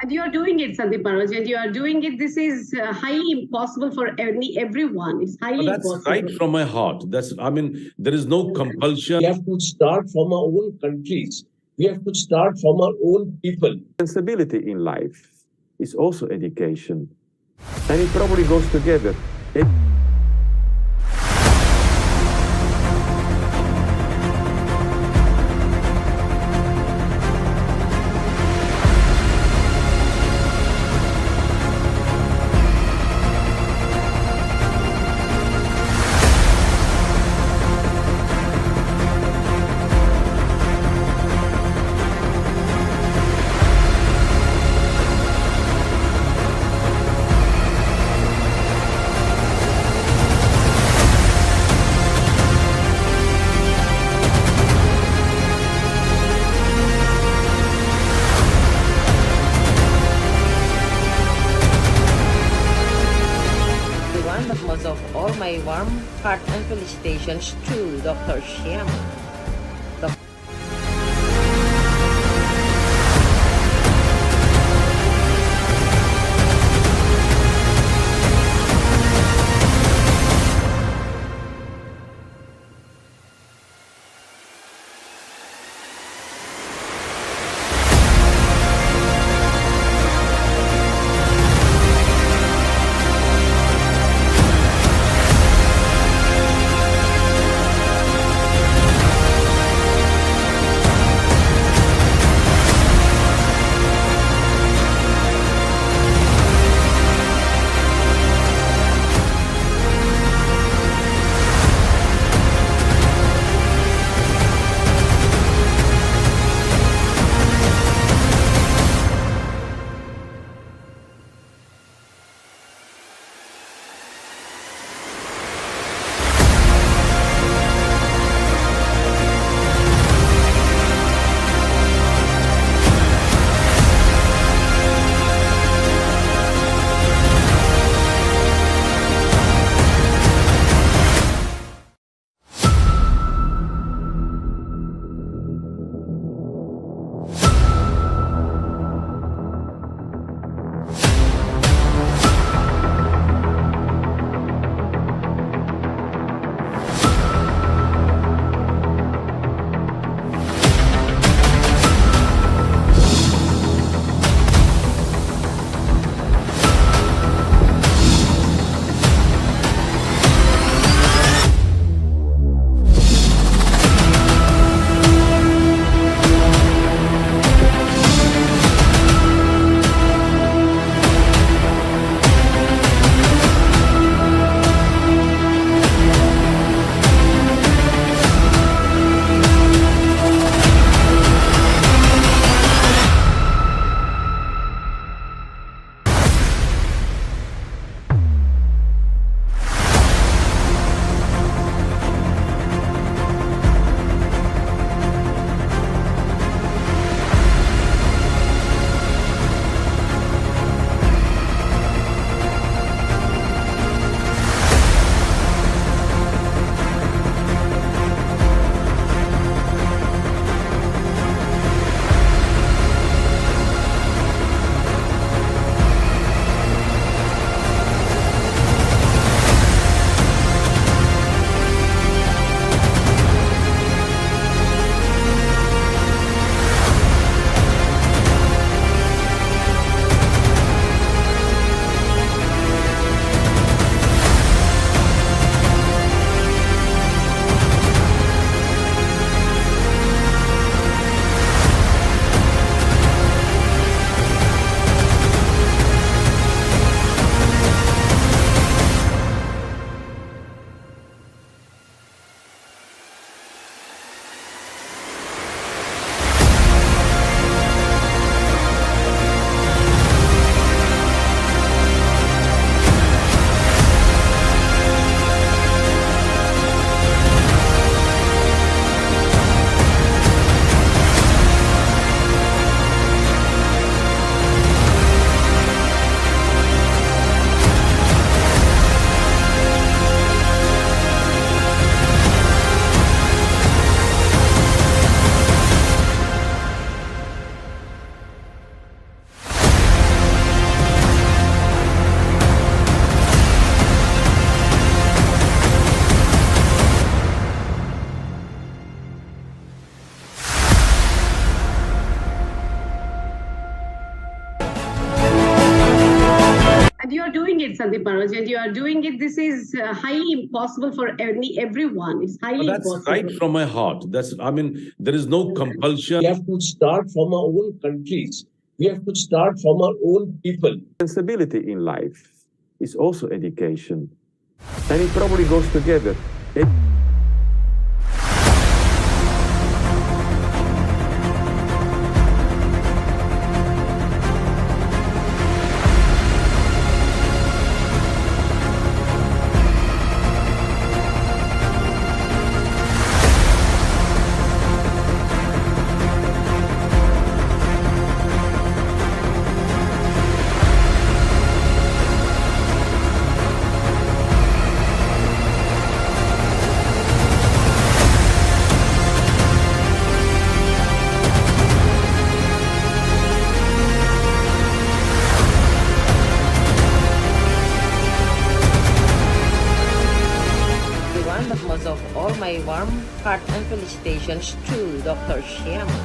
And you are doing it, Sandeep Manoj, and you are doing it. This is highly impossible for everyone. It's highly That's impossible. right from my heart. There is no compulsion. We have to start from our own countries. We have to start from our own people. Stability in life is also education. And it probably goes together. But most of all, my warm heart and felicitations to Dr. Shama. And you are doing it, Sandeep Maharaj, and you are doing it. This is highly impossible for everyone. It's highly That's impossible. right from my heart. There is no compulsion. We have to start from our own countries. We have to start from our own people. Responsibility in life is also education. And it probably goes together. But most of all, my warm heart and felicitations to Dr. Shama.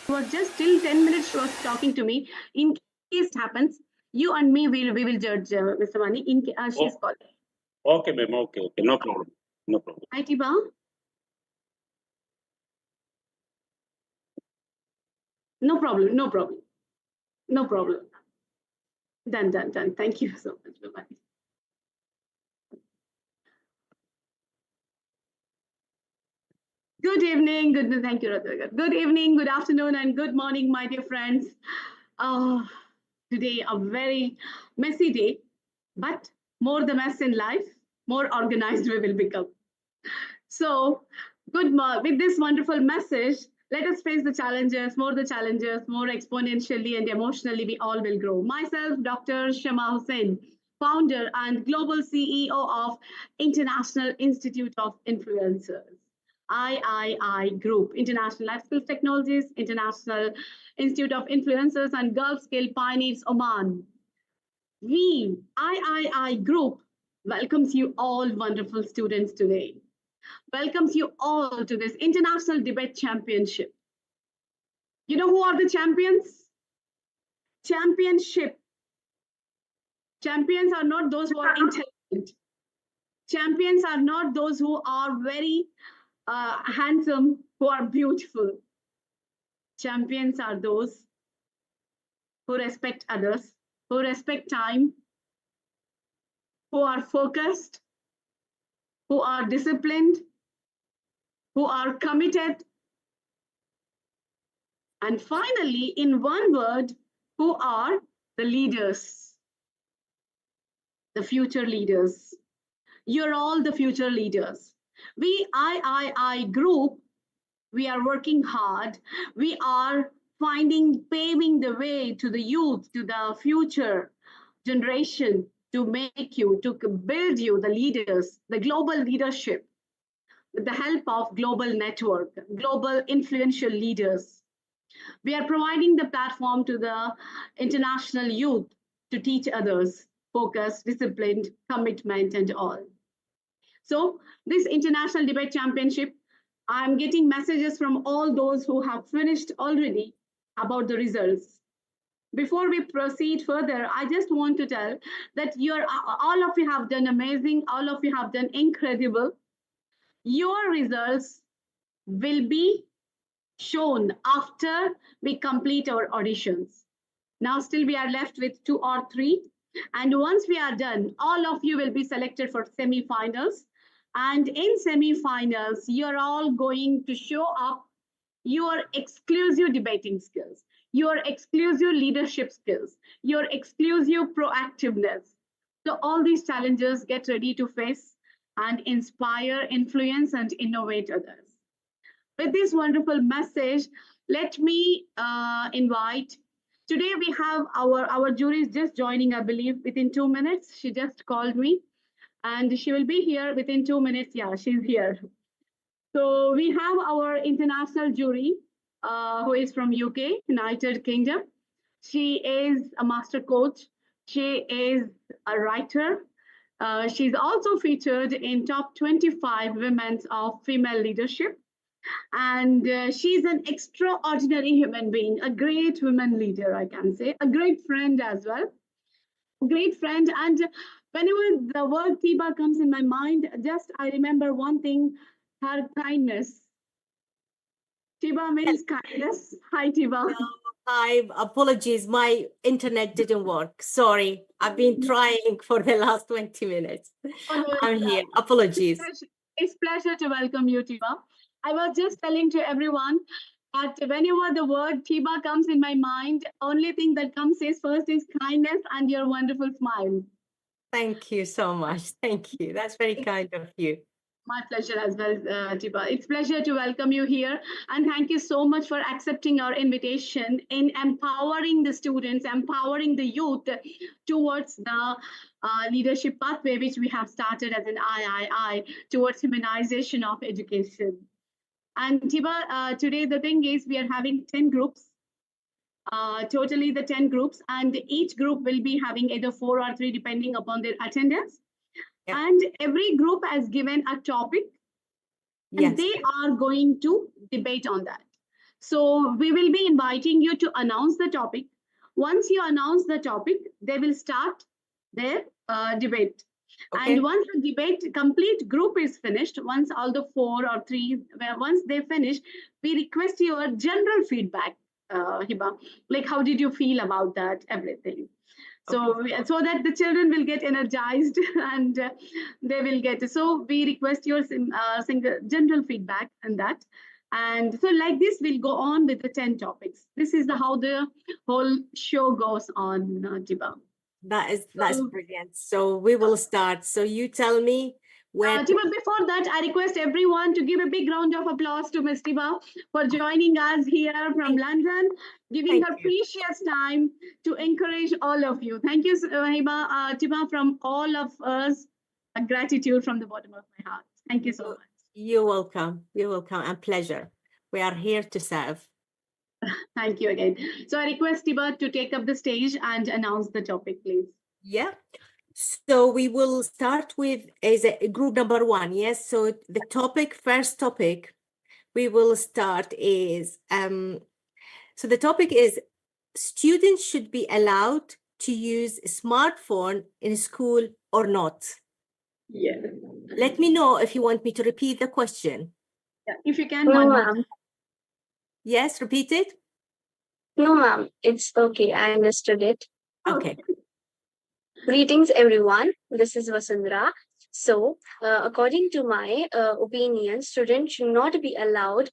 You are just till 10 minutes she was talking to me. In case it happens, you and me we will judge, Mr. Mani. She's called. Okay, ma'am. Okay. No problem. No problem. Hi, Tiba. No problem. No problem. No problem. Done. Thank you so much. Bye-bye. Good evening. Thank you, Radhagar. Good evening, good afternoon, and good morning, my dear friends. Today, a very messy day, but more the mess in life, more organized we will become. So, with this wonderful message, let us face the challenges, more exponentially and emotionally, we all will grow. Myself, Dr. Shama Hussain, founder and global CEO of International Institute of Influencers. III Group, International Life Skills Technologies, International Institute of Influencers and Gulf Scale Pioneers, Oman. We, III Group, welcomes you all wonderful students today. Welcomes you all to this International Debate Championship. You know who are the champions? Championship. Champions are not those who are intelligent. Champions are not those who are very handsome, who are beautiful. Champions are those who respect others, who respect time, who are focused, who are disciplined, who are committed, and finally, in one word, who are the leaders, the future leaders. You're all the future leaders. We, III Group, we are working hard. We are paving the way to the youth, to the future generation, to build you the leaders, the global leadership, with the help of global network, global influential leaders. We are providing the platform to the international youth to teach others, focus, disciplined, commitment, and all. So this International Debate Championship, I'm getting messages from all those who have finished already about the results. Before we proceed further, I just want to tell that all of you have done amazing, all of you have done incredible. Your results will be shown after we complete our auditions. Now still we are left with 2 or 3. And once we are done, all of you will be selected for semi-finals. And in semi-finals, you're all going to show up your exclusive debating skills, your exclusive leadership skills, your exclusive proactiveness. So all these challenges, get ready to face and inspire, influence, and innovate others. With this wonderful message, let me invite, today we have our jury is just joining, I believe, within 2 minutes. She just called me and she will be here within 2 minutes. Yeah, she's here. So we have our international jury who is from UK, United Kingdom. She is a master coach. She is a writer. She's also featured in top 25 women of female leadership. And she's an extraordinary human being, a great woman leader, I can say, a great friend as well. Great friend. And whenever the word Tiba comes in my mind, just I remember one thing, her kindness. Tiba means kindness. Hi, Tiba. Apologies, my internet didn't work. Sorry, I've been trying for the last 20 minutes. I'm here. Apologies. It's a pleasure to welcome you, Tiba. I was just telling to everyone that whenever the word Tiba comes in my mind, only thing that comes first is kindness and your wonderful smile. Thank you so much. Thank you. That's very kind of you. My pleasure as well, Tiba. It's a pleasure to welcome you here. And thank you so much for accepting our invitation in empowering the students, empowering the youth towards the leadership pathway, which we have started as an III, towards humanization of education. And Tiba, today the thing is we are having 10 groups, totally the 10 groups, and each group will be having either 4 or 3 depending upon their attendance. Yeah. And every group has given a topic, and they are going to debate on that. So we will be inviting you to announce the topic. Once you announce the topic, they will start their debate. Okay. And once the debate complete group is finished, once all the 4 or 3, once they finish, we request your general feedback, Hiba. Like, how did you feel about that, everything? So, okay. So that the children will get energized and they will get. So we request your general feedback on that. And so like this, we'll go on with the 10 topics. This is how the whole show goes on, Tiba. That's So, brilliant. So we will start. So you tell me where. Tiba, before that, I request everyone to give a big round of applause to Miss Tiba for joining us here from London, giving Thank her you. precious time to encourage all of you. Thank you, Tiba, from all of us. A gratitude from the bottom of my heart. Thank you so much. You're welcome. You're welcome. And pleasure. We are here to serve. Thank you again. So I request Tiba to take up the stage and announce the topic, please. Yeah. So we will start with group number 1. Yes. So the first topic we will start is so the topic is students should be allowed to use smartphone in school or not. Yeah. Let me know if you want me to repeat the question. Yeah. If you can, No, one more ma'am. time. Yes, repeat it. No, ma'am. It's okay. I understood it. Okay. Greetings, everyone. This is Vasundhara. So, according to my opinion, students should not be allowed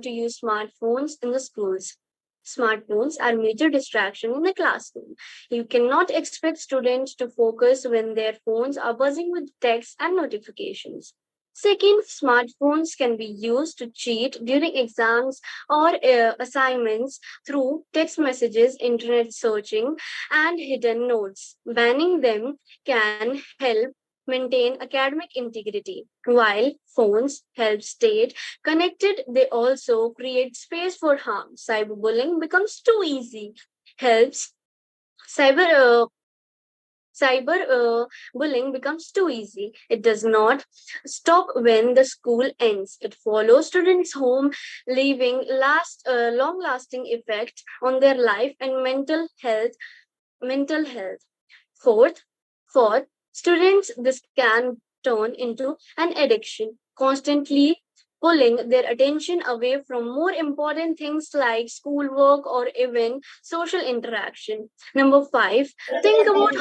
to use smartphones in the schools. Smartphones are major distraction in the classroom. You cannot expect students to focus when their phones are buzzing with texts and notifications. Second, smartphones can be used to cheat during exams or assignments through text messages, internet searching, and hidden notes. Banning them can help maintain academic integrity. While phones help stay connected, they also create space for harm. Cyberbullying becomes too easy. Helps cyber bullying becomes too easy. It does not stop when the school ends. It follows students home, leaving long lasting effect on their life and mental health. Fourth, for students, this can turn into an addiction, constantly pulling their attention away from more important things like schoolwork or even social interaction. Number five, think about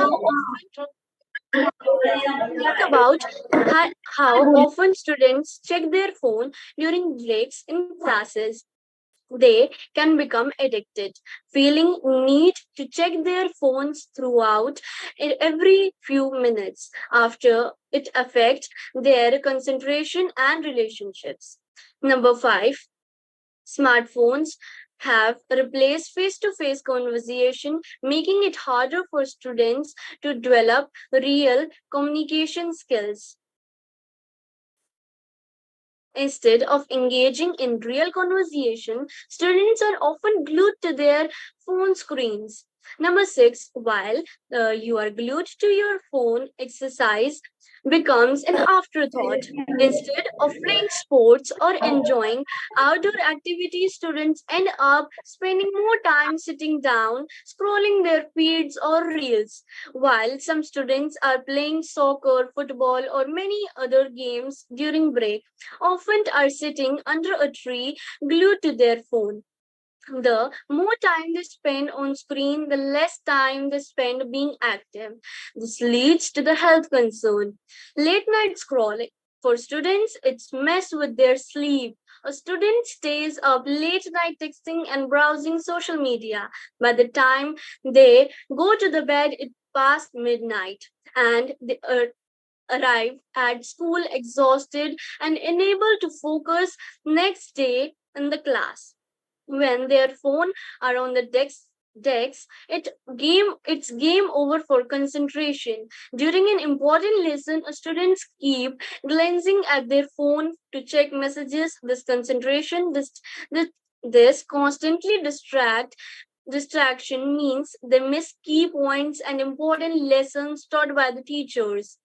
how often students check their phone during breaks in classes. They can become addicted, feeling need to check their phones throughout every few minutes. After it affects their concentration and relationships. Number five, smartphones have replaced face-to-face conversation, making it harder for students to develop real communication skills. Instead of engaging in real conversation, students are often glued to their phone screens. Number six, while you are glued to your phone, exercise becomes an afterthought. Instead of playing sports or enjoying outdoor activities, students end up spending more time sitting down, scrolling their feeds or reels. While some students are playing soccer, football, or many other games during break, often are sitting under a tree glued to their phone. The more time they spend on screen, the less time they spend being active. This leads to the health concern. Late night scrolling. For students, it's mess with their sleep. A student stays up late night texting and browsing social media. By the time they go to the bed, it's past midnight, and they arrive at school exhausted and unable to focus next day in the class. When their phone are on the decks, it's game over for concentration. During an important lesson, students keep glancing at their phone to check messages. This constantly distraction means they miss key points and important lessons taught by the teachers.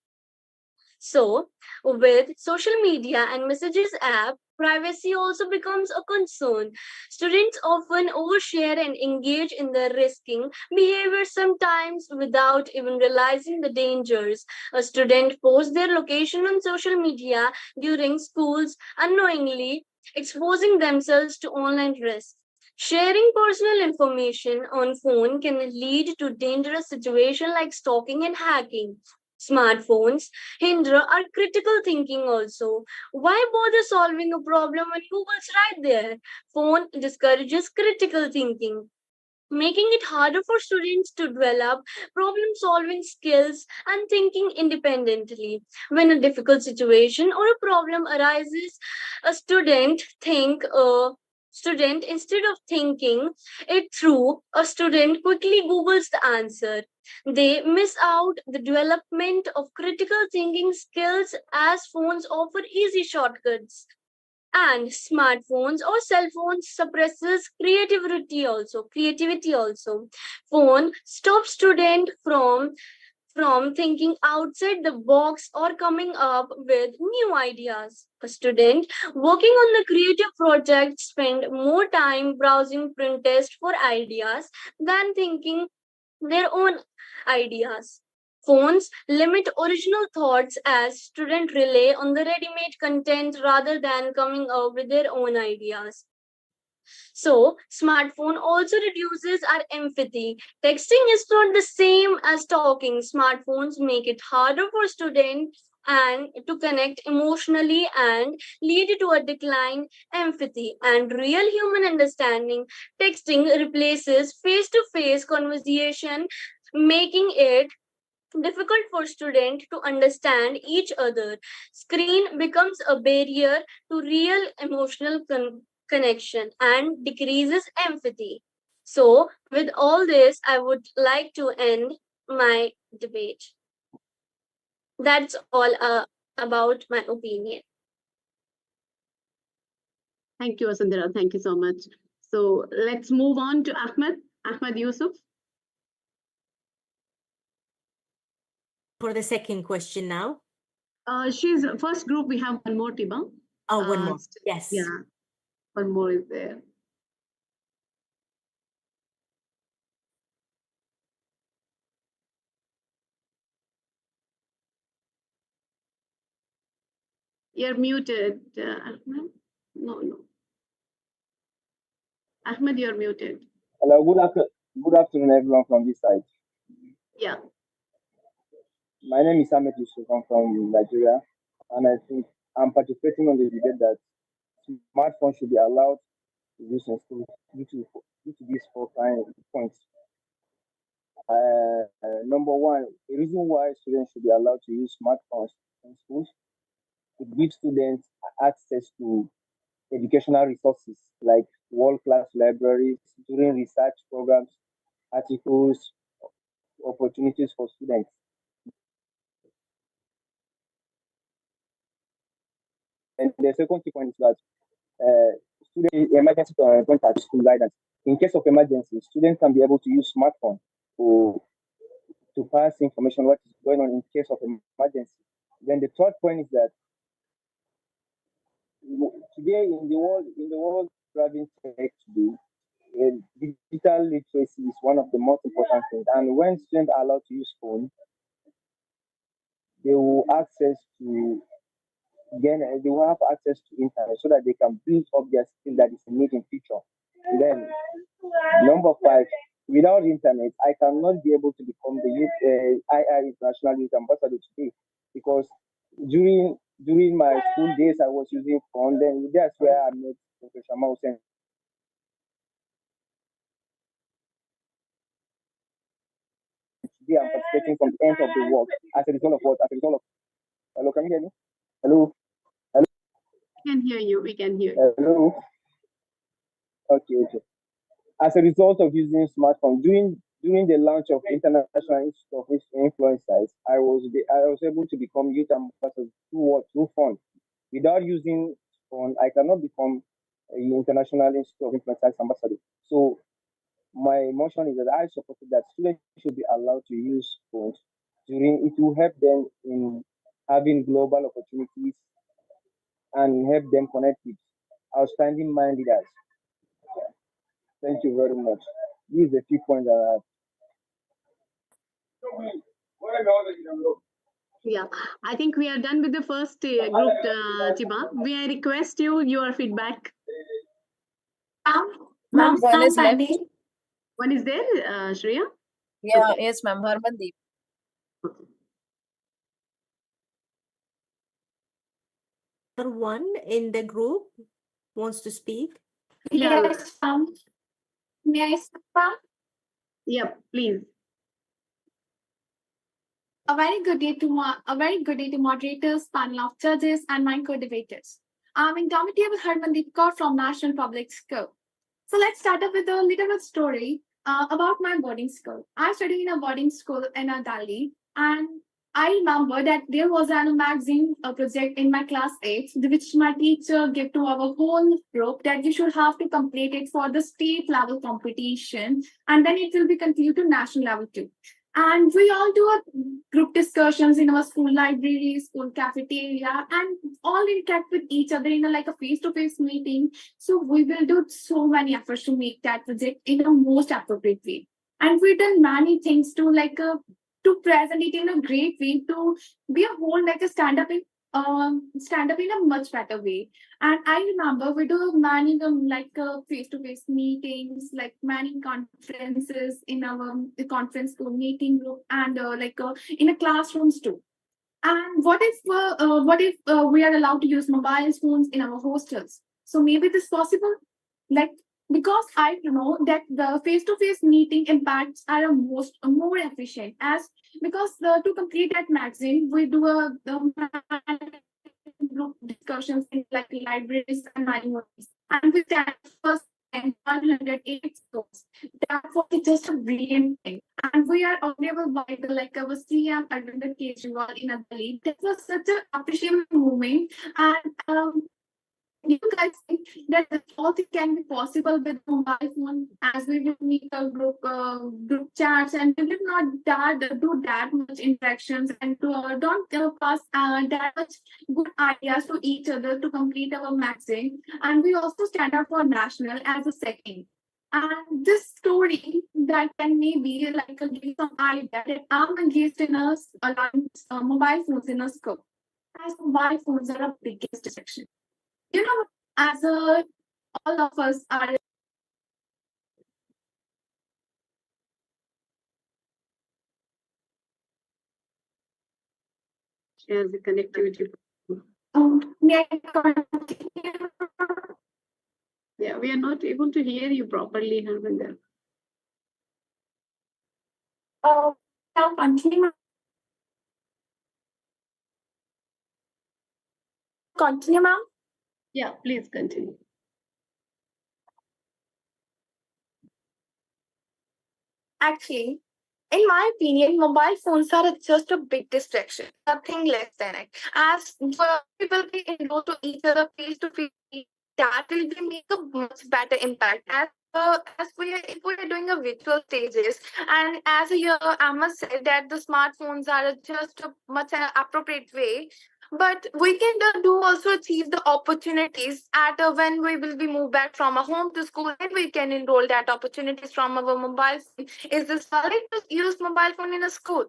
So, with social media and messages app, privacy also becomes a concern. Students often overshare and engage in the risking behavior sometimes without even realizing the dangers. A student posts their location on social media during schools unknowingly exposing themselves to online risks. Sharing personal information on phone can lead to dangerous situations like stalking and hacking. Smartphones hinder our critical thinking also. Why bother solving a problem when Google's right there? Phone discourages critical thinking. making it harder for students to develop problem solving skills and thinking independently. When a difficult situation or a problem arises, a student, instead of thinking it through, a student quickly googles the answer. They miss out the development of critical thinking skills as phones offer easy shortcuts, and smartphones or cell phones suppresses creativity also. Phone stops student from thinking outside the box or coming up with new ideas. A student working on the creative project spend more time browsing Pinterest for ideas than thinking their own ideas. Phones limit original thoughts as students rely on the ready-made content rather than coming up with their own ideas. So, smartphone also reduces our empathy. Texting is not the same as talking. Smartphones make it harder for students and to connect emotionally and lead to a decline empathy and real human understanding. Texting replaces face-to-face conversation, making it difficult for students to understand each other. Screen becomes a barrier to real emotional connection and decreases empathy. So, with all this, I would like to end my debate. That's all about my opinion. Thank you, Asandhara. Thank you so much. So let's move on to Ahmed Yusuf. For the second question now. She's first group. We have one more, Tiba. Oh, one more. Yes. Yeah, one more is there. You're muted, Ahmed. No. Ahmed, you're muted. Hello, good afternoon, everyone from this side. Yeah. My name is Ahmed Yusuf. I'm from Nigeria, and I think I'm participating on the debate that smartphones should be allowed to use in school due to these four points. Number one, the reason why students should be allowed to use smartphones in schools, it gives students access to educational resources like world-class libraries, during research programs, articles, opportunities for students. And the second key point is that student emergency contact school guidance. In case of emergency, students can be able to use smartphone to pass information what is going on in case of emergency. Then the third point is that today in the world driving tech today, digital literacy is one of the most important things. And when students are allowed to use phone, they will access to they will have access to internet so that they can build up their skill that is needed in future. Then number five, without internet, I cannot be able to become the youth II International Youth Ambassador today because during my school days I was using phone. Then that's where I met Dr.Shama Hussain. Today I'm participating from the end of the world as a result of what? As a result of hello, can you hear me? Hello? We can hear you. We can hear you. Hello? Okay. As a result of using smartphone during the launch of International Institute of Influencers, I was able to become youth ambassador through phone. Without using phone, I cannot become an International Institute of Influencers ambassador. So my motion is that I supported that students should be allowed to use phones it will help them in having global opportunities and help them connect with outstanding mind leaders. Thank you very much. These are the few points that I have. Yeah, I think we are done with the first group, Tiba. May I request your feedback? Ma'am, one is left. One is there, Shreya? Yeah, Okay. yes, ma'am. Harmandeep. One in the group wants to speak. Yeah. Yes, ma'am. May I speak, ma'am? Yep, please. A very good day to moderators, panel of judges, and my co-debaters. I'm Indomitable Harmandeep Kaur from National Public School. So let's start up with a little bit story about my boarding school. I studied in a boarding school in Delhi, and I remember that there was a magazine project in my class 8, which my teacher gave to our whole group that you should have to complete it for the state level competition, and then it will be continued to national level too. And we all do a group discussions in our school library, school cafeteria, and all interact with each other in a like a face-to-face meeting. So we will do so many efforts to make that project in a most appropriate way. And we've done many things to present it in a great way, to be a whole like a stand up in a much better way. And I remember we do many face-to-face meetings, like many conferences in our conference school meeting group, and in a classrooms too. And what if we are allowed to use mobile phones in our hostels? So maybe this possible, like because I know that the face-to-face meeting impacts are more efficient as because to complete that magazine we do group discussions in like libraries and minorities. And we stand first and 108 schools. That was just a brilliant thing. And we are honorable by the like our CM Arvind Kejriwal in Delhi. That was such an appreciable moment. And you guys think that the all thing can be possible with mobile phone as we will make a group chats and we will not do that much interactions and to don't pass that much good ideas to each other to complete our magazine. And we also stand up for national as a second. And this story that can maybe like give some idea that I'm engaged in a lot of mobile phones in a school. As mobile phones are a biggest distraction. You know, as all of us are She has the connectivity. may I continue? Yeah, we are not able to hear you properly, Harvinder. Now continue. Continue, ma'am. Yeah, please continue. Actually, in my opinion, mobile phones are just a big distraction, nothing less than it. As people be enrolled to each other face to face, that will be make a much better impact. As if we are doing a virtual stages, and as Amma said that the smartphones are just a much appropriate way. But we can do also achieve the opportunities at when we will be moved back from a home to school, and we can enroll that opportunities from our mobile phone. Is this valid to use mobile phone in a school?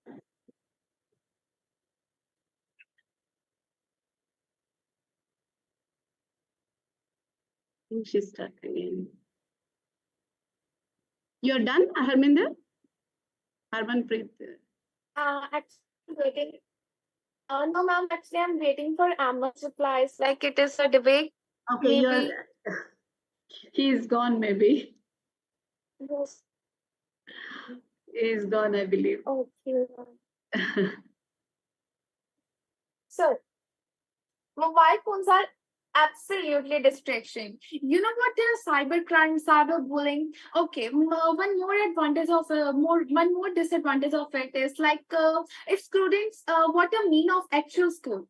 I think she's stuck again. You're done, Harminder? Harmanpreet. Actually waiting. No, ma'am. Actually, I'm waiting for Amma's replies. Like it is a debate. Okay, Maybe. He's gone, maybe. Yes. He's gone, I believe. Okay. So, mobile phones are absolutely distraction. You know what? There's cybercrime, cyberbullying. Okay, one more advantage of one more disadvantage of it is like if students what a mean of actual school.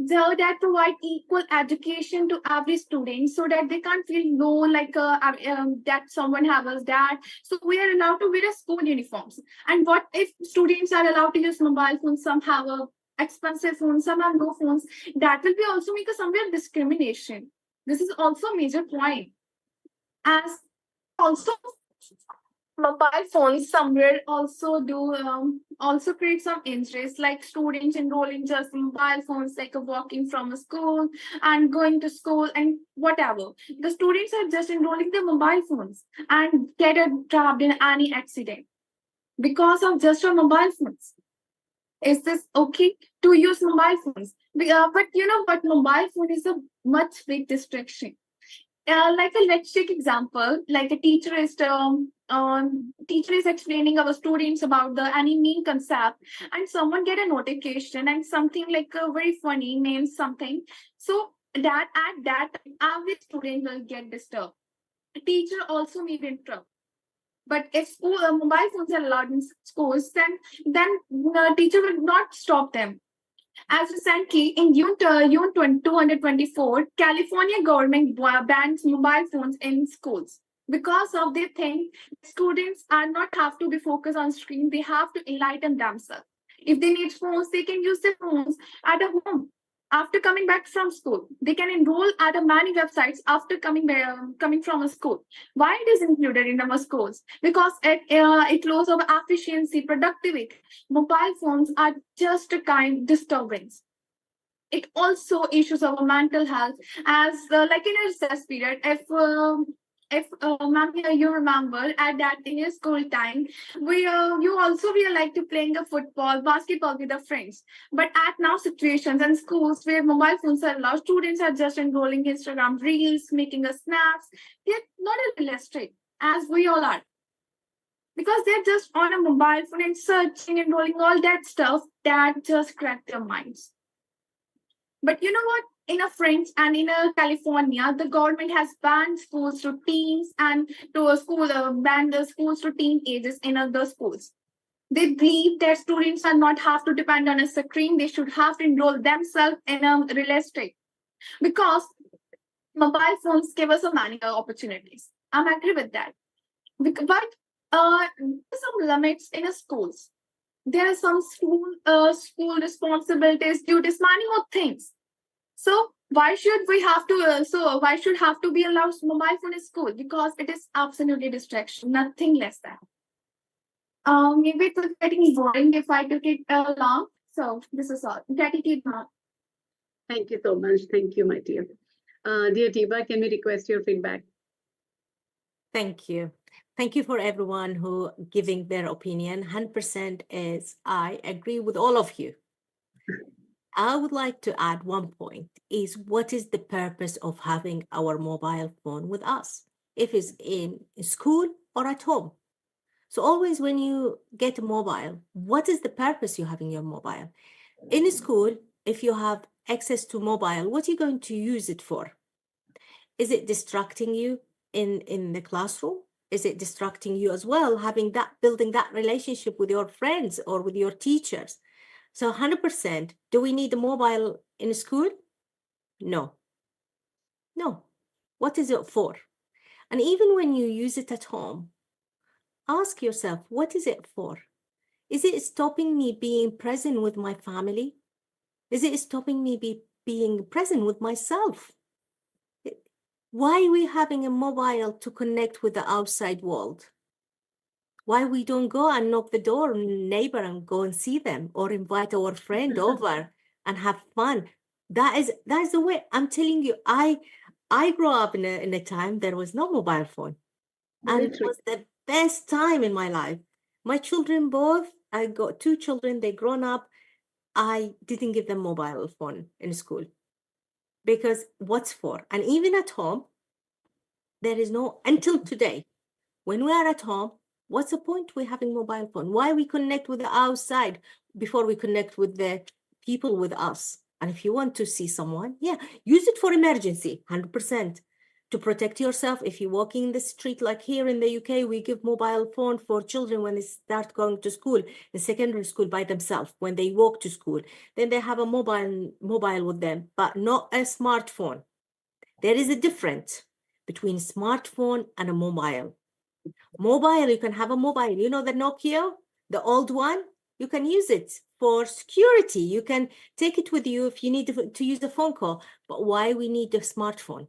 So that provide equal education to every student so that they can't feel low like that someone has that. So we are allowed to wear a school uniforms. And what if students are allowed to use mobile phones, some have a expensive phones, some have no phones? That will be also make a somewhere discrimination. This is also a major point. As also mobile phones somewhere also create some injuries like students enrolling just mobile phones like walking from a school and going to school and whatever. The students are just enrolling their mobile phones and get trapped in any accident because of just your mobile phones. Is this okay to use mobile phones? But you know what, mobile phone is a much big distraction. like a let's take example, like a teacher is explaining our students about the any main concept, and someone get a notification and something like a very funny name something. So that at that time, every student will get disturbed. The teacher also may be in trouble. But if school mobile phones are allowed in schools, then the teacher will not stop them. As recently in June 2024, California government bans mobile phones in schools because of they think students are not have to be focused on screen. They have to enlighten themselves. If they need phones, they can use their phones at a home. After coming back from school, they can enroll at a many websites after coming from a school. Why it is included in our schools? Because it lows of efficiency, productivity. Mobile phones are just a kind disturbance. It also issues our mental health, as like in a recess period. If ma'am, you remember at that in your school time, you also we like to playing a football, basketball with the friends. But at now situations and schools where mobile phones are allowed, students are just enrolling Instagram reels, making a snaps. They're not realistic as we all are, because they're just on a mobile phone and searching and rolling all that stuff that just crack their minds. But you know what? In a French and in a California, the government has banned schools to teens and to a school banned the schools to teen ages in other schools. They believe that students are not have to depend on a screen. They should have to enroll themselves in a realistic, because mobile phones give us a many opportunities. I'm agree with that. But there's some limits in a schools. There are some school responsibilities, duties, many more things. So why should we have to? Why should have to be allowed mobile phone in school? Because it is absolutely distraction, nothing less than. Maybe it was getting boring if I took it long. So this is all. Gratitude, ma'am. Thank you so much. Thank you, my dear. Dear Tiba, can we request your feedback? Thank you. Thank you for everyone who giving their opinion. 100% is I agree with all of you. I would like to add one point is what is the purpose of having our mobile phone with us? If it's in school or at home. So always when you get a mobile, what is the purpose you're having your mobile? In school, if you have access to mobile, what are you going to use it for? Is it distracting you in the classroom? Is it distracting you as well, building that relationship with your friends or with your teachers? So 100%, do we need a mobile in school? No. No. What is it for? And even when you use it at home, ask yourself, what is it for? Is it stopping me being present with my family? Is it stopping me being present with myself? Why are we having a mobile to connect with the outside world? Why we don't go and knock the door neighbor and go and see them, or invite our friend over and have fun? That is the way. I'm telling you, I grew up in a time there was no mobile phone, and it was the best time in my life. My children both, I got 2 children, they grown up. I didn't give them mobile phone in school, because what's for? And even at home, there is no, until today, when we are at home, what's the point we having mobile phone? Why we connect with the outside before we connect with the people with us? And if you want to see someone, yeah, use it for emergency, 100%. To protect yourself, if you're walking in the street, like here in the UK, we give mobile phone for children when they start going to school, in secondary school by themselves, when they walk to school. Then they have a mobile with them, but not a smartphone. There is a difference between smartphone and a mobile. Mobile, you can have a mobile. You know the Nokia, the old one? You can use it for security. You can take it with you if you need to use a phone call. But why we need a smartphone?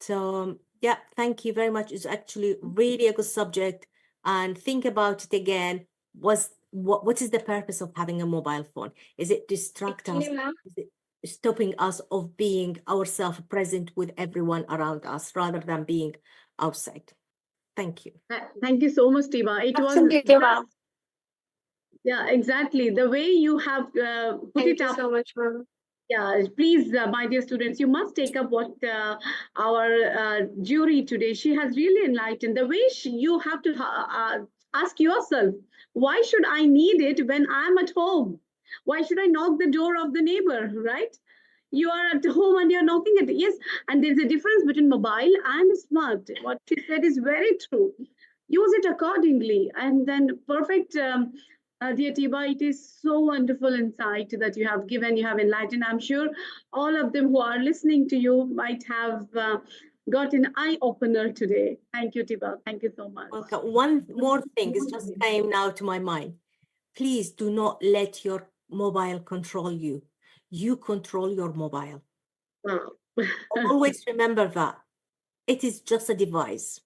So yeah, thank you very much. It's actually really a good subject. And think about it again. What is the purpose of having a mobile phone? Is it distract us? Is it stopping us of being ourselves present with everyone around us rather than being outside? Thank you. Thank you so much, Tiba. It Absolutely, was ma'am. yeah, exactly. The way you have put Thank it you up so much, ma'am. Yeah, please, my dear students, you must take up what our jury today, she has really enlightened. The way you have to ask yourself, why should I need it when I'm at home? Why should I knock the door of the neighbor, right? You are at home and you're knocking it. Yes, and there's a difference between mobile and smart. What she said is very true. Use it accordingly, and then perfect. Dear Tiba, it is so wonderful insight that you have given, you have enlightened. I'm sure all of them who are listening to you might have got an eye opener today. Thank you, Tiba. Thank you so much. Okay, one more thing is just came now to my mind. Please do not let your mobile control you. You control your mobile. Wow. Always remember that. It is just a device.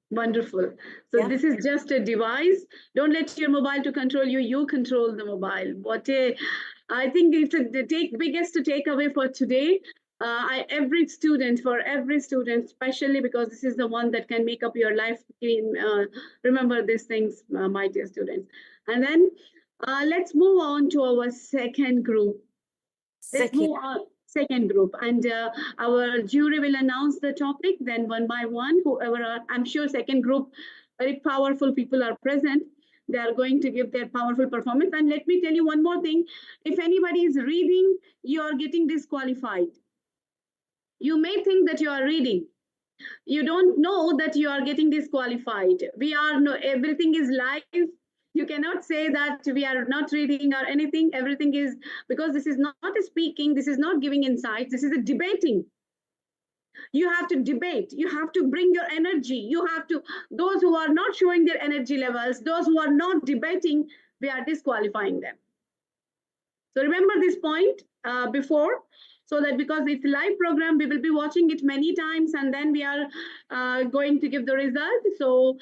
Wonderful. So Yeah. this is just a device. Don't let your mobile to control you. You control the mobile. What a, I think it's the biggest takeaway for today. Every student, for every student, especially because this is the one that can make up your life. Remember these things, my dear students. And then let's move on to our second group. Let's Second. move on. Second group, and our jury will announce the topic. Then one by one, whoever are, I'm sure second group, very powerful people are present. They are going to give their powerful performance. And let me tell you one more thing: if anybody is reading, you are getting disqualified. You may think that you are reading. You don't know that you are getting disqualified. We are no, everything is live. You cannot say that we are not reading or anything. Everything is, because this is not a speaking, this is not giving insights, this is a debating. You have to debate, you have to bring your energy, you have to, those who are not showing their energy levels, those who are not debating, we are disqualifying them. So remember this point before, so that because it's a live program, we will be watching it many times and then we are going to give the result. So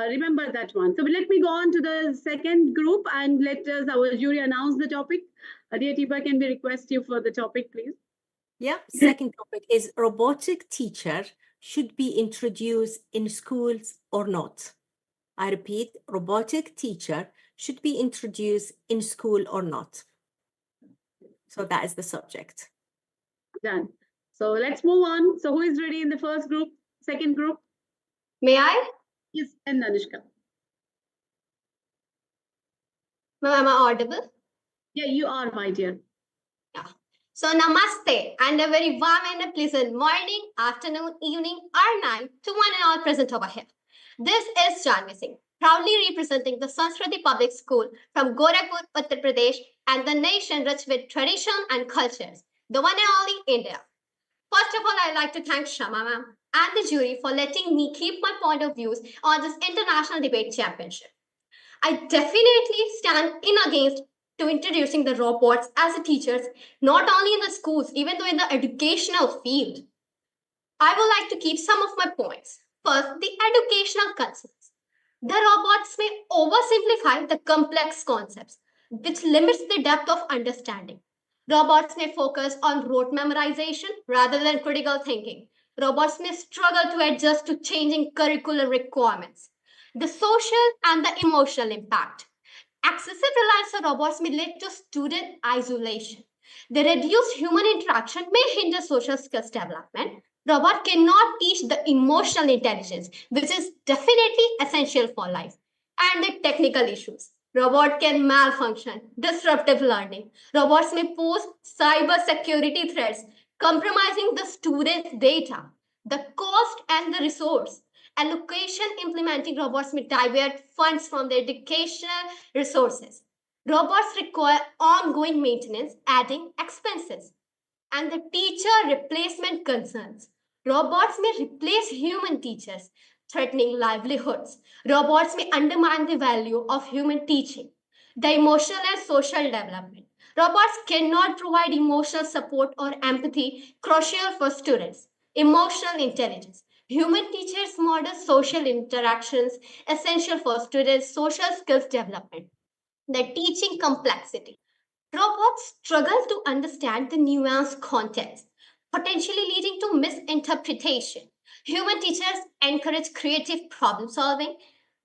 remember that one. So let me go on to the second group and let us, our jury, announce the topic. Dear Tipa, can we request you for the topic, please? Yeah, second topic is robotic teacher should be introduced in schools or not. I repeat, robotic teacher should be introduced in school or not. So that is the subject. Done. So let's move on. So who is ready in the first group, second group? May I? Yes, and Anushka. Ma'am, am I audible? Yeah, you are, my dear. Yeah. So namaste and a very warm and a pleasant morning, afternoon, evening or night to one and all present over here. This is Janvi Singh, proudly representing the Sanskriti Public School from Gorakhpur, Uttar Pradesh and the nation rich with tradition and cultures, the one and only India. First of all, I'd like to thank Shama ma'am and the jury for letting me keep my point of views on this international debate championship. I definitely stand in against to introducing the robots as a teachers, not only in the schools, even though in the educational field. I would like to keep some of my points. First, the educational concerns. The robots may oversimplify the complex concepts, which limits the depth of understanding. Robots may focus on rote memorization rather than critical thinking. Robots may struggle to adjust to changing curricular requirements. The social and the emotional impact. Excessive reliance on robots may lead to student isolation. The reduced human interaction may hinder social skills development. Robot cannot teach the emotional intelligence, which is definitely essential for life. And the technical issues. Robot can malfunction, disruptive learning. Robots may pose cyber security threats, compromising the student's data. The cost and the resource. Allocation implementing robots may divert funds from the educational resources. Robots require ongoing maintenance, adding expenses. And the teacher replacement concerns. Robots may replace human teachers, threatening livelihoods. Robots may undermine the value of human teaching. The emotional and social development. Robots cannot provide emotional support or empathy, crucial for students. Emotional intelligence. Human teachers model social interactions, essential for students' social skills development. The teaching complexity. Robots struggle to understand the nuanced context, potentially leading to misinterpretation. Human teachers encourage creative problem solving,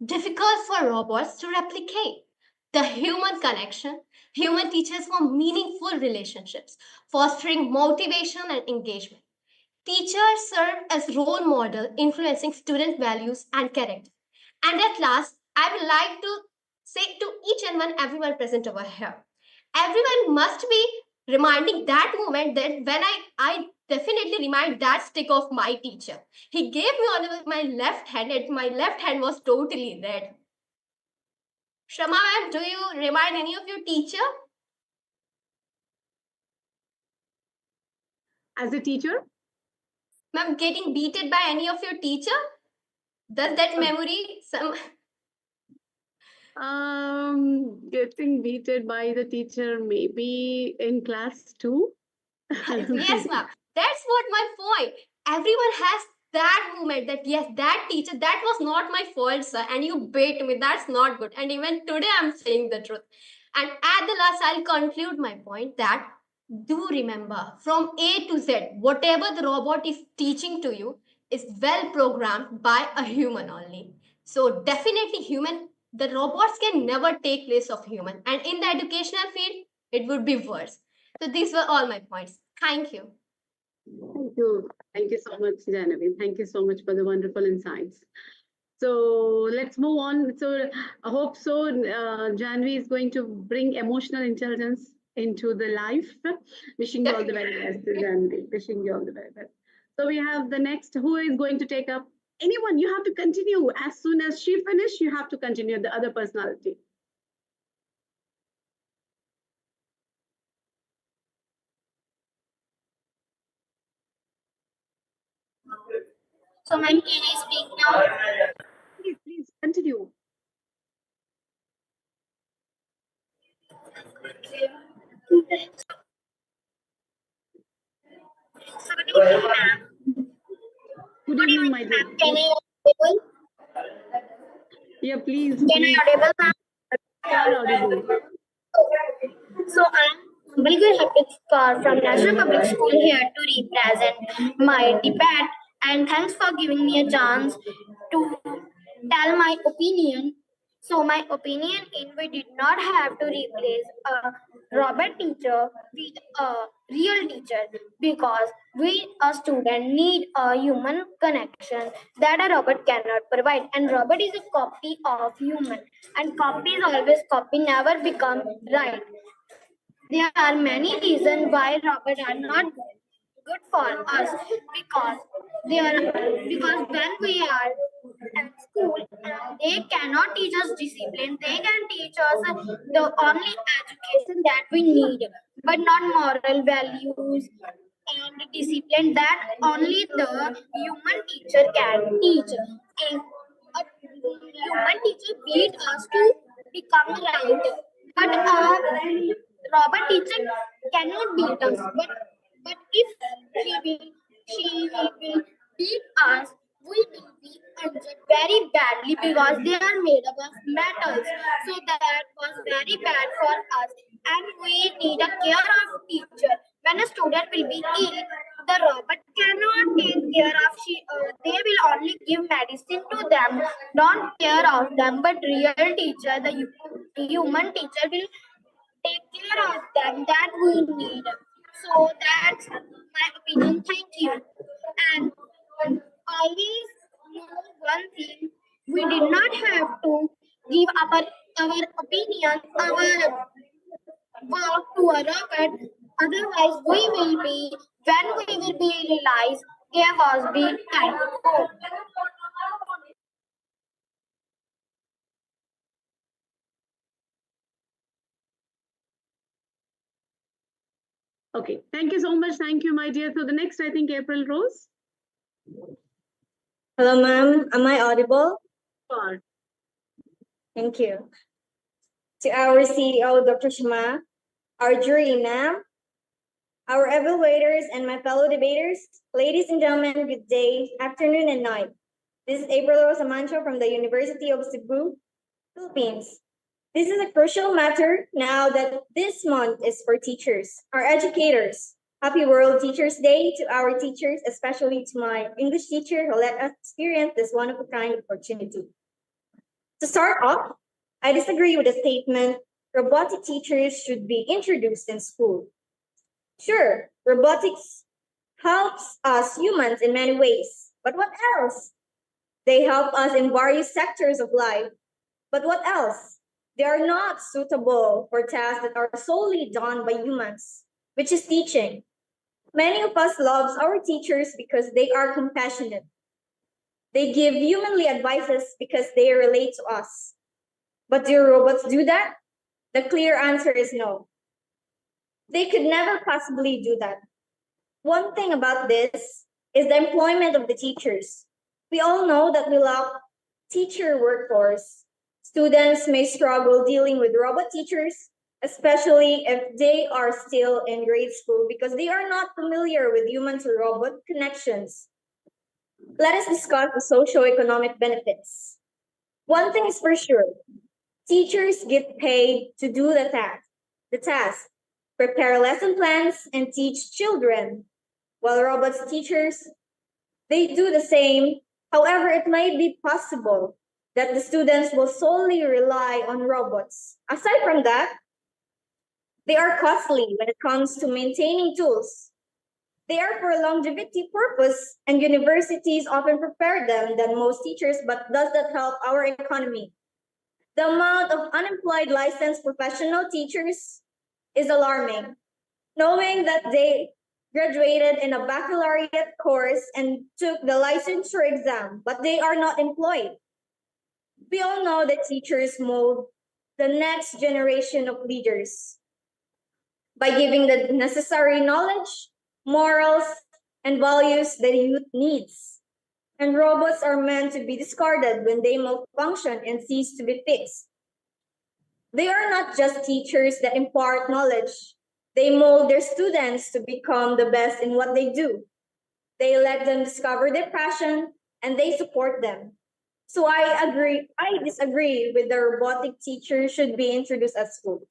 difficult for robots to replicate. The human connection. Human teachers form meaningful relationships, fostering motivation and engagement. Teachers serve as role model, influencing student values and character. And at last, I would like to say to each and one, everyone present over here, everyone must be reminding that moment that when I definitely remind that stick of my teacher. He gave me on my left hand, and my left hand was totally red. Shama ma'am, do you remind any of your teacher? As a teacher? Ma'am, getting beaten by any of your teacher? Does that memory some Getting beaten by the teacher maybe in class 2. yes, ma'am. That's what my point. Everyone has that moment that yes, that teacher, that was not my fault, sir, and you beat me. That's not good. And even today, I'm saying the truth. And at the last, I'll conclude my point that do remember from A to Z, whatever the robot is teaching to you is well programmed by a human only. So definitely, human. The robots can never take place of human, and in the educational field, it would be worse. So these were all my points. Thank you. Thank you. Thank you so much, Janavi. Thank you so much for the wonderful insights. So let's move on. So I hope so. Janvi is going to bring emotional intelligence into the life. Wishing you all the very best, Janvi. Wishing you all the very best. So we have the next. Who is going to take up? Anyone, you have to continue. As soon as she finishes, you have to continue the other personality. So, ma'am, can I speak now? Please continue. Good evening, my dear. Can I audible? Yeah, please. Can I audible, ma'am? You are audible. So I'm Bilgir Hapidkar from National Public School here to represent my debate, and thanks for giving me a chance to tell my opinion. So my opinion is we did not have to replace a robot teacher with a real teacher because we a student need a human connection that a robot cannot provide, and robot is a copy of human, and copy is always copy, never become right. There are many reasons why robots are not good for us because because when we are at school, they cannot teach us discipline. They can teach us the only education that we need, but not moral values and discipline that only the human teacher can teach. And a human teacher beat us to become right, but Robert teacher cannot beat us. But if she will beat us, we will be injured very badly because they are made up of metals. So that was very bad for us. And we need a care of teacher. When a student will be ill, the robot cannot take care of they will only give medicine to them, don't care of them. But real teacher, the human teacher will take care of them that we need. So that's my opinion. Thank you. And always know one thing: we did not have to give our opinion, our work to a robot. Otherwise, we will be when we will be realized there was be time. Okay, thank you so much. Thank you, my dear. So the next, I think, April Rose. Hello, ma'am. Am I audible? Sure. Thank you. To our CEO, Dr. Shama, our jury, ma'am, our evaluators, and my fellow debaters, ladies and gentlemen, good day, afternoon, and night. This is April Rose Amancho from the University of Cebu, Philippines. This is a crucial matter now that this month is for teachers, our educators. Happy World Teachers Day to our teachers, especially to my English teacher who let us experience this one-of-a-kind opportunity. To start off, I disagree with the statement robotic teachers should be introduced in school. Sure, robotics helps us humans in many ways, but what else? They help us in various sectors of life, but what else? They are not suitable for tasks that are solely done by humans, which is teaching. Many of us love our teachers because they are compassionate. They give humanly advices because they relate to us. But do robots do that? The clear answer is no. They could never possibly do that. One thing about this is the employment of the teachers. We all know that we lack teacher workforce. Students may struggle dealing with robot teachers, especially if they are still in grade school because they are not familiar with human to robot connections. Let us discuss the socio-economic benefits. One thing is for sure, teachers get paid to do the task, prepare lesson plans, and teach children, while robots teachers, they do the same. However, it might be possible that the students will solely rely on robots. Aside from that, they are costly when it comes to maintaining tools. They are for longevity purpose, and universities often prepare them than most teachers, but does that help our economy? The amount of unemployed licensed professional teachers is alarming. Knowing that they graduated in a baccalaureate course and took the licensure exam, but they are not employed. We all know that teachers mold the next generation of leaders by giving the necessary knowledge, morals, and values that youth needs. And robots are meant to be discarded when they malfunction and cease to be fixed. They are not just teachers that impart knowledge. They mold their students to become the best in what they do. They let them discover their passion and they support them. So I disagree with the robotic teacher should be introduced at school.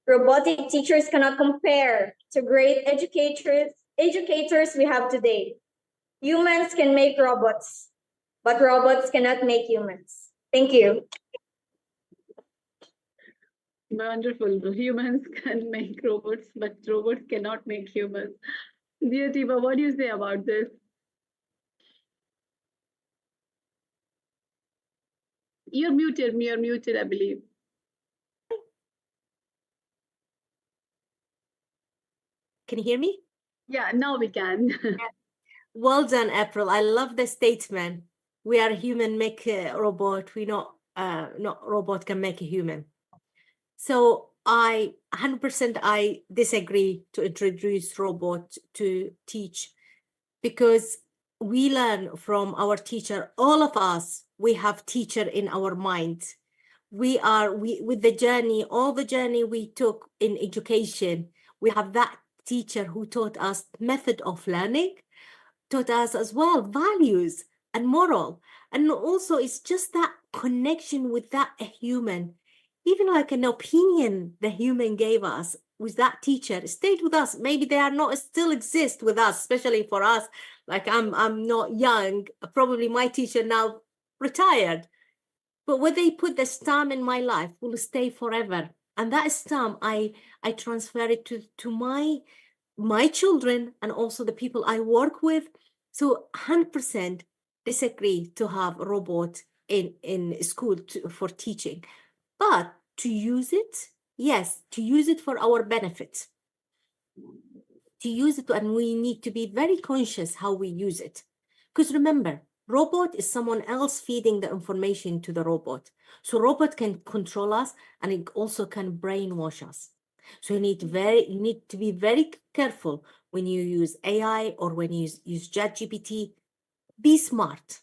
Robotic teachers cannot compare to great educators we have today. Humans can make robots, but robots cannot make humans. Thank you. Wonderful. Humans can make robots, but robots cannot make humans. Dear Tiva, what do you say about this? You're muted, I believe. Can you hear me? Yeah, now we can. Well done, April. I love the statement. We are human, make a robot. We not robot can make a human. So I 100% I disagree to introduce robot to teach, because we learn from our teacher. All of us, we have teacher in our mind. We with the journey, all the journey we took in education, we have that teacher who taught us method of learning, taught us as well values and moral. And also it's just that connection with that human, even like an opinion the human gave us with that teacher stayed with us. Maybe they are not still exist with us, especially for us. Like I'm not young, probably my teacher now retired, but when they put the stamp in my life will stay forever. And that stamp I transfer it to my children and also the people I work with. So 100% disagree to have a robot in school for teaching, but to use it, yes, to use it for our benefit, to use it, and we need to be very conscious how we use it. Because remember, robot is someone else feeding the information to the robot. So robot can control us and it also can brainwash us. So you need to be very careful when you use AI or when you use ChatGPT. Be smart.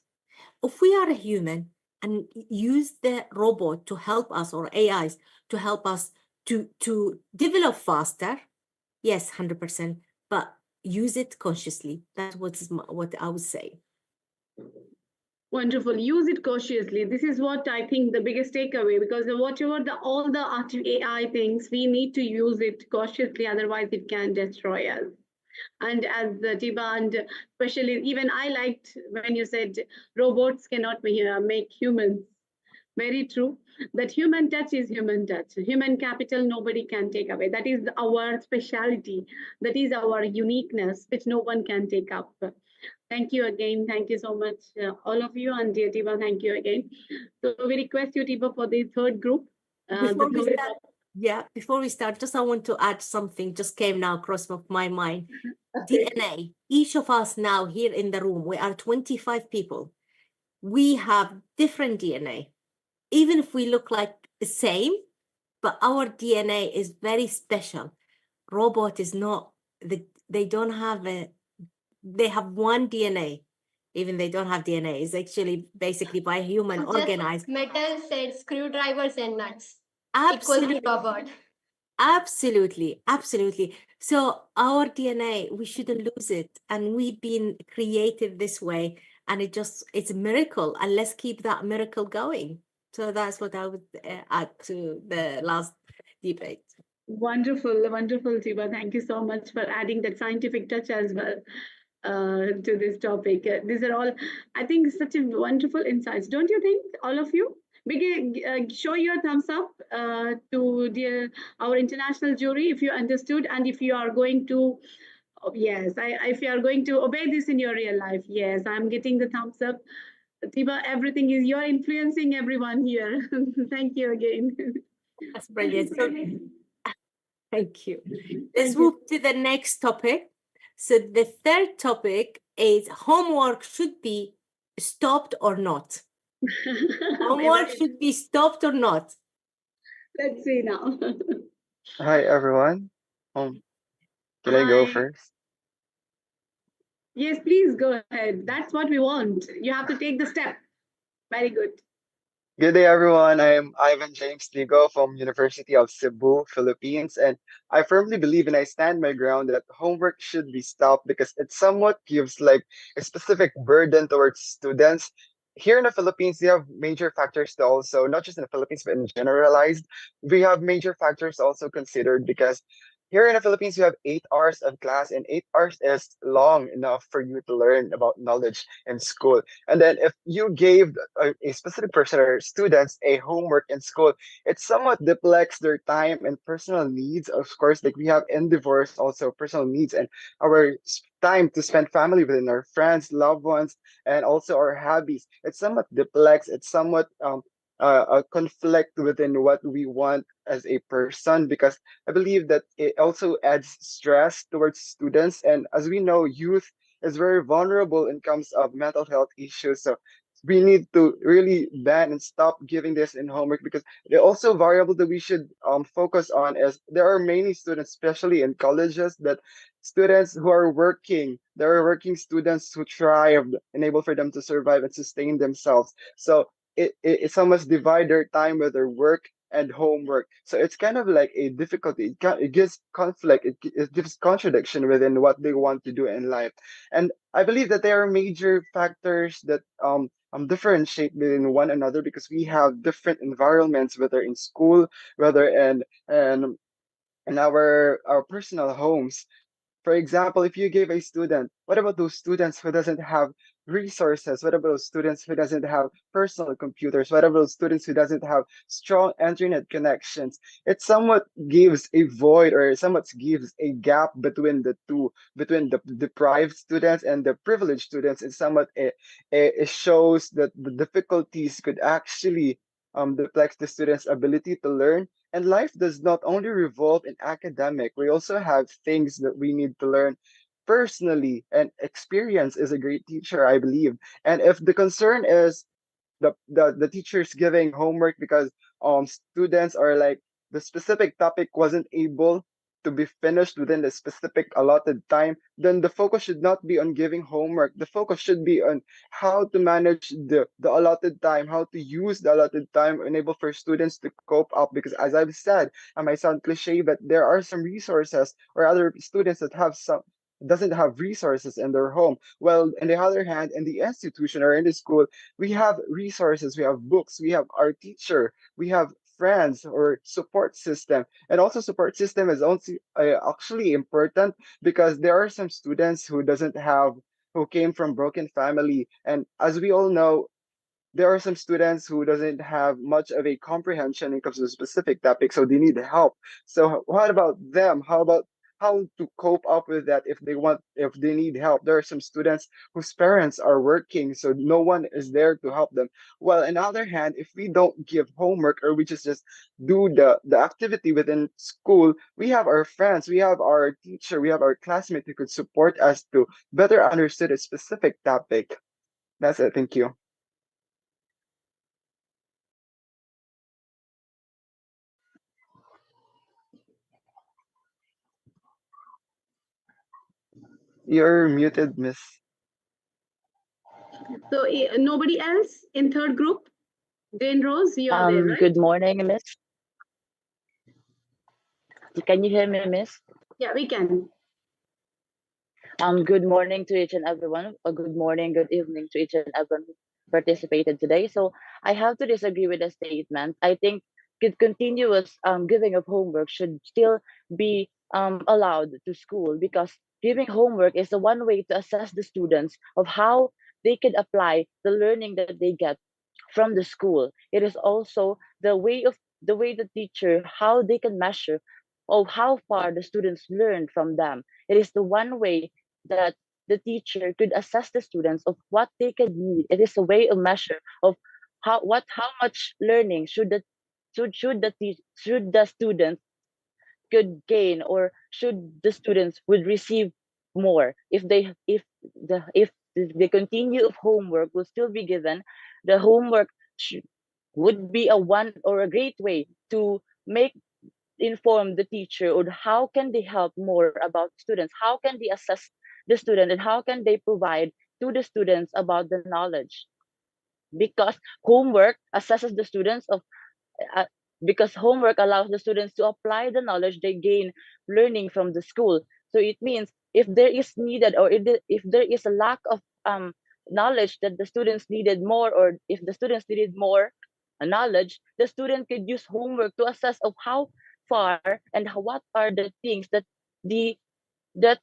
If we are a human and use the robot to help us, or AIs to help us to develop faster, yes, 100%, but use it consciously. That's what I would say. Wonderful. Use it cautiously. This is what I think the biggest takeaway, because whatever all the AI things, we need to use it cautiously, otherwise it can destroy us. And as Tiba, and especially even I liked when you said robots cannot make humans. Very true. That human touch is human touch. Human capital, nobody can take away. That is our speciality. That is our uniqueness, which no one can take up. Thank you again. Thank you so much, all of you. And dear Tiba, thank you again. So we request you, Tiba, for the third group. Before we start, before we start, just I want to add something, just came now across my mind. DNA. Each of us now here in the room, we are 25 people. We have different DNA. Even if we look like the same, but our DNA is very special. Robot is not, they don't have they have one DNA. Even they don't have DNA. It's actually basically by human organized. Metal said screwdrivers and nuts. Absolutely. Equal to robot. Absolutely, absolutely. So our DNA, we shouldn't lose it. And we've been created this way. And it's a miracle. And let's keep that miracle going. So that's what I would add to the last debate. Wonderful, wonderful, Tiba. Thank you so much for adding that scientific touch as well to this topic. These are all, I think, such a wonderful insights. Don't you think, all of you? Show your thumbs up to our international jury if you understood and if you are going to, yes, if you are going to obey this in your real life. Yes, I'm getting the thumbs up. Tiba, everything is, you're influencing everyone here. Thank you again. That's brilliant. So, thank you. Let's move to the next topic. So the third topic is homework should be stopped or not. Homework should be stopped or not. Let's see now. Hi everyone. Can I go Hi. first? Yes, please go ahead. That's what we want. You have to take the step. Very good. Good day everyone. I am Ivan James Ligo from University of Cebu, Philippines, and I firmly believe and I stand my ground that homework should be stopped because it somewhat gives like a specific burden towards students. Here in the Philippines, we have major factors to also, not just in the Philippines, but in generalized, we have major factors also considered because here in the Philippines, you have 8 hours of class, and 8 hours is long enough for you to learn about knowledge in school. And then if you gave a specific person or students a homework in school, it somewhat depletes their time and personal needs. Of course, like we have endeavors, also personal needs, and our time to spend family within our friends, loved ones, and also our hobbies. It somewhat depletes. It's somewhat a conflict within what we want as a person because I believe that it also adds stress towards students. And as we know, youth is very vulnerable in terms of mental health issues. So we need to really ban and stop giving this in homework because the also variable that we should focus on is there are many students, especially in colleges, that students who are working, there are working students who thrive, enable for them to survive and sustain themselves. So it almost divide their time with their work and homework. So it's kind of like a difficulty. It gives conflict. It gives contradiction within what they want to do in life. And I believe that there are major factors that differentiate between one another because we have different environments, whether in school, whether in our personal homes. For example, if you give a student, what about those students who doesn't have resources? What about those students who doesn't have personal computers? What about those students who doesn't have strong internet connections? It somewhat gives a void or somewhat gives a gap between the two, between the deprived students and the privileged students. It somewhat it shows that the difficulties could actually deflect the students' ability to learn, and life does not only revolve in academic. We also have things that we need to learn personally, and experience is a great teacher, I believe. And if the concern is the teachers giving homework because students are like the specific topic wasn't able to be finished within the specific allotted time, then the focus should not be on giving homework. The focus should be on how to manage the allotted time, how to use the allotted time, enable for students to cope up. Because as I've said, I might sound cliche, but there are some resources or other students that have some doesn't have resources in their home. Well, on the other hand, in the institution or in the school, we have resources, we have books, we have our teacher, we have friends or support system. And also support system is also actually important because there are some students who doesn't have who came from broken family, and as we all know, there are some students who doesn't have much of a comprehension when it comes to a specific topic, so they need help. So what about them? How about how to cope up with that if they need help? There are some students whose parents are working, so no one is there to help them. Well, on the other hand, if we don't give homework or we just do the activity within school, we have our friends, we have our teacher, we have our classmate who could support us to better understand a specific topic. That's it. Thank you. You're muted, Miss. So nobody else in third group? Jane Rose, you are there, right? Good morning, Miss. Can you hear me, Miss? Yeah, we can. Good morning to each and everyone. Good morning, good evening to each and everyone who participated today. So I have to disagree with the statement. I think continuous giving of homework should still be allowed to school, because giving homework is the one way to assess the students of how they can apply the learning that they get from the school. It is also the way the teacher, how they can measure of how far the students learn from them. It is the one way that the teacher could assess the students of what they can need. It is a way of measure of how much learning should the students could gain, or should the students would receive more if the continue of homework will still be given. The homework would be a one or a great way to make inform the teacher on how can they help more about students, how can they assess the student, and how can they provide to the students about the knowledge, because homework assesses the students of uh, because homework allows the students to apply the knowledge they gain learning from the school. So it means if there is needed, or if there is a lack of knowledge that the students needed more, or if the students needed more knowledge, the student could use homework to assess of how far and what are the things the the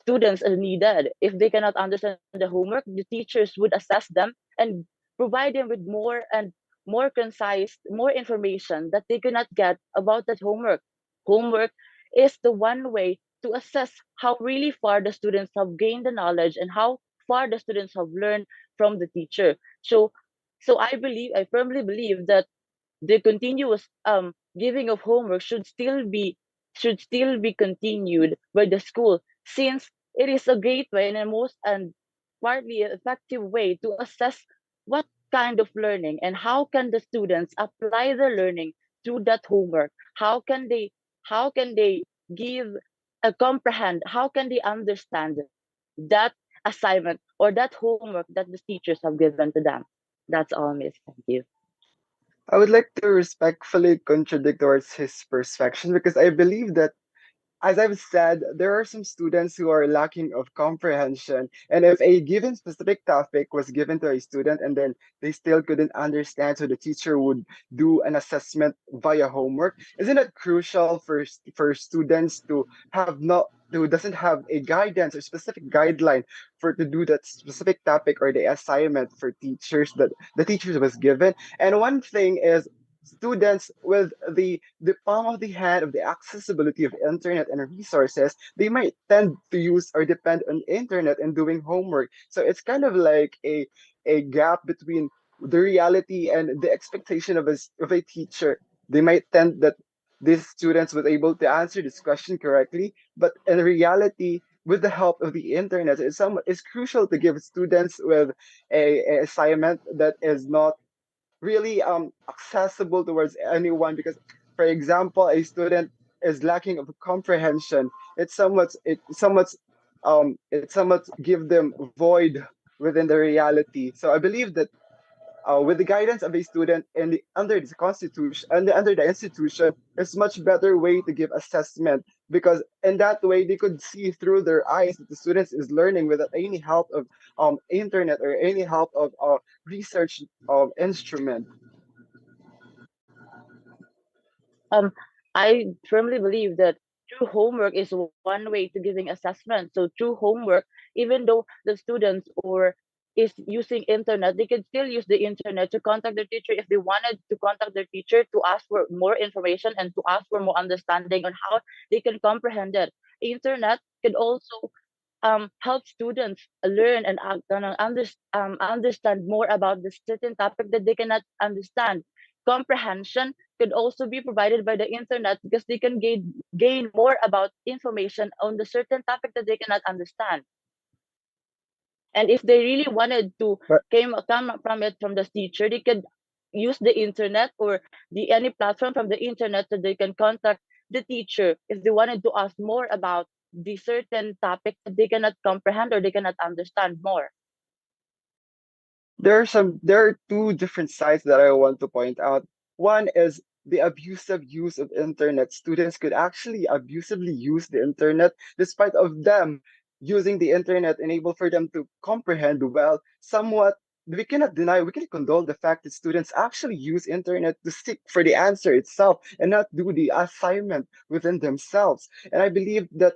students are needed. If they cannot understand the homework, the teachers would assess them and provide them with more and more concise, more information that they cannot get about that homework. Homework is the one way to assess how really far the students have gained the knowledge and how far the students have learned from the teacher. So I firmly believe that the continuous giving of homework should still be continued by the school, since it is a great way and a most and partly effective way to assess what kind of learning and how can the students apply the learning to that homework. How can they give a comprehend, how can they understand that assignment or that homework that the teachers have given to them. That's all, Miss. Thank you. I would like to respectfully contradict towards his perspective because I believe that, as I've said, there are some students who are lacking of comprehension. And if a given specific topic was given to a student and then they still couldn't understand, so the teacher would do an assessment via homework, isn't it crucial for students to have not who doesn't have a guidance or specific guideline for to do that specific topic or the assignment for teachers that the teachers was given? And one thing is students with the palm of the hand of the accessibility of internet and resources, they might tend to use or depend on internet and doing homework. So it's kind of like a gap between the reality and the expectation of a teacher. They might tend that these students was able to answer this question correctly, but in reality, with the help of the internet, it's crucial to give students with a assignment that is not really accessible towards anyone, because for example a student is lacking of comprehension. It somewhat give them void within the reality. So I believe that with the guidance of a student and under the constitution and under the institution is much better way to give assessment, because in that way they could see through their eyes that the students is learning without any help of internet or any help of research instrument. Um, I firmly believe that through homework is one way to giving assessment. So through homework, even though the students or is using internet, they can still use the internet to contact their teacher if they wanted to contact their teacher to ask for more information and to ask for more understanding on how they can comprehend it. Internet could also help students learn and understand more about the certain topic that they cannot understand. Comprehension could also be provided by the internet because they can gain more about information on the certain topic that they cannot understand. And if they really wanted to But come up from it from the teacher, they could use the internet or the any platform from the internet so they can contact the teacher if they wanted to ask more about the certain topic that they cannot comprehend or they cannot understand more. there are two different sides that I want to point out. One is the abusive use of internet. Students could actually abusively use the internet despite of them using the internet enable for them to comprehend well somewhat. We cannot condone the fact that students actually use internet to seek for the answer itself and not do the assignment within themselves. And I believe that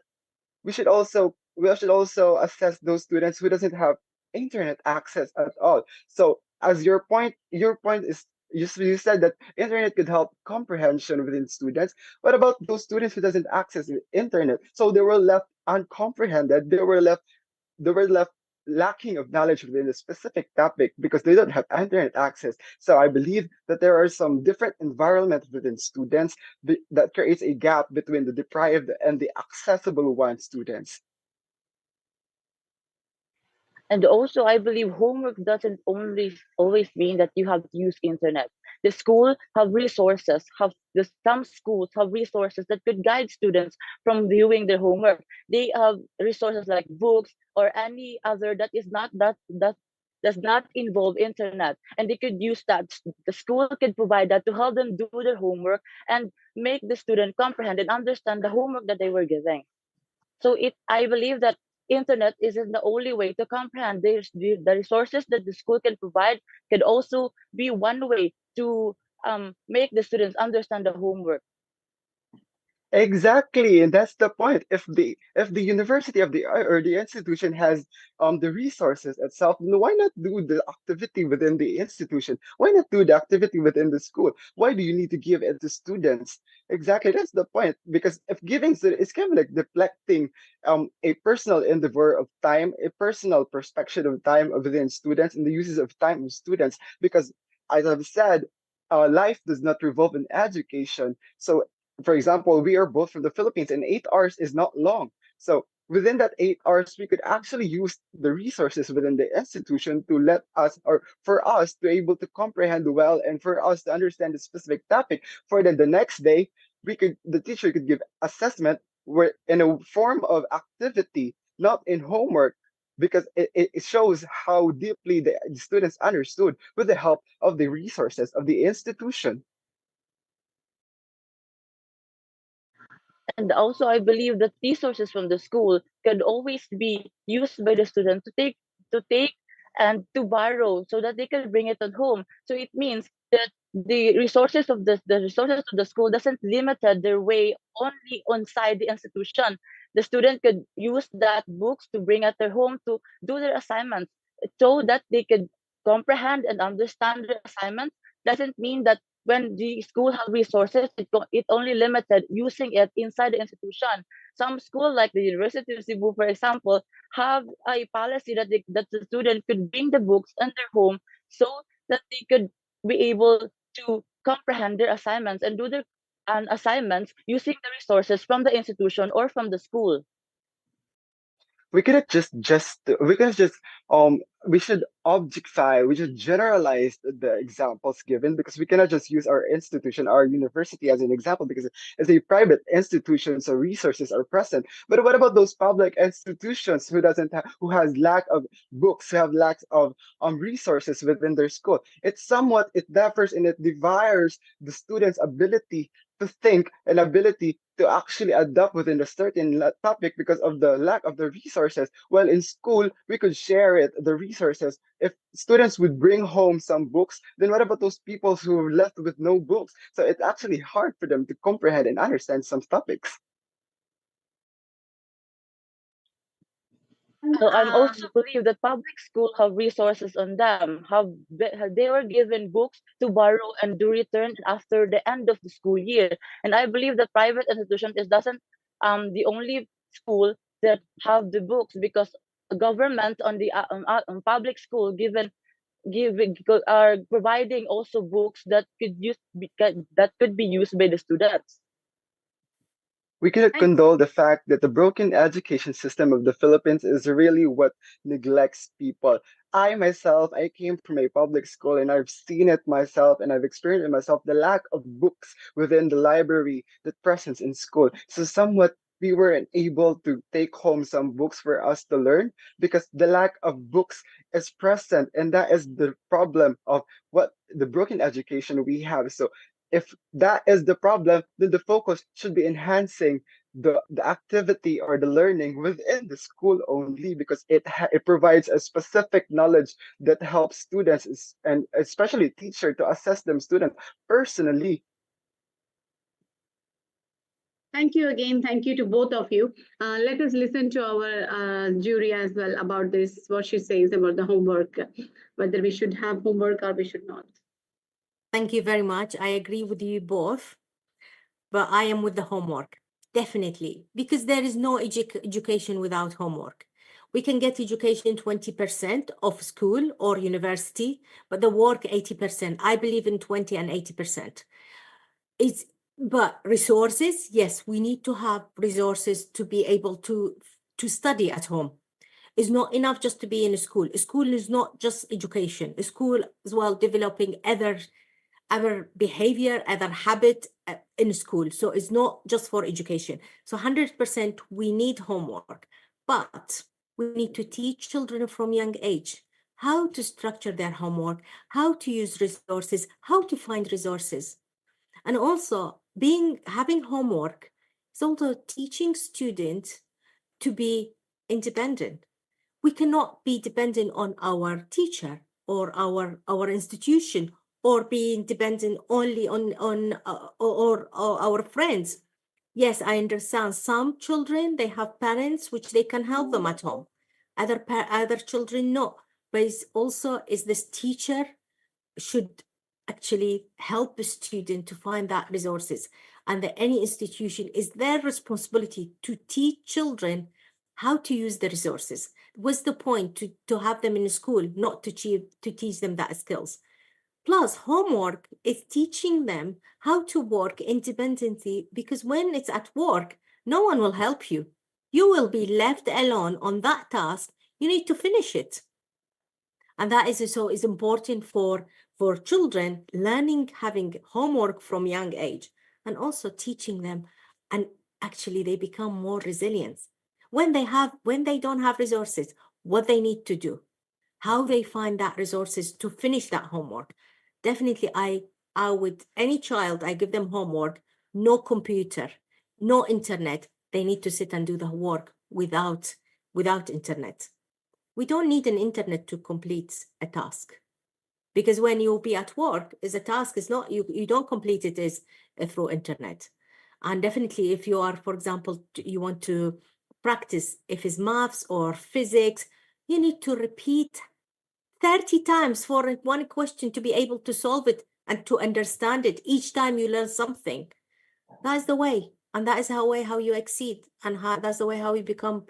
we should also assess those students who doesn't have internet access at all. So as your point is you said that internet could help comprehension within students. What about those students who doesn't access the internet? So they were left uncomprehended. They were left lacking of knowledge within a specific topic because they don't have internet access. So I believe that there are some different environments within students that creates a gap between the deprived and the accessible one students. And also, I believe homework doesn't only always mean that you have to use internet. The school have resources. Some schools have resources that could guide students from doing their homework. They have resources like books or any other that is not that does not involve internet, and they could use that. The school could provide that to help them do their homework and make the student comprehend and understand the homework that they were giving. So I believe that internet isn't the only way to comprehend. The resources that the school can provide could also be one way to make the students understand the homework. Exactly, and that's the point. If the university of the or the institution has the resources itself, then why not do the activity within the institution? Why not do the activity within the school? Why do you need to give it to students? Exactly, that's the point. Because if giving it's kind of like deflecting a personal endeavor of time, a personal perspective of time within students and the uses of time of students. Because as I've said, life does not revolve in education. So for example, we are both from the Philippines, and 8 hours is not long. So within that 8 hours, we could actually use the resources within the institution to let us, or for us to able to comprehend well, and for us to understand the specific topic. For then the next day, the teacher could give assessment where in a form of activity, not in homework. Because it shows how deeply the students understood with the help of the resources of the institution. And also, I believe that resources from the school can always be used by the student to take and to borrow so that they can bring it at home. So it means that the resources of the school doesn't limited their way only inside the institution. The student could use that books to bring at their home to do their assignments so that they could comprehend and understand their assignments. Doesn't mean that when the school have resources, it only limited using it inside the institution. Some school, like the University of Cebu, for example, have a policy that the student could bring the books in their home so that they could be able to comprehend their assignments and do their assignments using the resources from the institution or from the school. We cannot just we should objectify, we should generalize the examples given, because we cannot just use our institution, our university as an example, because it's a private institution, so resources are present. But what about those public institutions who has lack of books, who have lack of resources within their school? It differs, and it divides the students' ability to think and ability to actually adapt within a certain topic because of the lack of the resources. While in school, we could share the resources. If students would bring home some books, then what about those people who are left with no books? So it's actually hard for them to comprehend and understand some topics. So I'm also believe that public school have resources on them. They were given books to borrow and do return after the end of the school year. And I believe that private institution is doesn't the only school that have the books, because government on the on public school are providing also books that that could be used by the students. We cannot condole the fact that the broken education system of the Philippines is really what neglects people. I myself, I came from a public school and I've seen it myself and I've experienced it myself, the lack of books within the library, the presence in school. So somewhat we weren't able to take home some books for us to learn because the lack of books is present, and that is the problem of what the broken education we have. So if that is the problem, then the focus should be enhancing the activity or the learning within the school only, because it provides a specific knowledge that helps students and especially teacher to assess them student personally. Thank you again. Thank you to both of you. Let us listen to our jury as well about this, what she says about the homework, whether we should have homework or we should not. Thank you very much. I agree with you both, but I am with the homework, definitely, because there is no education without homework. We can get education 20% of school or university, but the work 80%. I believe in 20 and 80%. But resources, yes, we need to have resources to be able to study at home. It's not enough just to be in a school. A school is not just education. A school as well developing other behavior, other habit in school. So it's not just for education. So 100% we need homework, but we need to teach children from young age how to structure their homework, how to use resources, how to find resources. And also having homework is also teaching students to be independent. We cannot be dependent on our teacher or our institution, or being dependent only on or our friends. Yes, I understand some children, they have parents which they can help them at home. Other children no, but it's also is this teacher should actually help the student to find that resources, and that any institution is their responsibility to teach children how to use the resources. What's the point to have them in school, not to teach them that skills? Plus, homework is teaching them how to work independently, because when it's at work, no one will help you. You will be left alone on that task. You need to finish it. And that is so is important for children, learning, having homework from young age, and also teaching them, and actually they become more resilient when they don't have resources, what they need to do, how they find that resources to finish that homework. Definitely, I would, any child, I give them homework, no computer, no internet. They need to sit and do the work without internet. We don't need an internet to complete a task, because when you'll be at work, is a task is not you don't complete it is through internet. And definitely, if you are, for example, you want to practice, if it's maths or physics, you need to repeat 30 times for one question to be able to solve it and to understand it each time you learn something. That's the way, and that is how you exceed, and that's the way how you become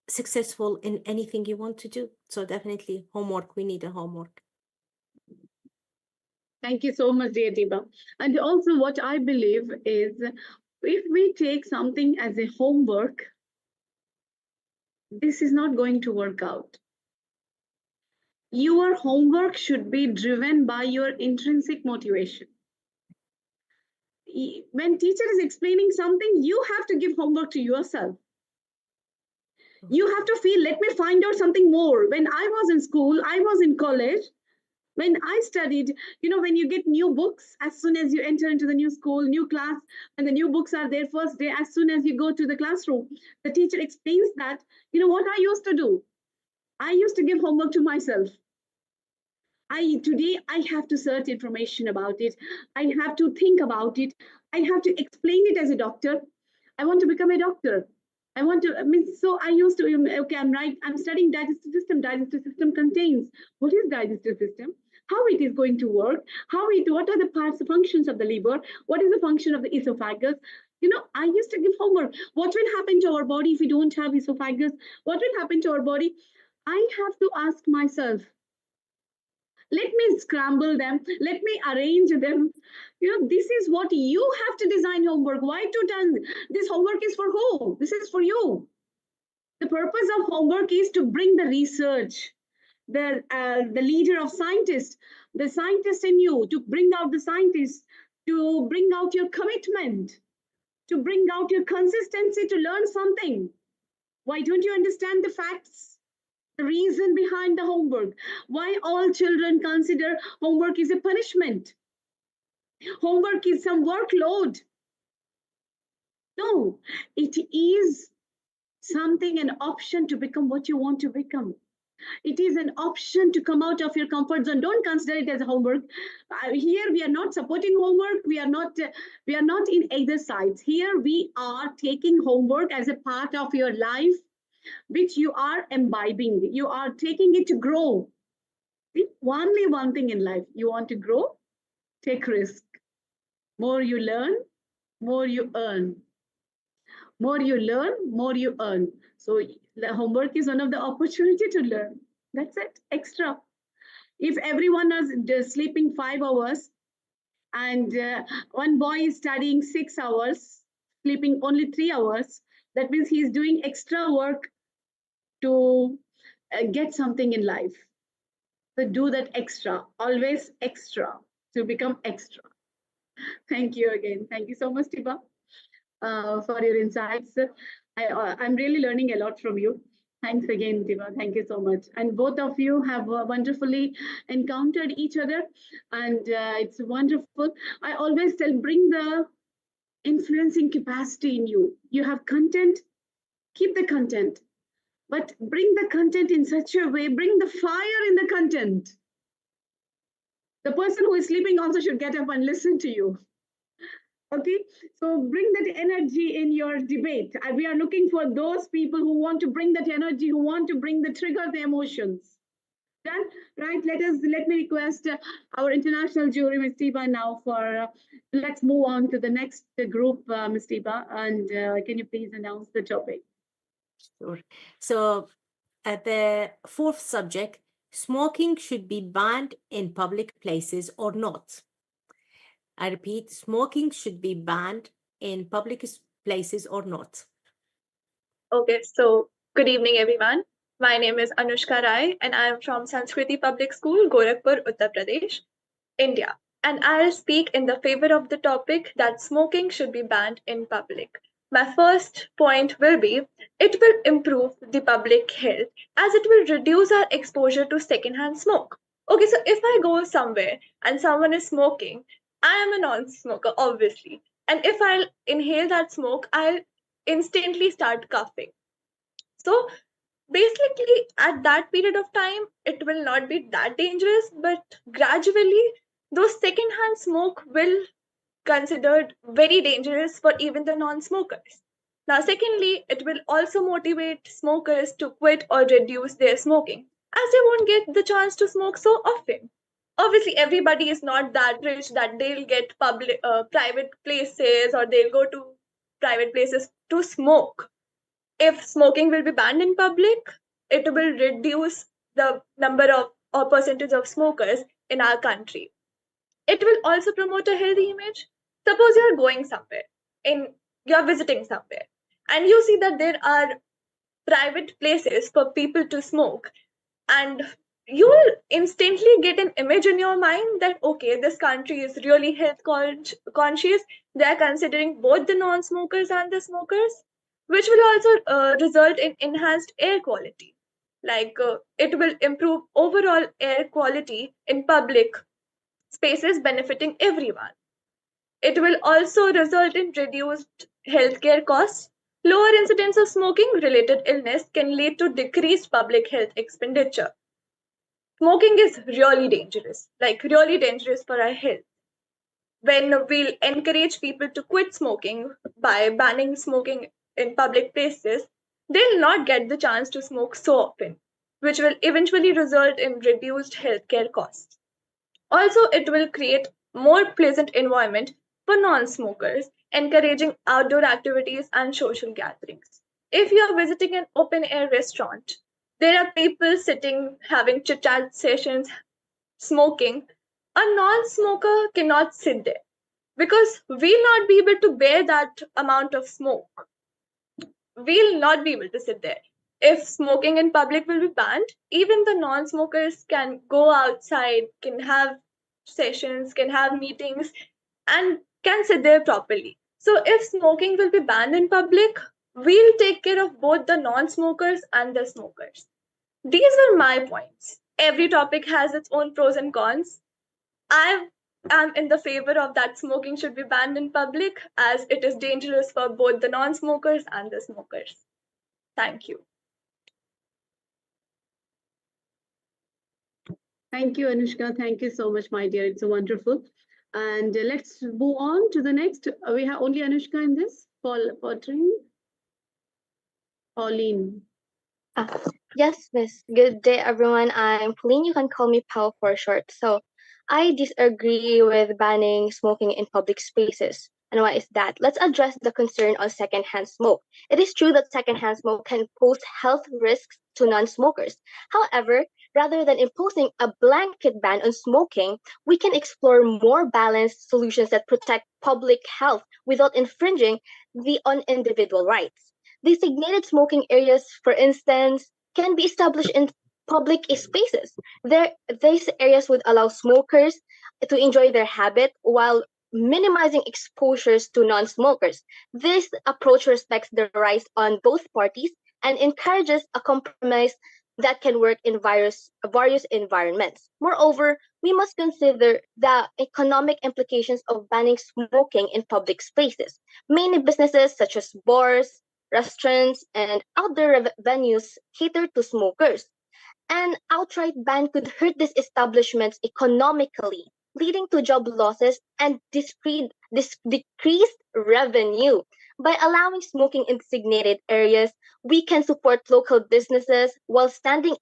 successful in anything you want to do. So definitely homework, we need a homework. Thank you so much, dear Diba. And also what I believe is, if we take something as a homework, this is not going to work out. Your homework should be driven by your intrinsic motivation. When teacher is explaining something, you have to give homework to yourself. You have to feel, let me find out something more. When I was in school, I was in college, when I studied, when you get new books, as soon as you enter into the new school, new class, and the new books are there first day, as soon as you go to the classroom, the teacher explains that, what I used to do? I used to give homework to myself. Today I have to search information about it. I have to think about it. I have to explain it as a doctor. I want to become a doctor. I want to, I mean, so I used to, okay, I'm studying digestive system. Digestive system contains, what is digestive system? How it is going to work, what are the parts, the functions of the liver, what is the function of the esophagus? I used to give homework. What will happen to our body if we don't have esophagus? What will happen to our body? I have to ask myself, let me scramble them, let me arrange them. This is what you have to design homework. Why to done? This homework is for who? This is for you. The purpose of homework is to bring the research, the leader of scientists, the scientist in you, to bring out the scientists, to bring out your commitment, to bring out your consistency to learn something. Why don't you understand the facts? The reason behind the homework. Why all children consider homework is a punishment? Homework is some workload. No, it is something, an option to become what you want to become. It is an option to come out of your comfort zone. Don't consider it as homework. Here we are not supporting homework. We are not in either sides. Here we are taking homework as a part of your life, which you are imbibing. You are taking it to grow. Only one thing in life. You want to grow? Take risk. More you learn, more you earn. More you learn, more you earn. So the homework is one of the opportunity to learn. That's it, extra. If everyone is sleeping 5 hours and one boy is studying 6 hours, sleeping only 3 hours, that means he's doing extra work to get something in life. So do that extra, always extra, to become extra. Thank you again. Thank you so much, Tiba, for your insights. I'm really learning a lot from you. Thanks again, Tiba. Thank you so much. And both of you have wonderfully encountered each other, and it's wonderful. I always tell, bring the influencing capacity in you. You have content, keep the content, but bring the content in such a way, bring the fire in the content. The person who is sleeping also should get up and listen to you. Okay, so bring that energy in your debate. We are looking for those people who want to bring that energy, who want to bring the trigger the emotions. Done, right? Let me request our international jury, Ms. Tiba, now for let's move on to the next group, Ms. Tiba, and can you please announce the topic? Sure. So at the fourth subject, smoking should be banned in public places or not. I repeat, smoking should be banned in public places or not. Okay, so good evening, everyone. My name is Anushka Rai, and I am from Sanskriti Public School, Gorakhpur, Uttar Pradesh, India. And I'll speak in the favor of the topic that smoking should be banned in public. My first point will be it will improve the public health as it will reduce our exposure to secondhand smoke. Okay, so if I go somewhere and someone is smoking, I am a non smoker, obviously. And if I'll inhale that smoke, I'll instantly start coughing. So basically, at that period of time, it will not be that dangerous, but gradually, those secondhand smoke will considered very dangerous for even the non-smokers. Now, secondly, it will also motivate smokers to quit or reduce their smoking, as they won't get the chance to smoke so often. Obviously, everybody is not that rich that they'll get private places or they'll go to private places to smoke. If smoking will be banned in public, it will reduce the number of or percentage of smokers in our country. It will also promote a healthy image. Suppose you're going somewhere, you're visiting somewhere, and you see that there are private places for people to smoke, and you will instantly get an image in your mind that okay, this country is really health conscious. They are considering both the non-smokers and the smokers, which will also result in enhanced air quality. Like it will improve overall air quality in public spaces, benefiting everyone. It will also result in reduced healthcare costs. Lower incidence of smoking related illness can lead to decreased public health expenditure. Smoking is really dangerous, like really dangerous for our health. When we'll encourage people to quit smoking by banning smoking in public places, they'll not get the chance to smoke so often, which will eventually result in reduced healthcare costs. Also, it will create more pleasant environment for non-smokers, encouraging outdoor activities and social gatherings. If you are visiting an open-air restaurant, there are people sitting having chit-chat sessions, smoking. A non-smoker cannot sit there because we'll not be able to bear that amount of smoke. We'll not be able to sit there. If smoking in public will be banned, even the non-smokers can go outside, can have sessions, can have meetings, and can sit there properly. So if smoking will be banned in public, we'll take care of both the non-smokers and the smokers. These were my points. Every topic has its own pros and cons. I am in the favor of that smoking should be banned in public as it is dangerous for both the non-smokers and the smokers. Thank you. Thank you, Anushka. Thank you so much, my dear. It's so wonderful. And let's move on to the next. We have only Anushka in this. Pauline. Yes, Miss. Good day, everyone. I'm Pauline. You can call me Pau for short. So, I disagree with banning smoking in public spaces. And why is that? Let's address the concern on secondhand smoke. It is true that secondhand smoke can pose health risks to non-smokers. However, rather than imposing a blanket ban on smoking, we can explore more balanced solutions that protect public health without infringing on individual rights. Designated smoking areas, for instance, can be established in public spaces. These areas would allow smokers to enjoy their habit while minimizing exposures to non-smokers. This approach respects the rights on both parties and encourages a compromise that can work in various environments. Moreover, we must consider the economic implications of banning smoking in public spaces. Many businesses, such as bars, restaurants, and outdoor venues, cater to smokers. An outright ban could hurt these establishments economically, leading to job losses and decreased revenue. By allowing smoking in designated areas, we can support local businesses while still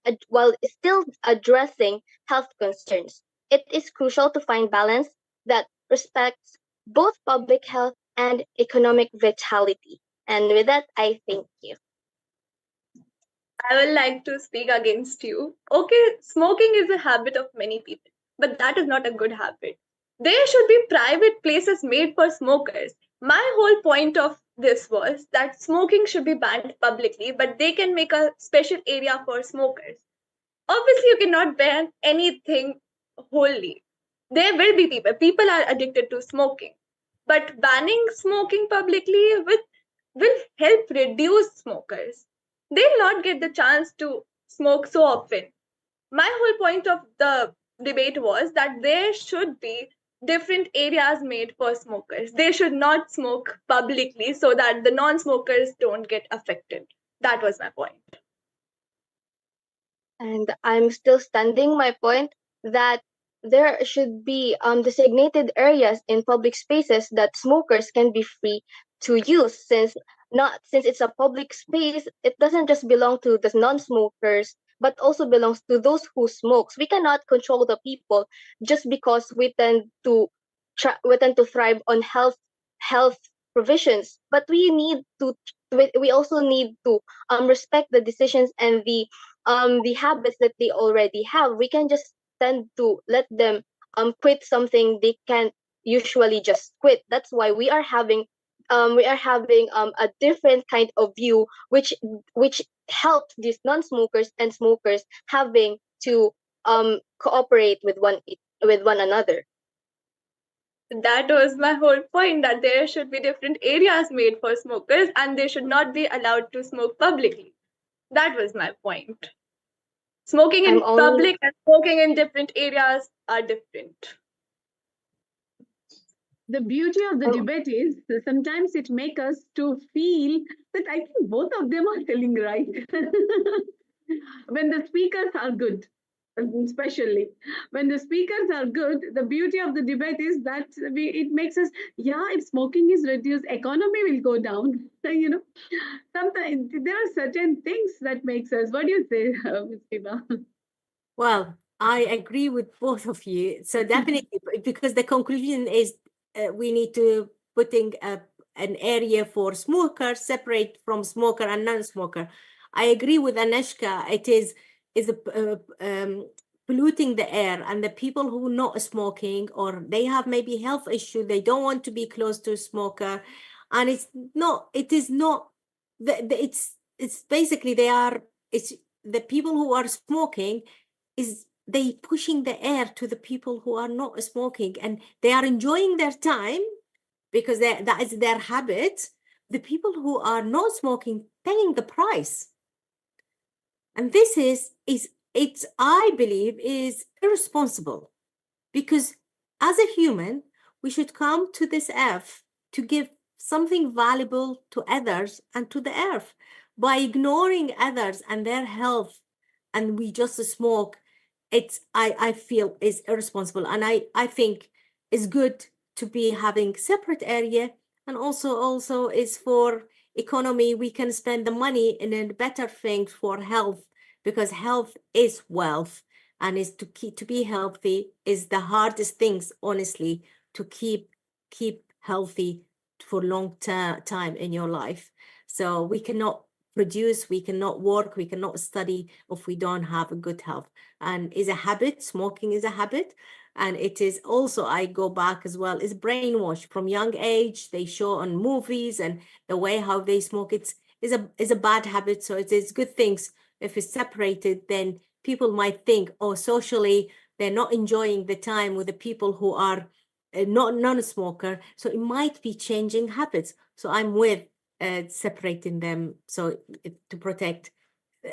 addressing health concerns. It is crucial to find balance that respects both public health and economic vitality. And with that, I thank you. I would like to speak against you. Okay, smoking is a habit of many people, but that is not a good habit. There should be private places made for smokers. My whole point of this was that smoking should be banned publicly, but they can make a special area for smokers. Obviously, you cannot ban anything wholly. There will be people are addicted to smoking, but banning smoking publicly will help reduce smokers. They'll not get the chance to smoke so often. My whole point of the debate was that there should be different areas made for smokers. They should not smoke publicly so that the non-smokers don't get affected. That was my point. And I'm still standing my point that there should be designated areas in public spaces that smokers can be free to use since it's a public space, it doesn't just belong to the non-smokers but also belongs to those who smokes. We cannot control the people just because we tend to thrive on health provisions, but we also need to respect the decisions and the habits that they already have. We can just tend to let them quit something they can't usually just quit. That's why we are having a different kind of view which helps these non-smokers and smokers having to cooperate with one another. That was my whole point, that there should be different areas made for smokers and they should not be allowed to smoke publicly. That was my point. Smoking in public and smoking in different areas are different. The beauty of the debate is that sometimes it makes us to feel that I think both of them are telling right when the speakers are good. especially when the speakers are good. The beauty of the debate is that it makes us, yeah, if smoking is reduced, economy will go down. Sometimes there are certain things that makes us. What do you say, Ms. Kiba? Well, I agree with both of you. So definitely, because the conclusion is we need to putting an area for smokers separate from smoker and non-smoker. I agree with Anishka. It is polluting the air, and the people who not smoking or they have maybe health issue, they don't want to be close to a smoker, and it's not. It is not. It's basically they are. It's the people who are smoking is they pushing the air to the people who are not smoking, and they are enjoying their time because that is their habit. The people who are not smoking paying the price, and this is it's I believe is irresponsible, because as a human we should come to this earth to give something valuable to others and to the earth. By ignoring others and their health and we just smoke, it's I feel is irresponsible, and I think it's good to be having separate area, and also is for economy. We can spend the money in a better thing for health, because health is wealth, and is to be healthy is the hardest things, honestly, to keep healthy for long time in your life. So we cannot produce, we cannot work, we cannot study if we don't have a good health. And is a habit, smoking is a habit. And it is also, I go back as well, is brainwash from young age. They show on movies and the way how they smoke, is a bad habit. So it is good things. If it's separated, then people might think, oh, socially, they're not enjoying the time with the people who are not non-smoker. So it might be changing habits. So I'm with separating them, so to protect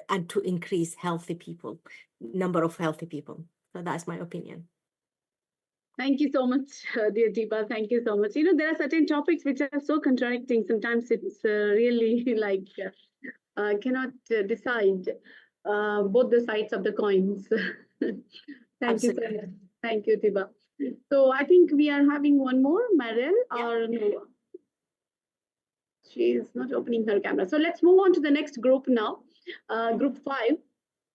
and to increase healthy people, number of healthy people. So that's my opinion. Thank you so much, dear Deepa. Thank you so much. There are certain topics which are so contradicting. Sometimes it's really like cannot decide both the sides of the coins. Thank you so Absolutely. much. Thank you, Deepa. So I think we are having one more, Maril, or no? She is not opening her camera. So let's move on to the next group now. Group 5.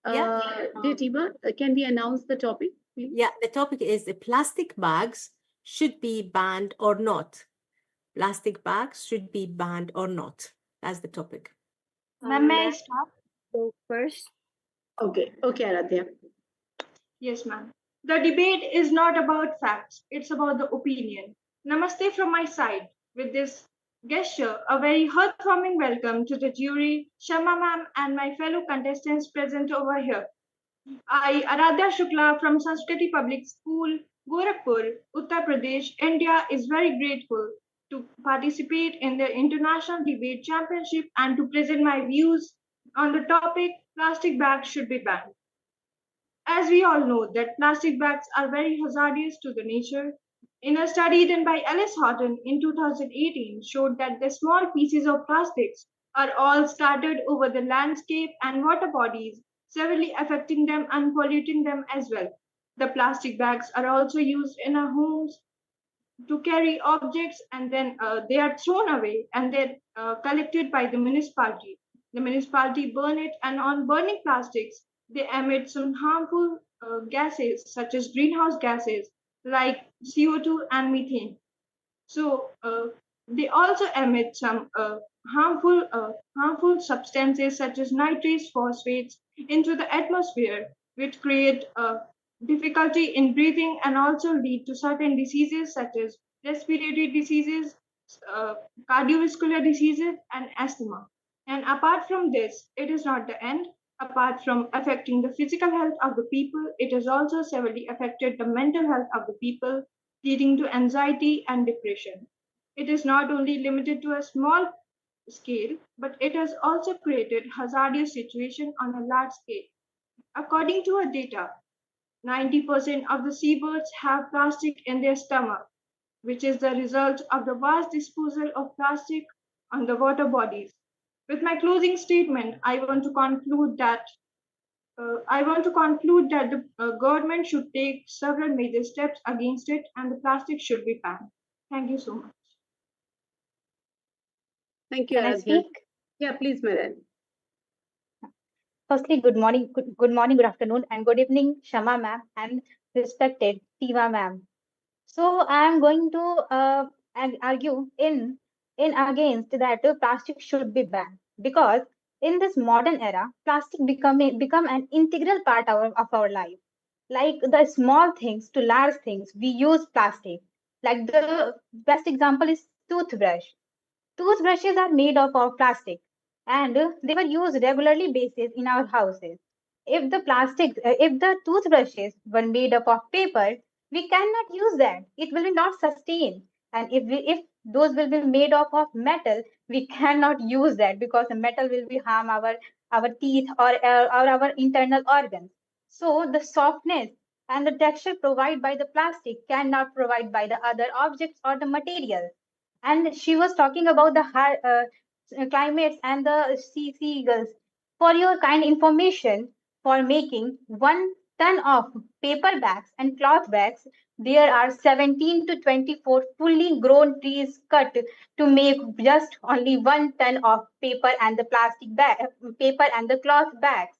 Dear Deepa, can we announce the topic, please? Yeah, the topic is the plastic bags should be banned or not. Plastic bags should be banned or not. That's the topic. Ma'am, may I start? Go first. Okay, Aradhya. Yes, ma'am. The debate is not about facts, it's about the opinion. Namaste from my side. With this gesture, a very heartwarming welcome to the jury, Shama ma'am, and my fellow contestants present over here. I, Aradhya Shukla from Sanskriti Public School, Gorakhpur, Uttar Pradesh, India, is very grateful to participate in the International Debate Championship and to present my views on the topic plastic bags should be banned. As we all know that plastic bags are very hazardous to the nature. In a study done by Alice Horton in 2018 showed that the small pieces of plastics are all scattered over the landscape and water bodies, severely affecting them and polluting them as well. The plastic bags are also used in our homes to carry objects, and then they are thrown away and they're collected by the municipality. The municipality burn it, and on burning plastics, they emit some harmful gases such as greenhouse gases like CO2 and methane. So they also emit some harmful substances such as nitrates, phosphates into the atmosphere, which create difficulty in breathing and also lead to certain diseases such as respiratory diseases, uh, cardiovascular diseases, and asthma. And apart from this, it is not the end. Apart from affecting the physical health of the people, it has also severely affected the mental health of the people, leading to anxiety and depression. It is not only limited to a small scale, but it has also created hazardous situation on a large scale. According to our data, 90% of the seabirds have plastic in their stomach, which is the result of the vast disposal of plastic on the water bodies. With my closing statement, I want to conclude that I want to conclude that the government should take several major steps against it and the plastic should be banned. Thank you so much. Thank you, Can I Aradhya. speak? Yeah, please, Meran. Firstly, good morning, good morning, good afternoon, and good evening, Shama ma'am and respected Tiva ma'am. So I am going to argue in against that plastic should be banned because in this modern era, plastic become an integral part of our life. Like the small things to large things, we use plastic. Like the best example is toothbrush. Toothbrushes are made of plastic and they were used regularly basis in our houses. If the toothbrushes were made up of paper, we cannot use that. It will not sustain. And if those will be made of metal, we cannot use that because the metal will be harm our teeth or our internal organs. So the softness and the texture provided by the plastic cannot provide by the other objects or the materials. And she was talking about the climates and the seagulls. For your kind information, for making 1 ton of paper bags and cloth bags, there are 17 to 24 fully grown trees cut to make just only 1 ton of paper and the cloth bags.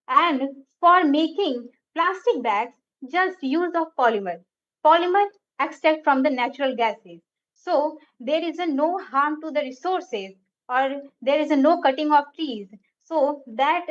And for making plastic bags, just use of polymer. Polymer extract from the natural gases. So there is a no harm to the resources or there is a no cutting of trees. So that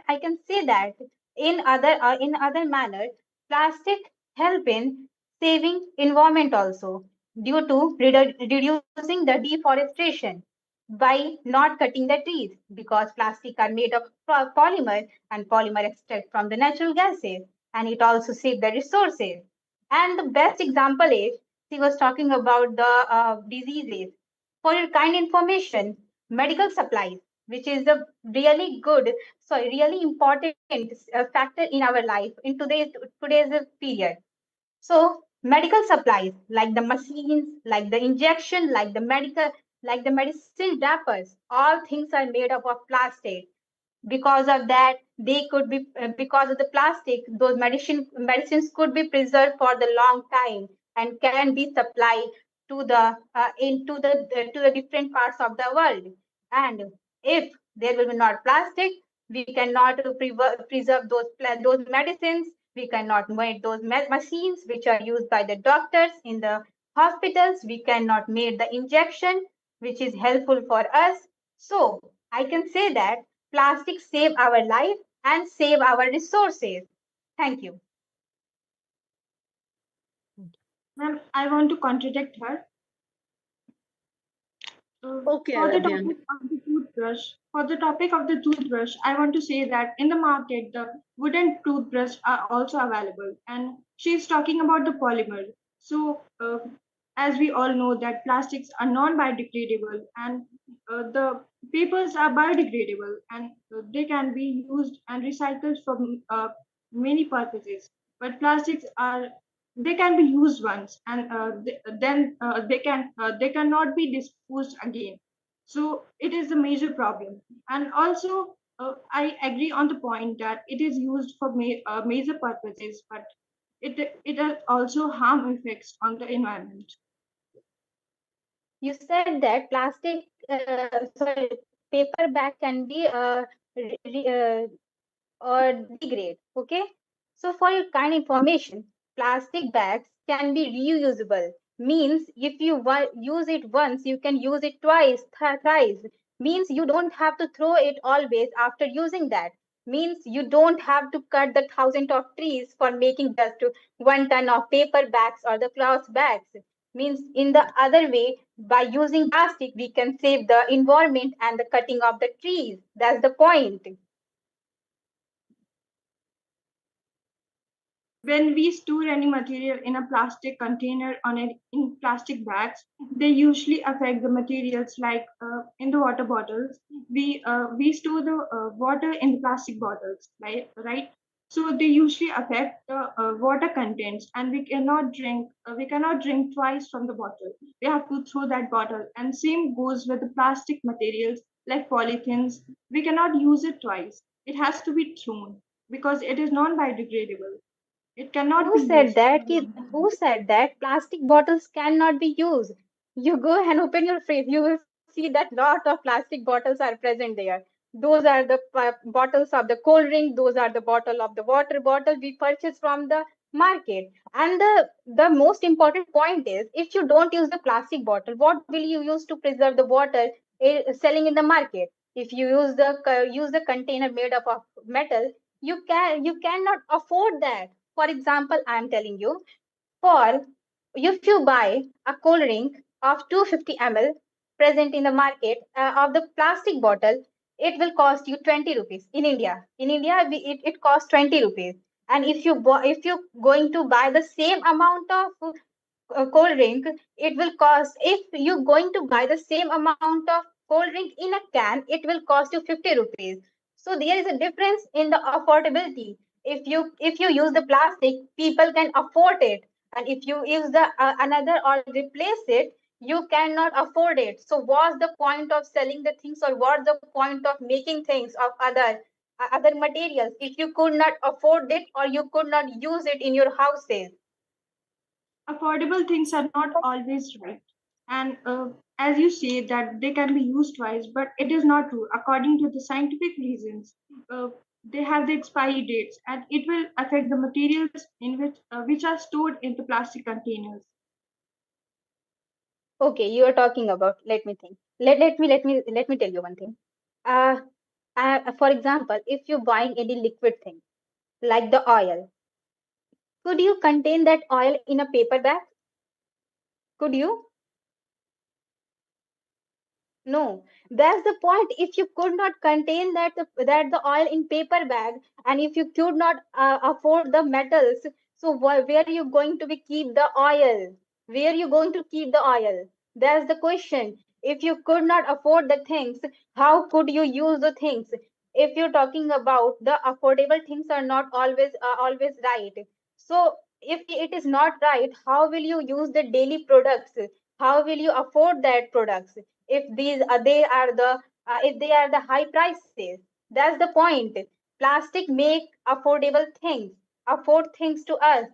I can say that in other manner, plastic help in saving environment also due to reducing the deforestation by not cutting the trees because plastic are made of polymer and polymer extract from the natural gases and it also save the resources. And the best example is she was talking about the diseases. For your kind information, medical supplies, which is a really good, really important factor in our life in today's period. So medical supplies like the machines, like the injection, like the medicine wrappers, all things are made up of plastic. Because of that, they could be because of the plastic, those medicines could be preserved for the long time and can be supplied to the to the different parts of the world. And if there will be not plastic, we cannot preserve those medicines. We cannot make those machines which are used by the doctors in the hospitals. We cannot make the injection which is helpful for us. So I can say that plastic save our life and save our resources. Thank you. Ma'am, I want to contradict her. Okay, For the Aradhya. topic of the toothbrush, I want to say that in the market, the wooden toothbrush are also available, and she's talking about the polymer. So, as we all know, that plastics are non-biodegradable, and the papers are biodegradable, and they can be used and recycled for many purposes. But plastics are they can be used once, and then they cannot be disposed again. So it is a major problem. And also, I agree on the point that it is used for major purposes, but it has also harm effects on the environment. You said that paper bag can be or degrade. Okay. So for your kind information, plastic bags can be reusable. Means if you use it once, you can use it twice, thrice. Means you don't have to throw it always after using that. Means you don't have to cut the thousands of trees for making just 1 ton of paper bags or the cloth bags. Means in the other way, by using plastic, we can save the environment and the cutting of the trees. That's the point. When we store any material in a plastic container in plastic bags, they usually affect the materials like in the water bottles. We store the water in the plastic bottles, right? So they usually affect the water contents, and we cannot drink twice from the bottle. We have to throw that bottle. And same goes with the plastic materials like polythenes. We cannot use it twice. It has to be thrown. because it is non-biodegradable. It cannot Who be said used. that? Who said that plastic bottles cannot be used? You go and open your fridge, you will see that lot of plastic bottles are present there. Those are the bottles of the cold drink. Those are the bottle of the water bottle we purchase from the market. And the most important point is, if you don't use the plastic bottle, what will you use to preserve the water selling in the market? If you use the container made up of metal, you cannot afford that. For example, I am telling you, for if you buy a cold drink of 250 ml present in the market of the plastic bottle, it will cost you 20 rupees in India. In India, it costs 20 rupees. And if you going to buy the same amount of cold drink, it will cost, if you're going to buy the same amount of cold drink in a can, it will cost you 50 rupees. So there is a difference in the affordability. If you use the plastic, people can afford it, and if you use the another or replace it, you cannot afford it. So what's the point of selling the things, or what's the point of making things of other materials if you could not afford it or you could not use it in your houses? Affordable things are not always right. And as you say that they can be used twice, but it is not true. According to the scientific reasons, they have the expiry dates, and it will affect the materials in which are stored in the plastic containers. Okay, you are talking about, let me think. Let me tell you one thing. Uh, for example, if you're buying any liquid thing like the oil, could you contain that oil in a paper bag? Could you? No, that's the point. If you could not contain that the oil in paper bag, and if you could not afford the metals, so where are you going to be keep the oil? Where are you going to keep the oil? That's the question. If you could not afford the things, how could you use the things? If you're talking about the affordable things are not always right. So if it is not right, how will you use the daily products? How will you afford that products? If they are the high prices, that's the point. Plastic make affordable things, afford things to us.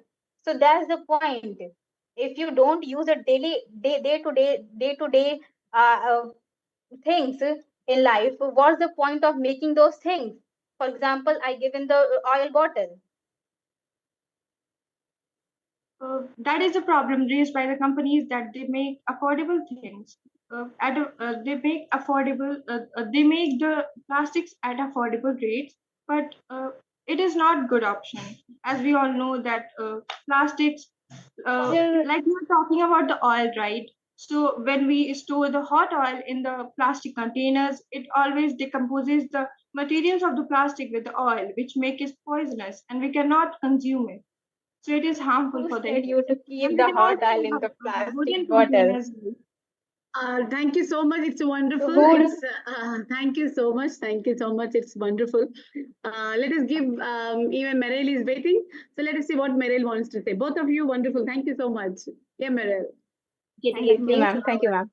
So that's the point. If you don't use a daily day to day things in life, what's the point of making those things? For example, I given the oil bottle. That is a problem raised by the companies, that they make affordable things. They make the plastics at affordable rates, but it is not good option. As we all know that plastics, like you were talking about the oil, right? So when we store the hot oil in the plastic containers, it always decomposes the materials of the plastic with the oil, which make it poisonous, and we cannot consume it. So it is harmful Who for the said you to environment. And keep we the can hot also oil in have the plastic wooden bottle? containers. Thank you so much. It's wonderful. Who Thank you so much. Thank you so much. It's wonderful. Let us give, even Meryl is waiting. So let us see what Meryl wants to say. Both of you, wonderful. Thank you so much. Yeah, Meryl. Thank you, ma'am. Thank you, ma'am.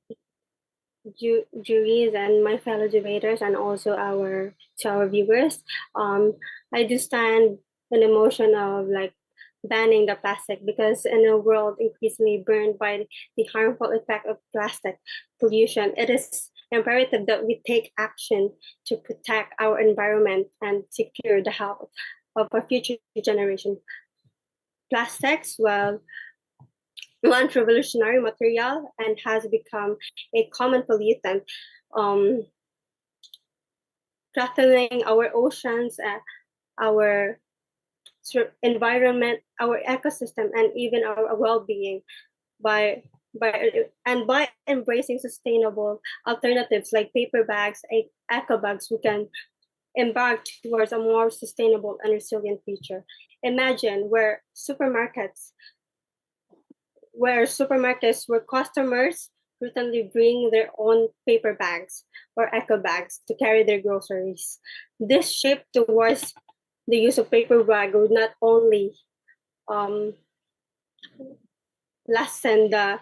Juries and my fellow debaters, and also to our viewers. I do stand an emotion of like banning the plastic, because in a world increasingly burned by the harmful effect of plastic pollution, it is imperative that we take action to protect our environment and secure the health of our future generation. Plastics, well, one revolutionary material and has become a common pollutant, um, threatening our oceans, our environment, our ecosystem, and even our well-being. By by embracing sustainable alternatives like paper bags, eco bags, we can embark towards a more sustainable and resilient future. Imagine where customers routinely bring their own paper bags or eco bags to carry their groceries. This shift towards the use of paper bag would not only lessen the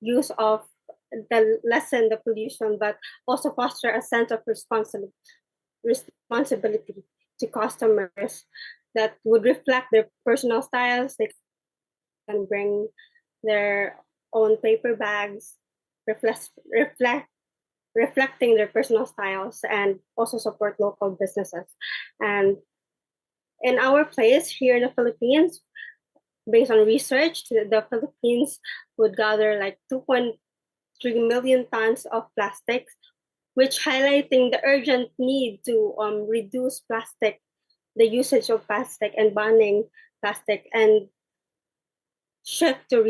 use of lessen the pollution, but also foster a sense of responsibility. to customers that would reflect their personal styles. They can bring their own paper bags, reflecting their personal styles, and also support local businesses. And in our place here in the Philippines, based on research, the Philippines would gather like 2.3 million tons of plastics, which highlighting the urgent need to reduce plastic, the usage of plastic and banning plastic, and shift to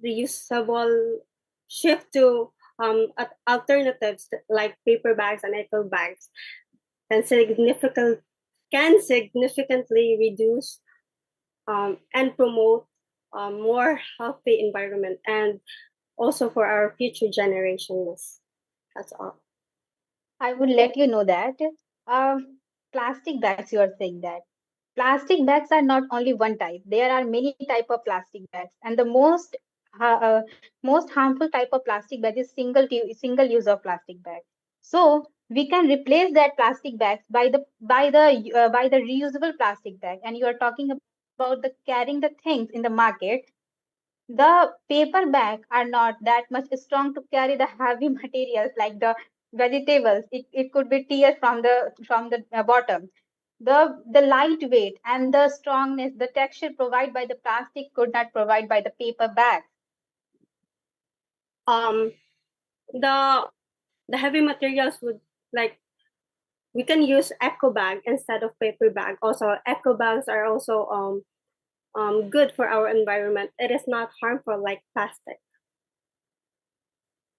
reusable, shift to alternatives like paper bags and eco bags can significantly reduce and promote more healthy environment, and also for our future generations. That's all. I would let you know that plastic bags, you are saying that. Plastic bags are not only one type. There are many type of plastic bags, and the most harmful type of plastic bag is single use of plastic bag. So we can replace that plastic bags by the reusable plastic bag. And you are talking about the carrying the things in the market. The paper bag are not that much strong to carry the heavy materials like the vegetables. It could be tears from the bottom. The lightweight and the strongness, the texture provided by the plastic could not provide by the paper bag. The heavy materials would, like, we can use eco bag instead of paper bag. Also, eco bags are also good for our environment. It is not harmful like plastic.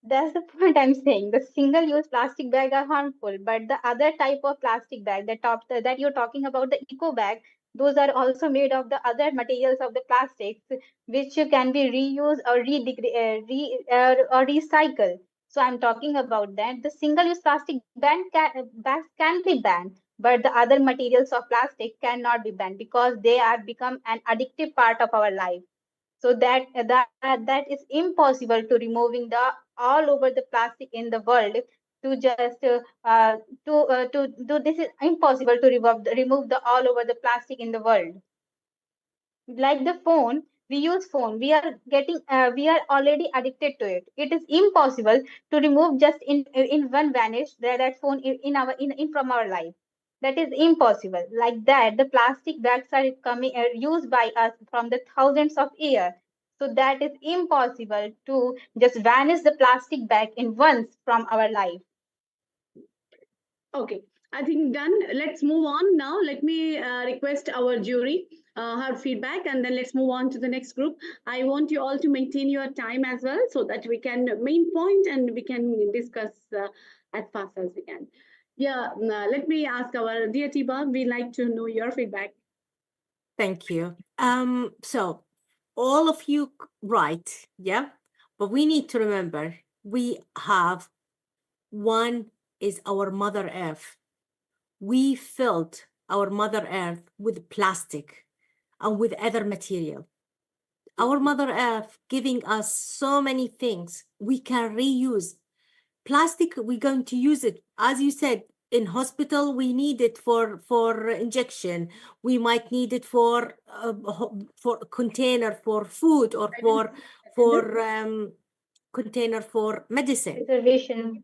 That's the point I'm saying. The single-use plastic bag are harmful, but the other type of plastic bag, that you're talking about, the eco bag, those are also made of the other materials of the plastics, which can be reused or or recycled. So I'm talking about that. The single-use plastic bags can be banned, but the other materials of plastic cannot be banned because they are become an addictive part of our life. So that is impossible to removing the all over the plastic in the world. To just to do this is impossible to remove the all over the plastic in the world. Like the phone, we use phone, we are already addicted to it. It is impossible to remove just in one vanish that phone in from our life. That is impossible. Like that, the plastic bags are coming used by us from the thousands of years. So that is impossible to just vanish the plastic bag in once from our life. Okay, I think done. Let's move on now. Let me request our jury, her feedback, and then let's move on to the next group. I want you all to maintain your time as well so that we can main point and we can discuss as fast as we can. Yeah, let me ask our dear Tiba, we'd like to know your feedback. Thank you. So all of you right, yeah, but we need to remember we have one is our Mother Earth. We filled our Mother Earth with plastic and with other material. Our Mother Earth giving us so many things we can reuse. Plastic, we're going to use it, as you said, in hospital we need it for injection. We might need it for container for food or for container for medicine. Preservation.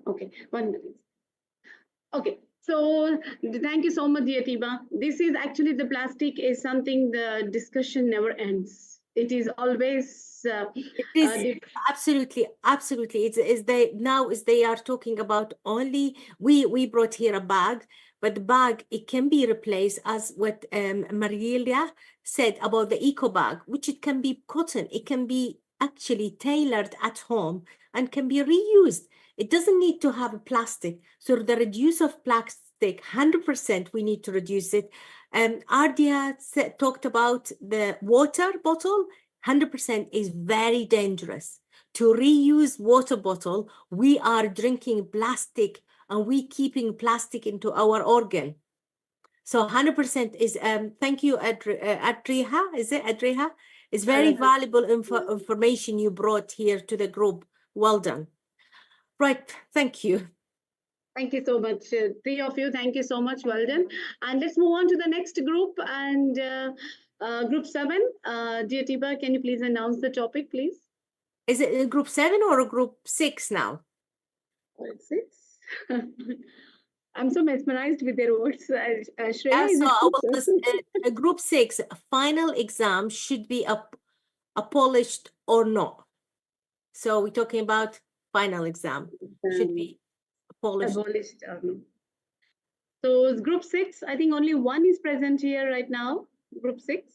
Okay, 1 minute. Okay, so thank you so much, dear Tiba. This is actually the plastic is something the discussion never ends. It is always. It is absolutely. It's they are talking about only we brought here a bag, but the bag it can be replaced as what Marilia said about the eco bag, which it can be cotton. It can be actually tailored at home and can be reused. It doesn't need to have a plastic. So the reduce of plastic, 100%, we need to reduce it. Ardia talked about the water bottle. 100% is very dangerous. To reuse water bottle, we are drinking plastic and we keeping plastic into our organ. So 100% is, thank you, Adriha, is it Adriha? It's very valuable information you brought here to the group. Well done. Right. Thank you. Thank you so much, three of you. Thank you so much. Well done. And let's move on to the next group. And group 7, dear Tiba, can you please announce the topic, please? Is it a group 7 or a group 6 now? 6. I'm so mesmerized with their words. Shreya, Yeah, is it so six? group 6, final exam should be abolished or not. So we're talking about final exam should be abolished. So group 6, I think only one is present here right now. Group 6.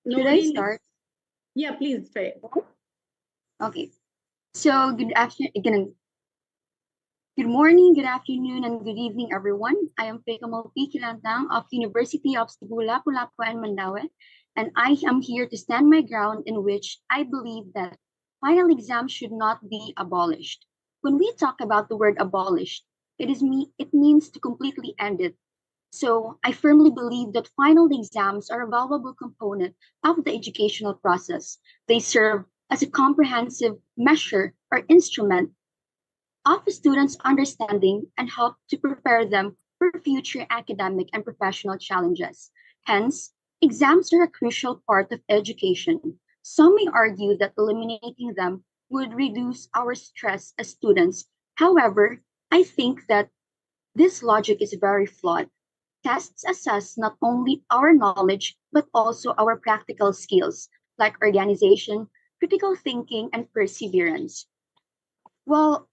Should I start? Yeah, please, Faye. Okay. So good morning, good afternoon, and good evening, everyone. I am Faye Kamal P. Kilantang of University of Cebu, Lapu-Lapu, and Mandaue, and I am here to stand my ground in which I believe that final exams should not be abolished. When we talk about the word abolished, it means to completely end it. So I firmly believe that final exams are a valuable component of the educational process. They serve as a comprehensive measure or instrument of students' understanding and help to prepare them for future academic and professional challenges. Hence, exams are a crucial part of education. Some may argue that eliminating them would reduce our stress as students. However, I think that this logic is very flawed. Tests assess not only our knowledge, but also our practical skills, like organization, critical thinking, and perseverance. Well,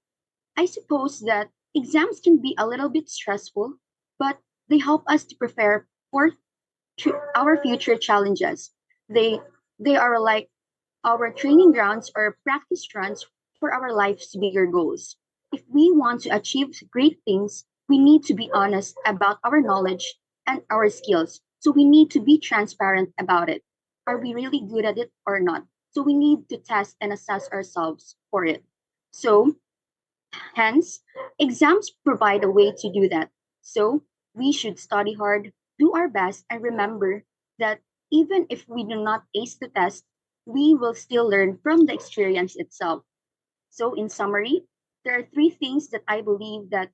I suppose that exams can be a little bit stressful, but they help us to prepare for our future challenges. They are like our training grounds or practice runs for our life's bigger goals. If we want to achieve great things, we need to be honest about our knowledge and our skills. So we need to be transparent about it. Are we really good at it or not? So we need to test and assess ourselves for it. So hence, exams provide a way to do that. So we should study hard, do our best, and remember that even if we do not ace the test, we will still learn from the experience itself. So in summary, there are 3 things that I believe that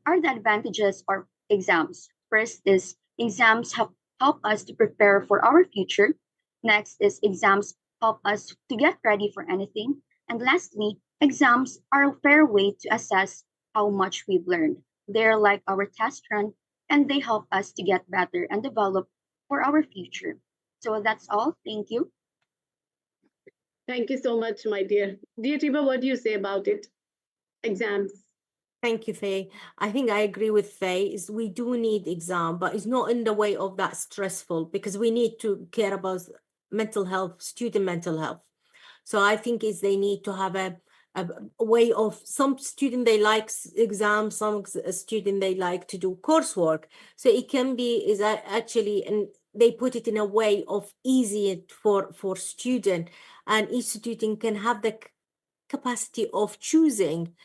are the advantages of exams. First is exams help us to prepare for our future. Next is exams help us to get ready for anything. And lastly, exams are a fair way to assess how much we've learned. They're like our test run, and they help us to get better and develop for our future. So that's all. Thank you. Thank you so much, my dear. Dear Tiba, what do you say about it? Exams. Thank you, Faye. I think I agree with Faye. Is we do need exam, but it's not in the way of that stressful because we need to care about mental health, student mental health. So I think is they need to have a way of some student they like exams, some student they like to do coursework. So it can be is actually and they put it in a way of easy for student, and each student can have the capacity of choosing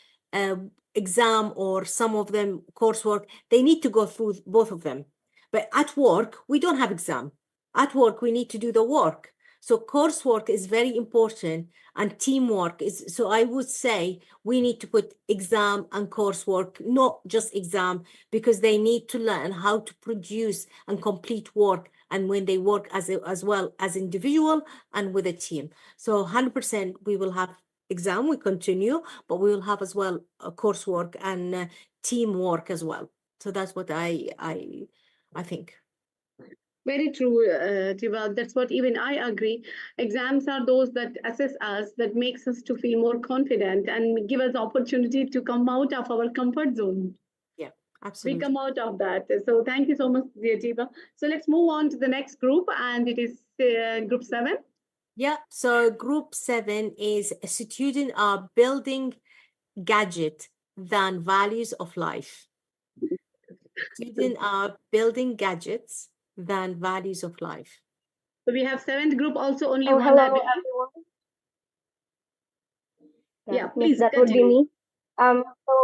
exam or some of them coursework. They need to go through both of them. But at work, we don't have exam. At work, we need to do the work. So coursework is very important and teamwork is, so I would say we need to put exam and coursework, not just exam, because they need to learn how to produce and complete work and when they work as well as individual and with a team. So 100% we will have exam, we continue, but we will have as well coursework and teamwork as well. So that's what I think. Very true, Tiba. That's what even I agree. Exams are those that assess us, that makes us to feel more confident and give us opportunity to come out of our comfort zone. Yeah, absolutely. We come out of that. So thank you so much, dear Tiba. So let's move on to the next group, and it is group 7. Yeah, so group 7 is a student are building gadget than values of life. Students are building gadgets than values of life. So we have 7th group also only Oh, one. hello, everyone. Yeah, Yes, please that would be continue. me. So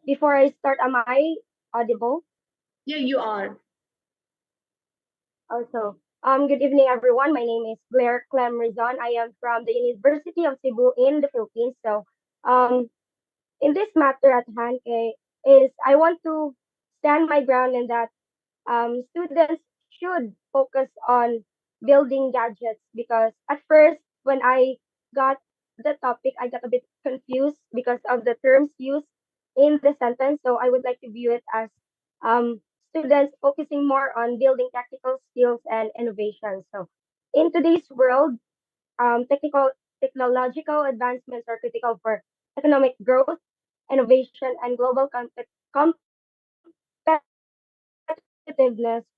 before I start, am I audible? Yeah, you are. Also, Good evening, everyone. My name is Blair Clem Rizon. I am from the University of Cebu in the Philippines. So, in this matter at hand, is I want to stand my ground in that students should focus on building gadgets because at first, when I got the topic, I got a bit confused because of the terms used in the sentence. So I would like to view it as um, students focusing more on building technical skills and innovation. So in today's world, technological advancements are critical for economic growth, innovation, and global competitiveness,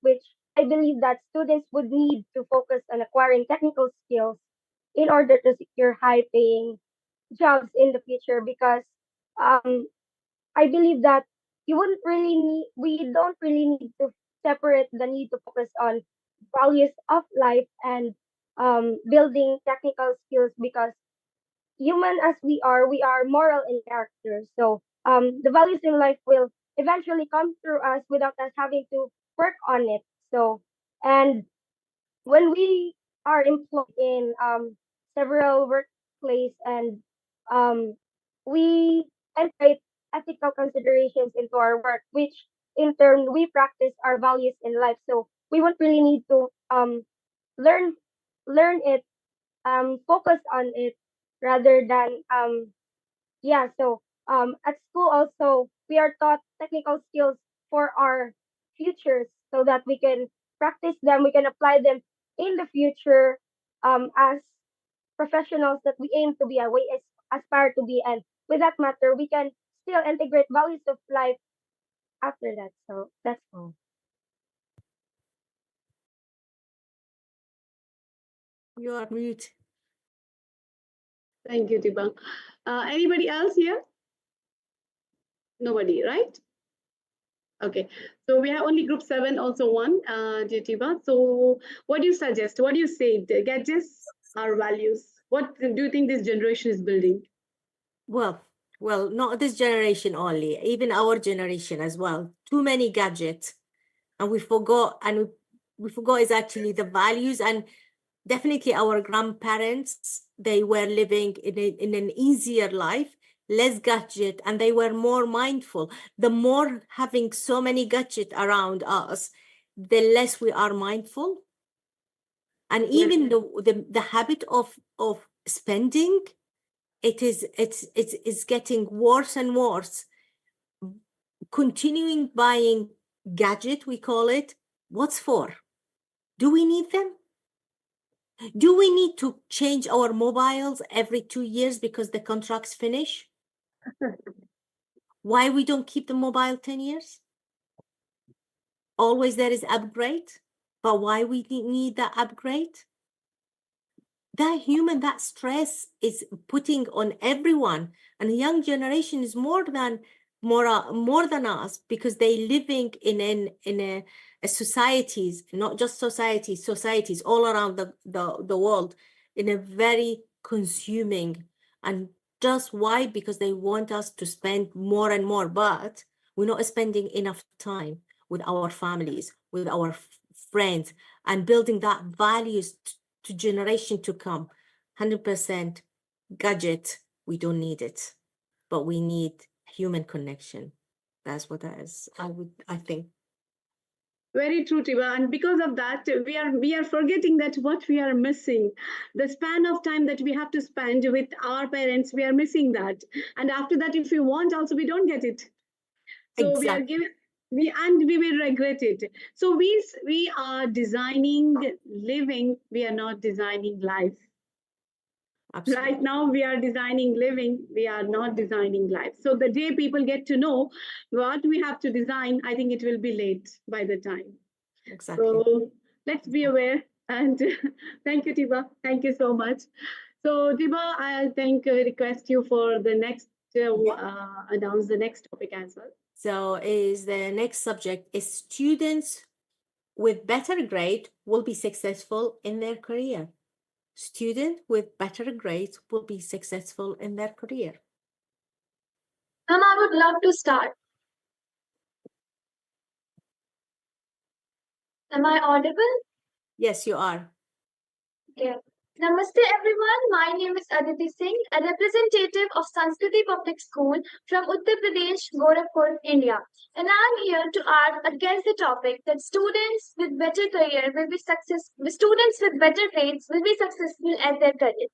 which I believe that students would need to focus on acquiring technical skills in order to secure high paying jobs in the future because um, I believe that we don't really need to separate the need to focus on values of life and building technical skills because human as we are moral in character. So the values in life will eventually come through us without us having to work on it. So and when we are employed in several workplace and um, we integrate ethical considerations into our work, which in turn we practice our values in life. So we won't really need to learn learn it, focus on it rather than so at school also we are taught technical skills for our futures so that we can practice them, we can apply them in the future as professionals that we aim to be and we aspire to be. And with that matter, we can still integrate values of life after that. So that's all. You are mute. Thank you, Tiba. Anybody else here? Nobody, right? Okay, so we have only group 7 also one, Tiba. So what do you suggest? What do you say? The gadgets are values. What do you think this generation is building? Well, not this generation only, even our generation as well. Too many gadgets, and we forgot is actually the values. And definitely our grandparents, they were living in an easier life, less gadget, and they were more mindful. The more having so many gadgets around us, the less we are mindful. And even the habit of spending, it's getting worse and worse. Continuing buying gadget, we call it. What's for? Do we need them? Do we need to change our mobiles every 2 years because the contracts finish? Why we don't keep the mobile 10 years? Always there is upgrade, but why we need that upgrade? That stress is putting on everyone, and the young generation is more than us because they living in a societies, not just societies all around the world, in a very consuming. And just why? Because they want us to spend more and more, but we're not spending enough time with our families, with our friends, and building that values to generation to come. 100% gadget, we don't need it, but we need human connection. That's what that is. I think. Very true, Tiba. And because of that, we are forgetting that what we are missing, the span of time that we have to spend with our parents, we are missing that. And after that, if we want, also we don't get it. So we are giving we will regret it. So we are designing living, we are not designing life. Absolutely. Right now we are designing living, we are not designing life. So the day people get to know what we have to design, I think it will be late by the time. Exactly. So let's be aware. And thank you, Tiba. Thank you so much. So Tiba, I think request you for the next announce the next topic as well. So is the next subject is students with better grade will be successful in their career. Student with better grades will be successful in their career. I would love to start. Am I audible? Yes, you are. Okay. Namaste everyone. My name is Aditi Singh, a representative of Sanskriti Public School from Uttar Pradesh, Gorakhpur, India. And I'm here to argue against the topic that students with better career will be students with better grades will be successful at their career.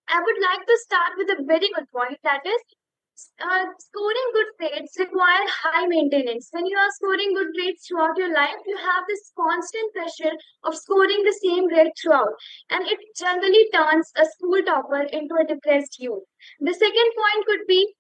I would like to start with a very good point, that is, scoring good grades require high maintenance. When you are scoring good grades throughout your life, you have this constant pressure of scoring the same grade throughout, and it generally turns a school topper into a depressed youth. The second point could be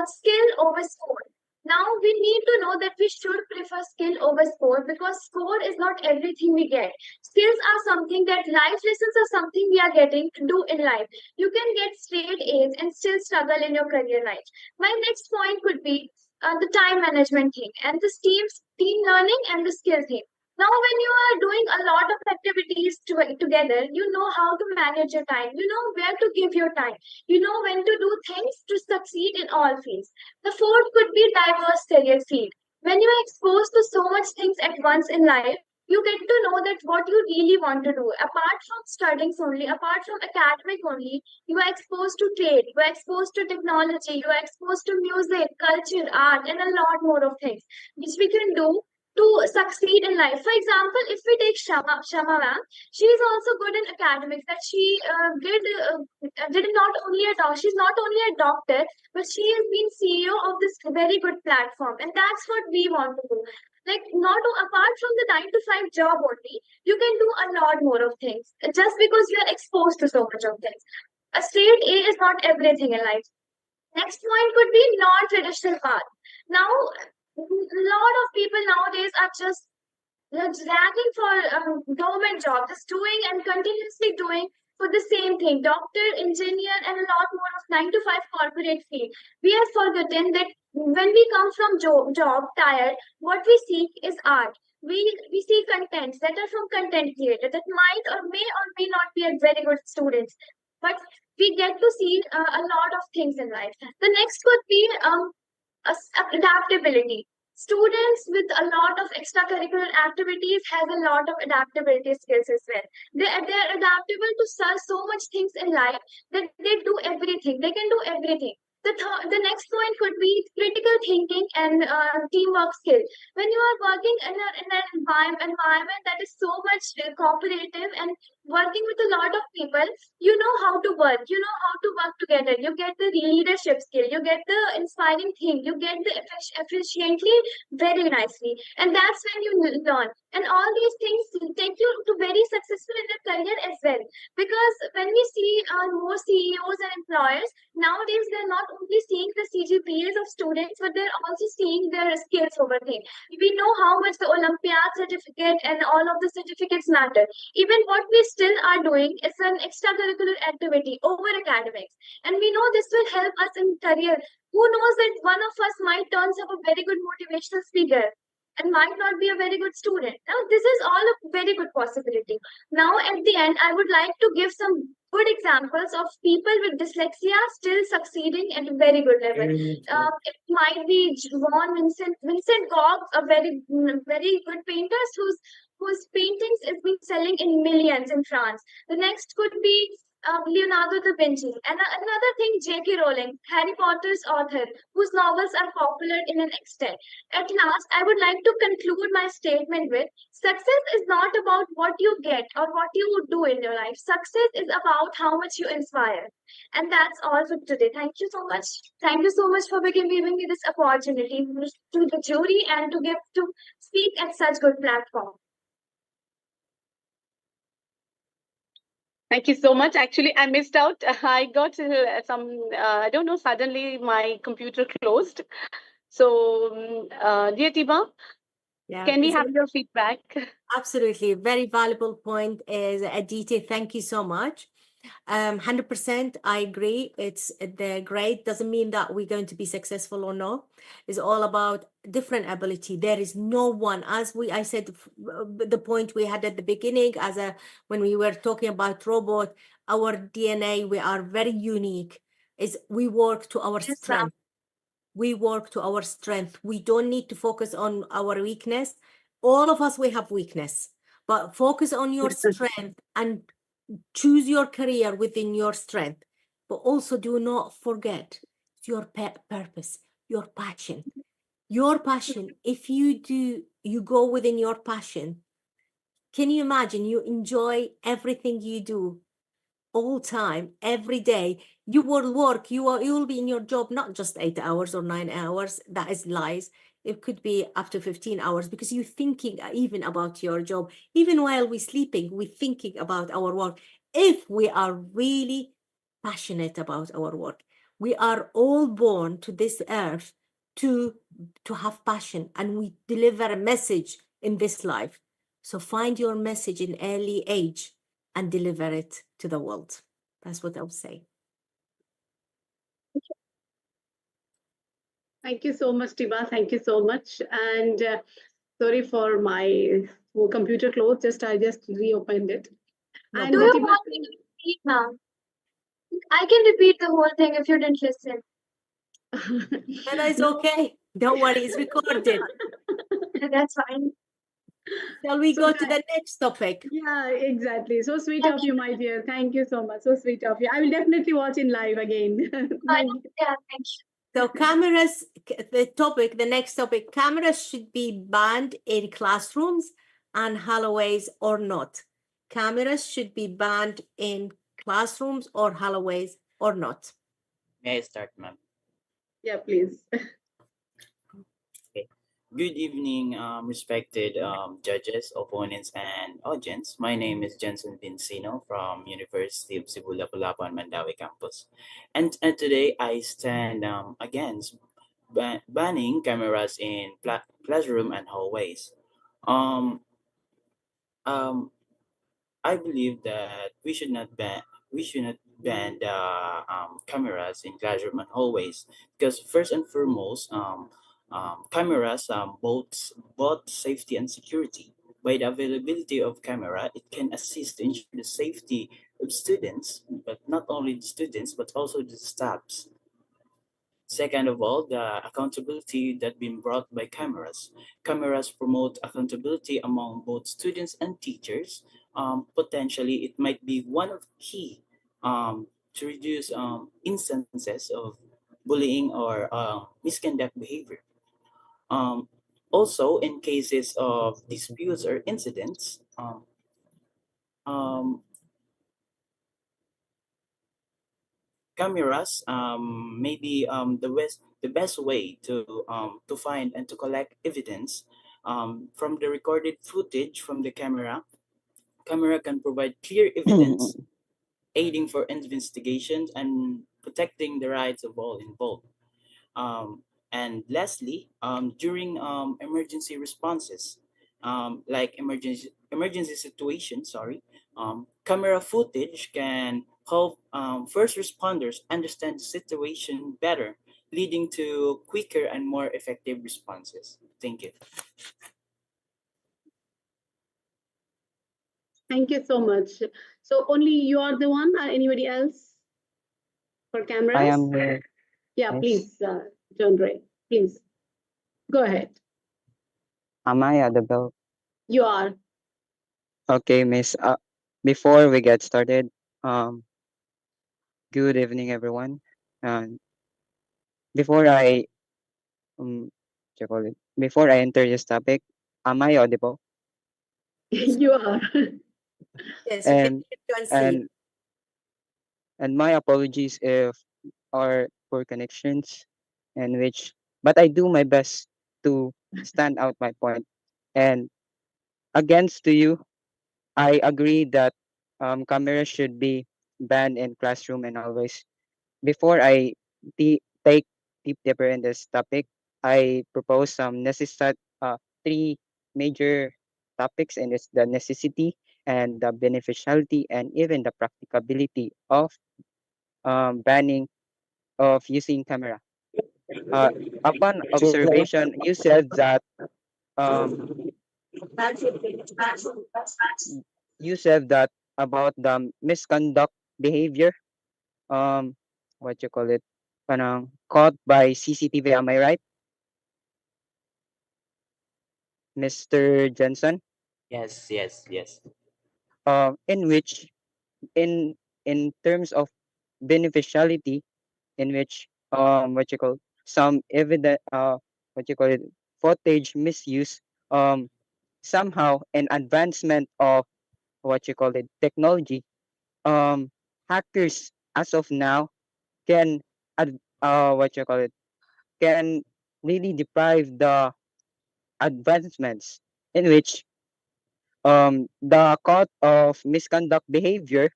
skill over score. Now we need to know that we should prefer skill over score, because score is not everything we get. Skills are something that life lessons are something we are getting to do in life. You can get straight A's and still struggle in your career life. My next point could be the time management thing and the team learning and the skill thing. Now, when you are doing a lot of activities together, you know how to manage your time. You know where to give your time. You know when to do things to succeed in all fields. The fourth could be diverse career field. When you are exposed to so much things at once in life, you get to know that what you really want to do. Apart from studying only, apart from academic only, you are exposed to trade, you are exposed to technology, you are exposed to music, culture, art, and a lot more of things which we can do to succeed in life. For example, if we take Shama ma'am, she is also good in academics. That she did not only a doctor, she's not only a doctor, but she has been CEO of this very good platform, and that's what we want to do. Like, not apart from the 9 to 5 job only, you can do a lot more of things just because you are exposed to so much of things. A straight A is not everything in life. Next point could be non-traditional path. Now, a lot of people nowadays are just dragging for government job, just doing and continuously doing for the same thing, doctor, engineer, and a lot more of 9 to 5 corporate field. We have forgotten that when we come from job tired, what we seek is art. We see contents that are from content creator that might or may not be a very good students, but we get to see a lot of things in life. The next could be adaptability. Students with a lot of extracurricular activities has a lot of adaptability skills as well. They're adaptable to so much things in life that they do everything. They can do everything. The next point could be critical thinking and teamwork skill. When you are working in an environment that is so much cooperative and working with a lot of people, you know how to work. You know how to work together. You get the leadership skill. You get the inspiring thing. You get the efficiently very nicely, and that's when you learn. And all these things take you to very successful in your career as well. Because when we see more CEOs and employers nowadays, they're not only seeing the CGPAs of students, but they're also seeing their skills over there. We know how much the Olympiad certificate and all of the certificates matter. Even what we still are doing is an extracurricular activity over academics, and we know this will help us in career. Who knows that one of us might turn up a very good motivational speaker and might not be a very good student. Now, this is all a very good possibility. Now, at the end, I would like to give some good examples of people with dyslexia still succeeding at a very good level. It might be Vincent Gogh, a very good painter whose paintings is been selling in millions in France. The next could be Leonardo da Vinci. And another thing, J.K. Rowling, Harry Potter's author, whose novels are popular in an extent. At last, I would like to conclude my statement with success is not about what you get or what you do in your life. Success is about how much you inspire. And that's all for today. Thank you so much. Thank you so much for giving me this opportunity to the jury and to speak at such good platform. Thank you so much. Actually, I missed out. I got some, I don't know, suddenly my computer closed. So, dear Tiba, can we have your feedback? Absolutely. Very valuable point is Aditi. Thank you so much. 100% I agree. It's the grade doesn't mean that we're going to be successful or not. It's all about different ability. There is no one, as I said, the point we had at the beginning, when we were talking about robot, our DNA, we are very unique. Is we work to our strength. We work to our strength. We don't need to focus on our weakness. All of us, we have weakness, but focus on your strength and choose your career within your strength. But also do not forget your purpose, your passion. Your passion, if you go within your passion, can you imagine you enjoy everything you do all time, every day? You will work, you will be in your job, not just 8 hours or 9 hours. That is lies. It could be up to 15 hours because you're thinking even about your job. Even while we're sleeping, we're thinking about our work. If we are really passionate about our work, we are all born to this earth to have passion, and we deliver a message in this life. So find your message in early age and deliver it to the world. That's what I would say. Thank you so much, Tiba. Thank you so much. And sorry for my computer closed. I just reopened it. No and Do you Tiba, want me to repeat now? I can repeat the whole thing if you didn't listen. And it's okay. Don't worry, it's recorded. That's fine. Shall we So go to the next topic? Yeah, exactly. So sweet of you, my dear. Thank you so much. So sweet of you. I will definitely watch in live again. Thank you. Yeah, thank you. So cameras, the next topic, cameras should be banned in classrooms and hallways or not. Cameras should be banned in classrooms or hallways or not. May I start, ma'am? Yeah, please. Okay. Good evening, respected judges, opponents, and audience. My name is Jensen Vincino from University of Cebu Lapu-Lapu and Mandawi campus. And today I stand against banning cameras in classroom and hallways. Um, um, I believe that we should not ban the cameras in classroom and hallways, because first and foremost, cameras both safety and security. By the availability of camera, it can assist to ensure the safety of students, but not only the students but also the staffs. Second of all, the accountability that been brought by cameras. Cameras promote accountability among both students and teachers. Potentially, it might be one of key to reduce instances of bullying or misconduct behavior. Also, in cases of disputes or incidents, um, cameras may be the best way to find and to collect evidence from the recorded footage from the camera. Camera can provide clear evidence, aiding for investigations and protecting the rights of all involved. Um, and lastly, during emergency responses, like emergency situations, camera footage can help first responders understand the situation better, leading to quicker and more effective responses. Thank you. Thank you so much. So only you are the one, or anybody else for cameras? I am here. Yeah, Yes. please, John Ray, please go ahead. Am I audible? You are. Okay, Miss. Before we get started, good evening, everyone. And before I what you call it? Before I enter this topic, am I audible? You are. Yes, And you can see. and and my apologies if our poor connections, and which, but I do my best to stand out my point. And against to you, I agree that cameras should be banned in classroom and always. Before I take deep deeper in this topic, I propose some three major topics, and it's the necessity and the beneficiality and even the practicability of banning of using camera. Uh, Upon observation, um, you said that about the misconduct behavior, um, what you call it, parang caught by CCTV. Am I right, Mr. Jensen? Yes, yes, yes. In which in terms of beneficiality, in which what you call some evident what you call it footage misuse, somehow an advancement of what you call it technology, hackers as of now can what you call it can really deprive the advancements, in which the cause of misconduct behavior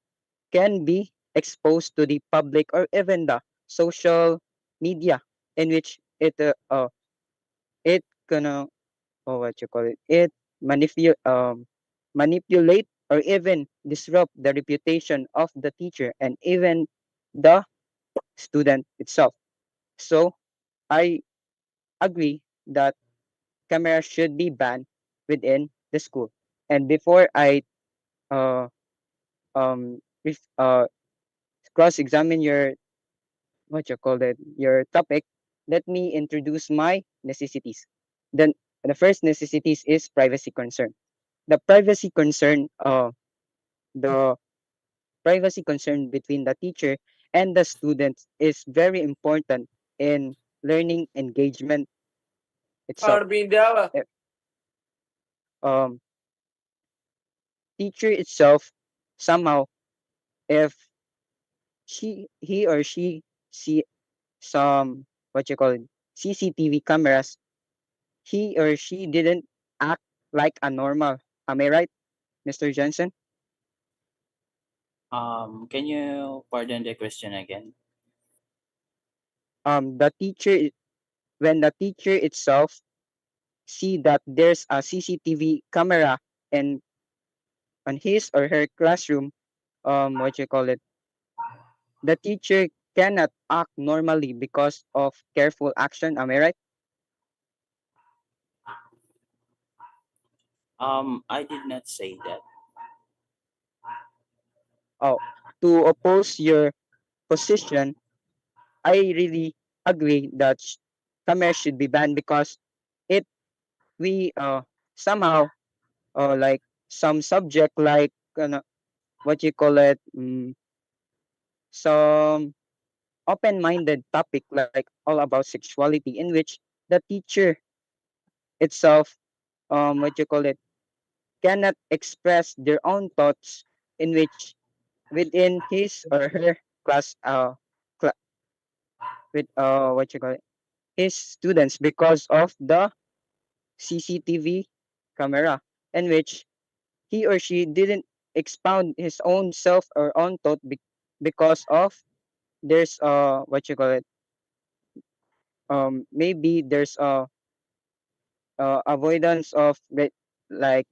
can be exposed to the public or even the social media, in which it gonna what you call it manipulate or even disrupt the reputation of the teacher and even the student itself. So I agree that cameras should be banned within the school. And before I uh, cross-examine your what you call it your topic, let me introduce my necessities. Then the first necessities is privacy concern. The privacy concern, the privacy concern between the teacher and the students is very important in learning engagement itself. Eh, Um, teacher itself somehow, if he or she see some what you call it CCTV cameras, he or she didn't act like a normal. Am I right, Mr. Johnson? Can you pardon the question again? The when the teacher itself see that there's a CCTV camera in on his or her classroom, what you call it, the teacher cannot act normally because of careful action. Am I right? I did not say that. Oh, to oppose your position, I really agree that cameras should be banned because it we somehow like some subject like what you call it some open-minded topic like all about sexuality, in which the teacher itself what you call it cannot express their own thoughts, in which within his or her class cla- with what you call it his students because of the CCTV camera, in which he or she didn't expound his own self or own thought because of there's what you call it maybe there's avoidance of like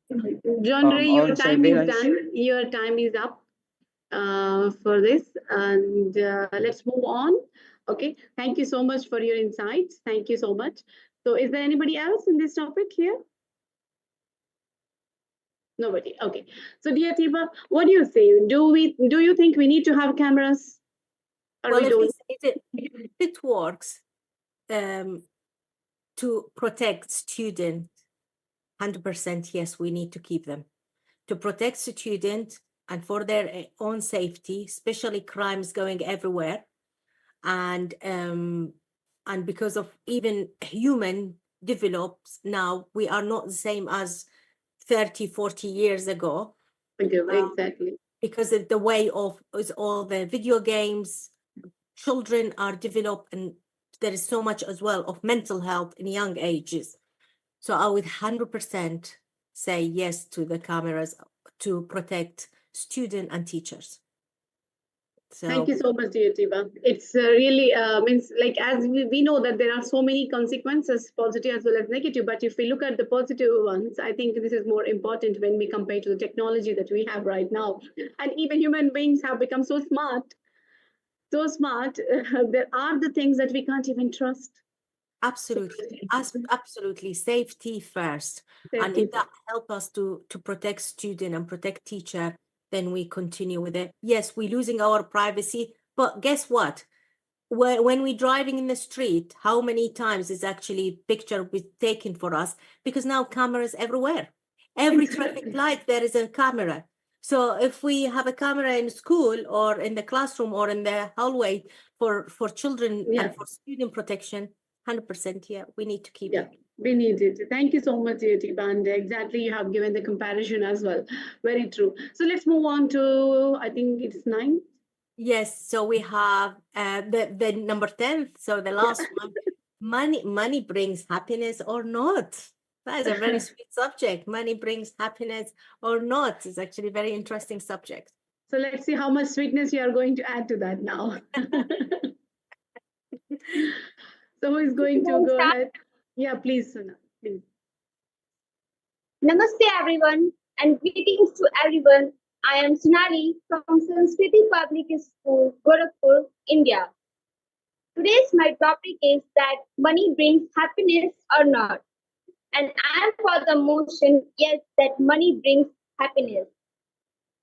John Ray, your own time is surveillance. done. Your time is up for this, and let's move on. Okay, thank you so much for your insights. Thank you so much. So, is there anybody else in this topic here? Nobody. Okay. So, dear Tiba, what do you say? Do you think we need to have cameras, or Well, we don't? if it works to protect students, 100% yes, we need to keep them. To protect students and for their own safety, especially crimes going everywhere. And because of even human develops now, we are not the same as 30, 40 years ago. Exactly. Because of the way of is all the video games, children are developed, and there is so much as well of mental health in young ages. So I would 100% say yes to the cameras to protect students and teachers. So Thank you so much, dear Tiba. It's really means like as we know that there are so many consequences, positive as well as negative. But if we look at the positive ones, I think this is more important when we compare to the technology that we have right now. And even human beings have become so smart, so smart. There are the things that we can't even trust. absolutely, absolutely, safety first. And if that help us to protect student and protect teacher, then we continue with it. Yes, we're losing our privacy, but guess what? When we're driving in the street, how many times is actually picture taken for us? Because now cameras everywhere. Every traffic light, there is a camera. So if we have a camera in school or in the classroom or in the hallway for children and for student protection, 100%, yeah, we need to keep it. We need it. Thank you so much, Yatiba. And exactly, you have given the comparison as well. Very true. So let's move on to, I think it's 9. Yes, so we have the number 10. So the last one, money brings happiness or not. That is a very sweet subject. Money brings happiness or not. It's actually a very interesting subject. So let's see how much sweetness you are going to add to that now. So who is going to go ahead? Yeah, please, Suna. Please. Namaste everyone and greetings to everyone. I am Sunali from Sanskriti Public School, Gorakhpur, India. Today's my topic is that money brings happiness or not. And I am for the motion, yes, that money brings happiness.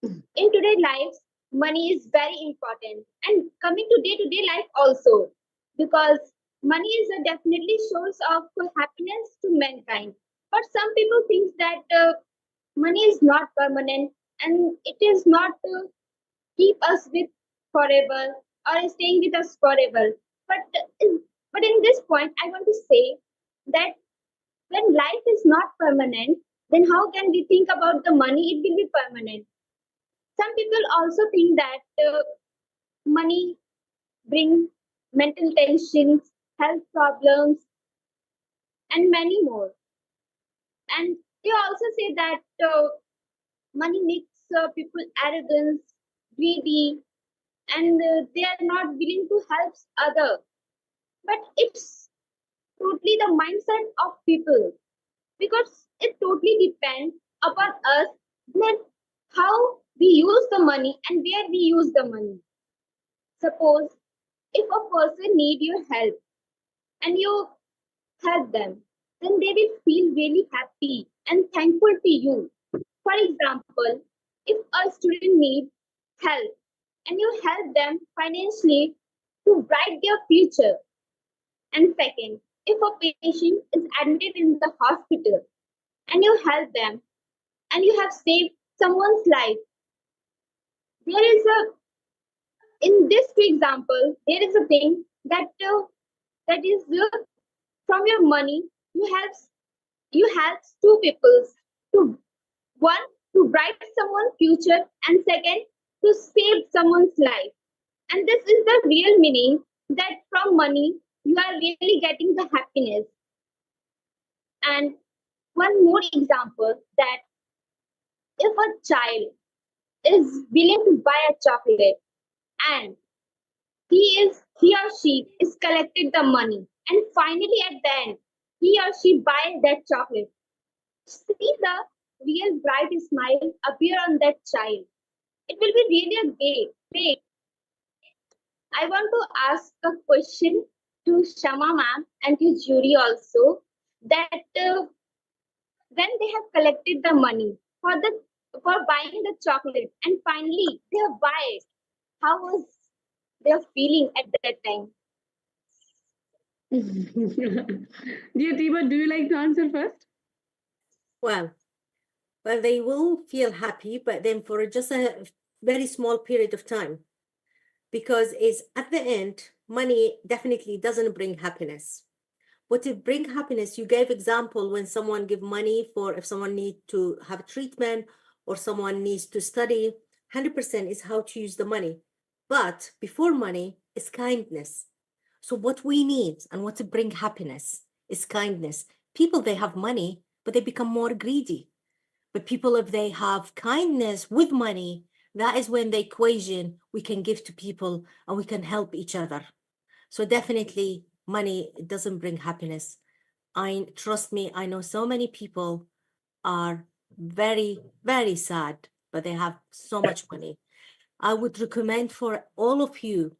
In today's lives, money is very important and coming to day-to-day life also because money is a definitely source of happiness to mankind. But some people think that money is not permanent and it is not keep us with forever or staying with us forever. But in this point, I want to say that when life is not permanent, then how can we think about the money? It will be permanent. Some people also think that money brings mental tensions, health problems, and many more. And they also say that money makes people arrogant, greedy, and they are not willing to help others. But it's totally the mindset of people because it totally depends upon us that how we use the money and where we use the money. Suppose if a person need your help and you help them, then they will feel really happy and thankful to you. For example, if a student needs help and you help them financially to bright their future. And second, if a patient is admitted in the hospital and you help them and you have saved someone's life, there is a in this example there is a thing that is from your money you help two people to one to bright someone's future and second to save someone's life. And this is the real meaning that from money you are really getting the happiness. And one more example that if a child is willing to buy a chocolate and he or she is collected the money and finally at the end he or she buys that chocolate, see the real bright smile appear on that child. It will be really a great. I want to ask a question to Shama ma'am and to jury also that when they have collected the money for buying the chocolate and finally they have buy it, how was their feeling at that time? Dear Tiba, do you like to answer first? Well, they will feel happy, but then for just a very small period of time, because it's at the end, money definitely doesn't bring happiness. What it bring happiness, you gave example when someone give money for if someone need to have treatment or someone needs to study, 100% is how to use the money. But before money is kindness. So what we need and what to bring happiness is kindness. People, they have money, but they become more greedy. But people, if they have kindness with money, that is when the equation we can give to people and we can help each other. So definitely money doesn't bring happiness. Trust me, I know so many people are very, very sad, but they have so much money. I would recommend for all of you,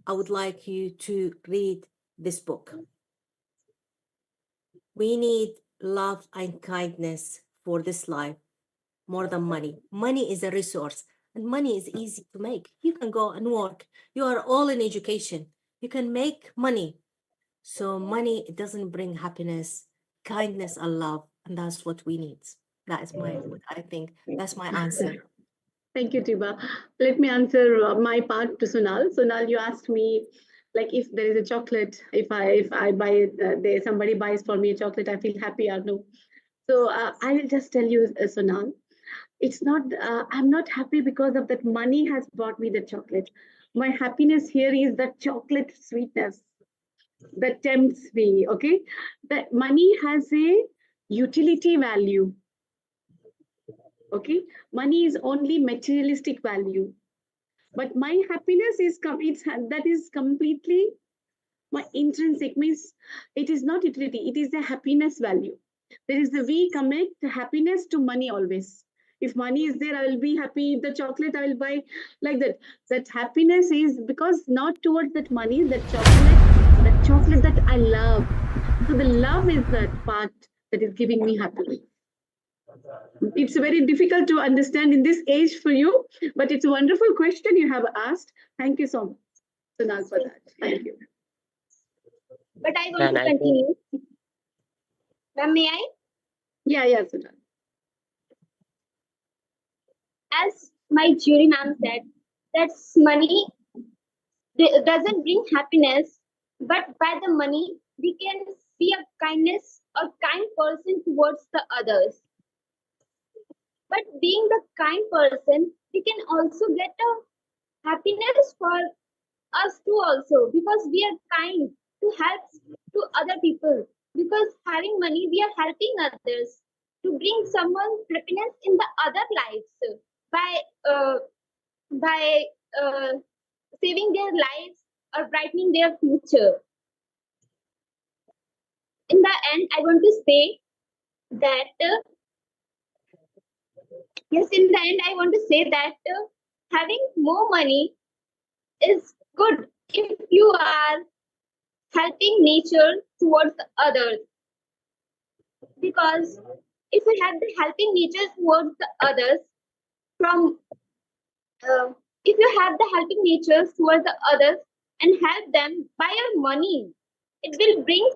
I would like you to read this book. We need love and kindness for this life more than money. Money is a resource and money is easy to make. You can go and work. You are all in education. You can make money. So money, it doesn't bring happiness, kindness and love. And that's what we need. That is my, I think that's my answer. Thank you, Tiba. Let me answer my part to Sunal. Sunal, you asked me, like, if there is a chocolate, if I buy it, there somebody buys for me a chocolate, I feel happy or no. So I will just tell you, Sunal, it's not. I'm not happy because of that money has bought me the chocolate. My happiness here is the chocolate sweetness that tempts me. Okay, that money has a utility value. Okay, money is only materialistic value, but my happiness is that is completely my intrinsic, means it is not utility, it is the happiness value. There is the we connect happiness to money always. If money is there, I will be happy. The chocolate I will buy, like that. That happiness is because not towards that money, that chocolate that I love. So the love is that part that is giving me happiness. It's very difficult to understand in this age for you, but it's a wonderful question you have asked. Thank you so much, Sunal, for that. Thank you. But I want And to I think, continue. Ma'am, may I? Yeah, Sunal. As my jury ma'am said, that money doesn't bring happiness, but by the money we can be a kindness or kind person towards the others. But being the kind person, we can also get a happiness for us too also, because we are kind to help to other people. Because having money, we are helping others to bring someone happiness in the other lives by uh, by uh, saving their lives or brightening their future. In the end, I want to say that yes, in the end, I want to say that having more money is good if you are helping nature towards others. Because if you have the helping nature towards the others, from if you have the helping nature towards the others and help them by your money, it will bring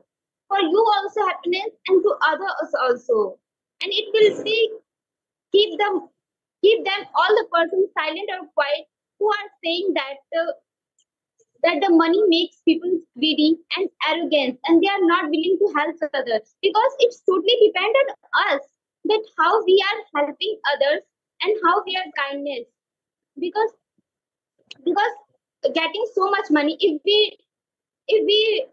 for you also happiness and to others also, and it will be keep them all the persons silent or quiet who are saying that the money makes people greedy and arrogant and they are not willing to help others, because it's totally depend on us that how we are helping others and how we are kindness. Because because getting so much money, if we be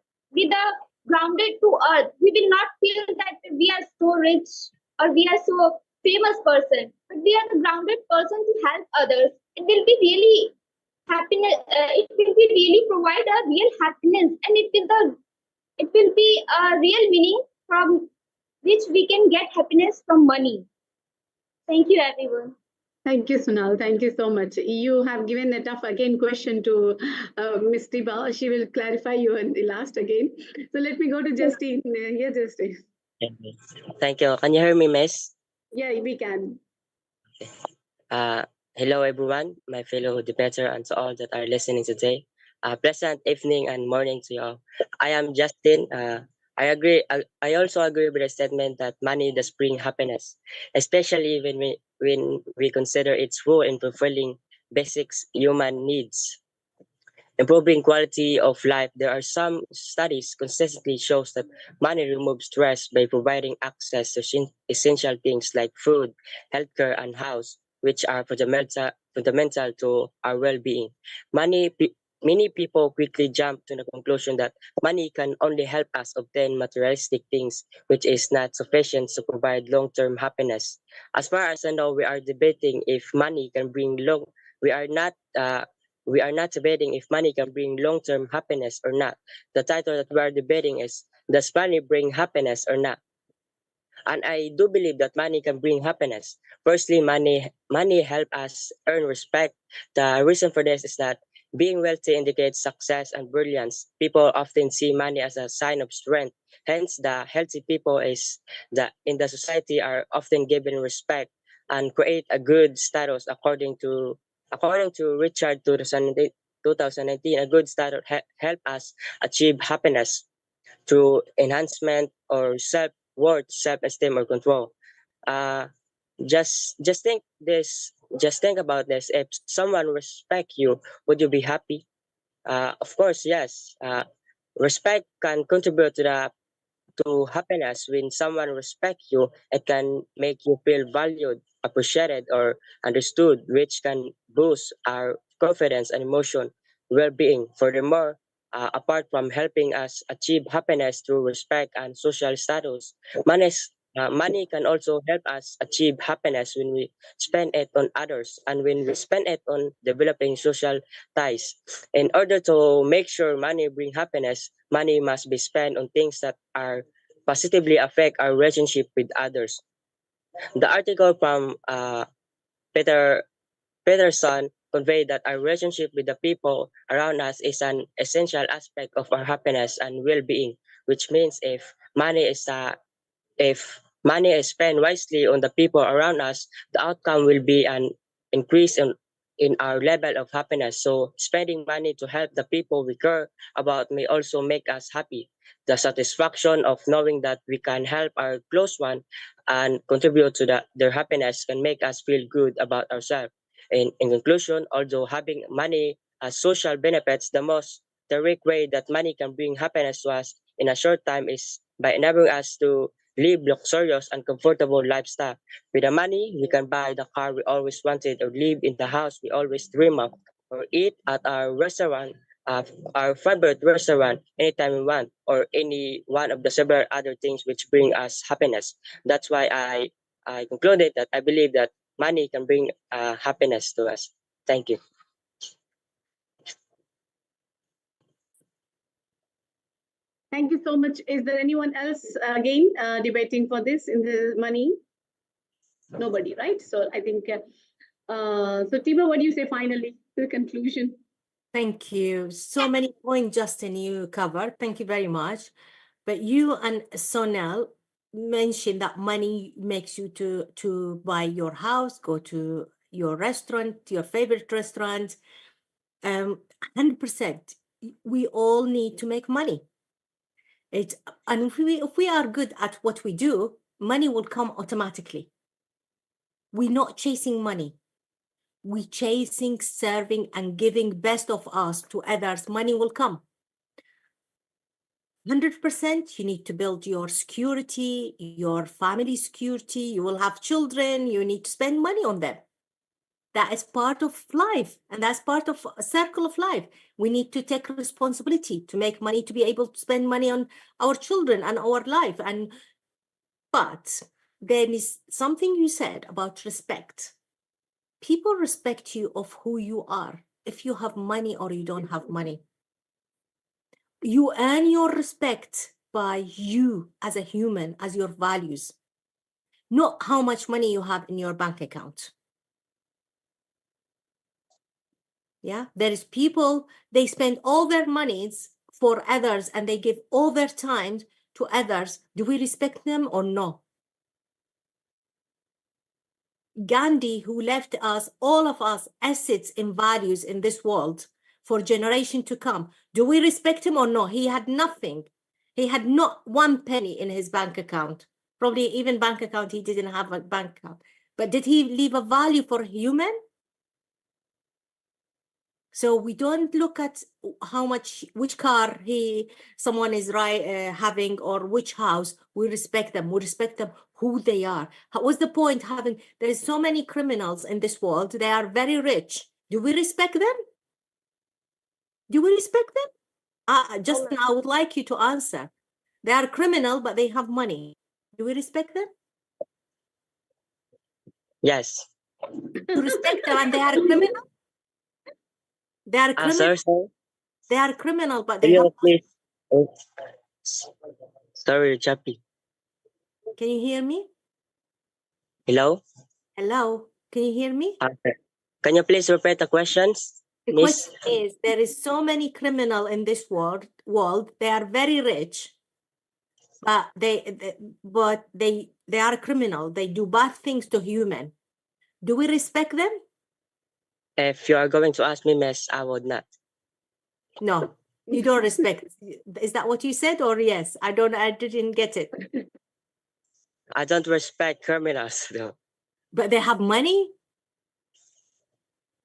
the grounded to earth, we will not feel that we are so rich or we are so famous person, but we are the grounded person to help others. It will be really happiness. It will be really provide a real happiness, and it will be a real meaning from which we can get happiness from money. Thank you, everyone. Thank you, Sunal. Thank you so much. You have given a tough again question to Ms. Tiba. She will clarify you in the last again. So let me go to Justine. Here, Justine. thank you. Can you hear me, Miss? Yeah, we can. Uh, Hello, everyone, my fellow debater and to all that are listening today. Pleasant evening and morning to you all. I am Justin. I agree. I also agree with the statement that money does bring happiness, especially when we consider its role in fulfilling basic human needs. Improving quality of life. There are some studies consistently shows that money removes stress by providing access to essential things like food, healthcare, and house, which are fundamental to our well-being. Many people quickly jump to the conclusion that money can only help us obtain materialistic things, which is not sufficient to provide long-term happiness. As far as I know, we are debating if money can bring long. We are not. We are not debating if money can bring long-term happiness or not. The title that we are debating is, does money bring happiness or not? And I do believe that money can bring happiness. Firstly, money help us earn respect. The reason for this is that being wealthy indicates success and brilliance. People often see money as a sign of strength. Hence, the healthy people is the in the society are often given respect and create a good status according to Richard 2019, a good status help us achieve happiness through enhancement or self-worth, self-esteem, or control. Uh, just think this. Just think about this. If someone respect you, would you be happy? Of course, yes. Respect can contribute to happiness. When someone respects you, it can make you feel valued, appreciated, or understood, which can boost our confidence and emotion well-being. Furthermore, apart from helping us achieve happiness through respect and social status, money can also help us achieve happiness when we spend it on others and when we spend it on developing social ties. In order to make sure money bring happiness, money must be spent on things that are positively affect our relationship with others. The article from Peter Peterson conveyed that our relationship with the people around us is an essential aspect of our happiness and well-being, which means if money is spent wisely on the people around us, the outcome will be an increase in our level of happiness. So spending money to help the people we care about may also make us happy. The satisfaction of knowing that we can help our close one and contribute to their happiness can make us feel good about ourselves. In conclusion, although having money has social benefits, the most direct way that money can bring happiness to us in a short time is by enabling us to live luxurious and comfortable lifestyle. With the money, we can buy the car we always wanted, or live in the house we always dream of, or eat at uh, our favorite restaurant anytime we want, or any one of the several other things which bring us happiness. That's why I concluded that I believe that money can bring happiness to us. Thank you. Thank you so much. Is there anyone else again debating for this in the money? Nobody, right? So I think, so Tiba, what do you say finally to the conclusion? Thank you. So many points, Justin, you covered. Thank you very much. But you and Sonal mentioned that money makes you to buy your house, go to your restaurant, your favorite restaurant. 100%. We all need to make money. And if we are good at what we do, money will come automatically. We're not chasing money. We're chasing, serving, and giving best of us to others. Money will come. 100%, you need to build your security, your family security. You will have children. You need to spend money on them. That is part of life, and that's part of a circle of life. We need to take responsibility to make money to be able to spend money on our children and our life. But there is something you said about respect. People respect you of who you are, if you have money or you don't have money. You earn your respect by you as a human, as your values, not how much money you have in your bank account. Yeah, there is people, they spend all their monies for others and they give all their time to others. Do we respect them or no? Gandhi, who left us, all of us, assets and values in this world for generation to come. Do we respect him or no? He had nothing. He had not one penny in his bank account. Probably even bank account, he didn't have a bank account. But did he leave a value for human? So we don't look at how much, which car someone is having, or which house. We respect them. We respect them who they are. What's the point having? There is so many criminals in this world. They are very rich. Do we respect them? Do we respect them? Justin, I would like you to answer. They are criminal, but they have money. Do we respect them? Yes. To respect them, and they are criminal. They are criminal. Sorry. They are criminal, but Can they have. you please? Sorry, Chappy. Can you hear me? Hello. Hello. Can you hear me? Okay. Can you please repeat the questions, The Miss? question is, there is so many criminal in this world. They are very rich, but they are criminal. They do bad things to human. Do we respect them? If you are going to ask me, Miss, I would not. No, you don't respect. Is that what you said, or yes? I didn't get it. I don't respect criminals, though. But they have money?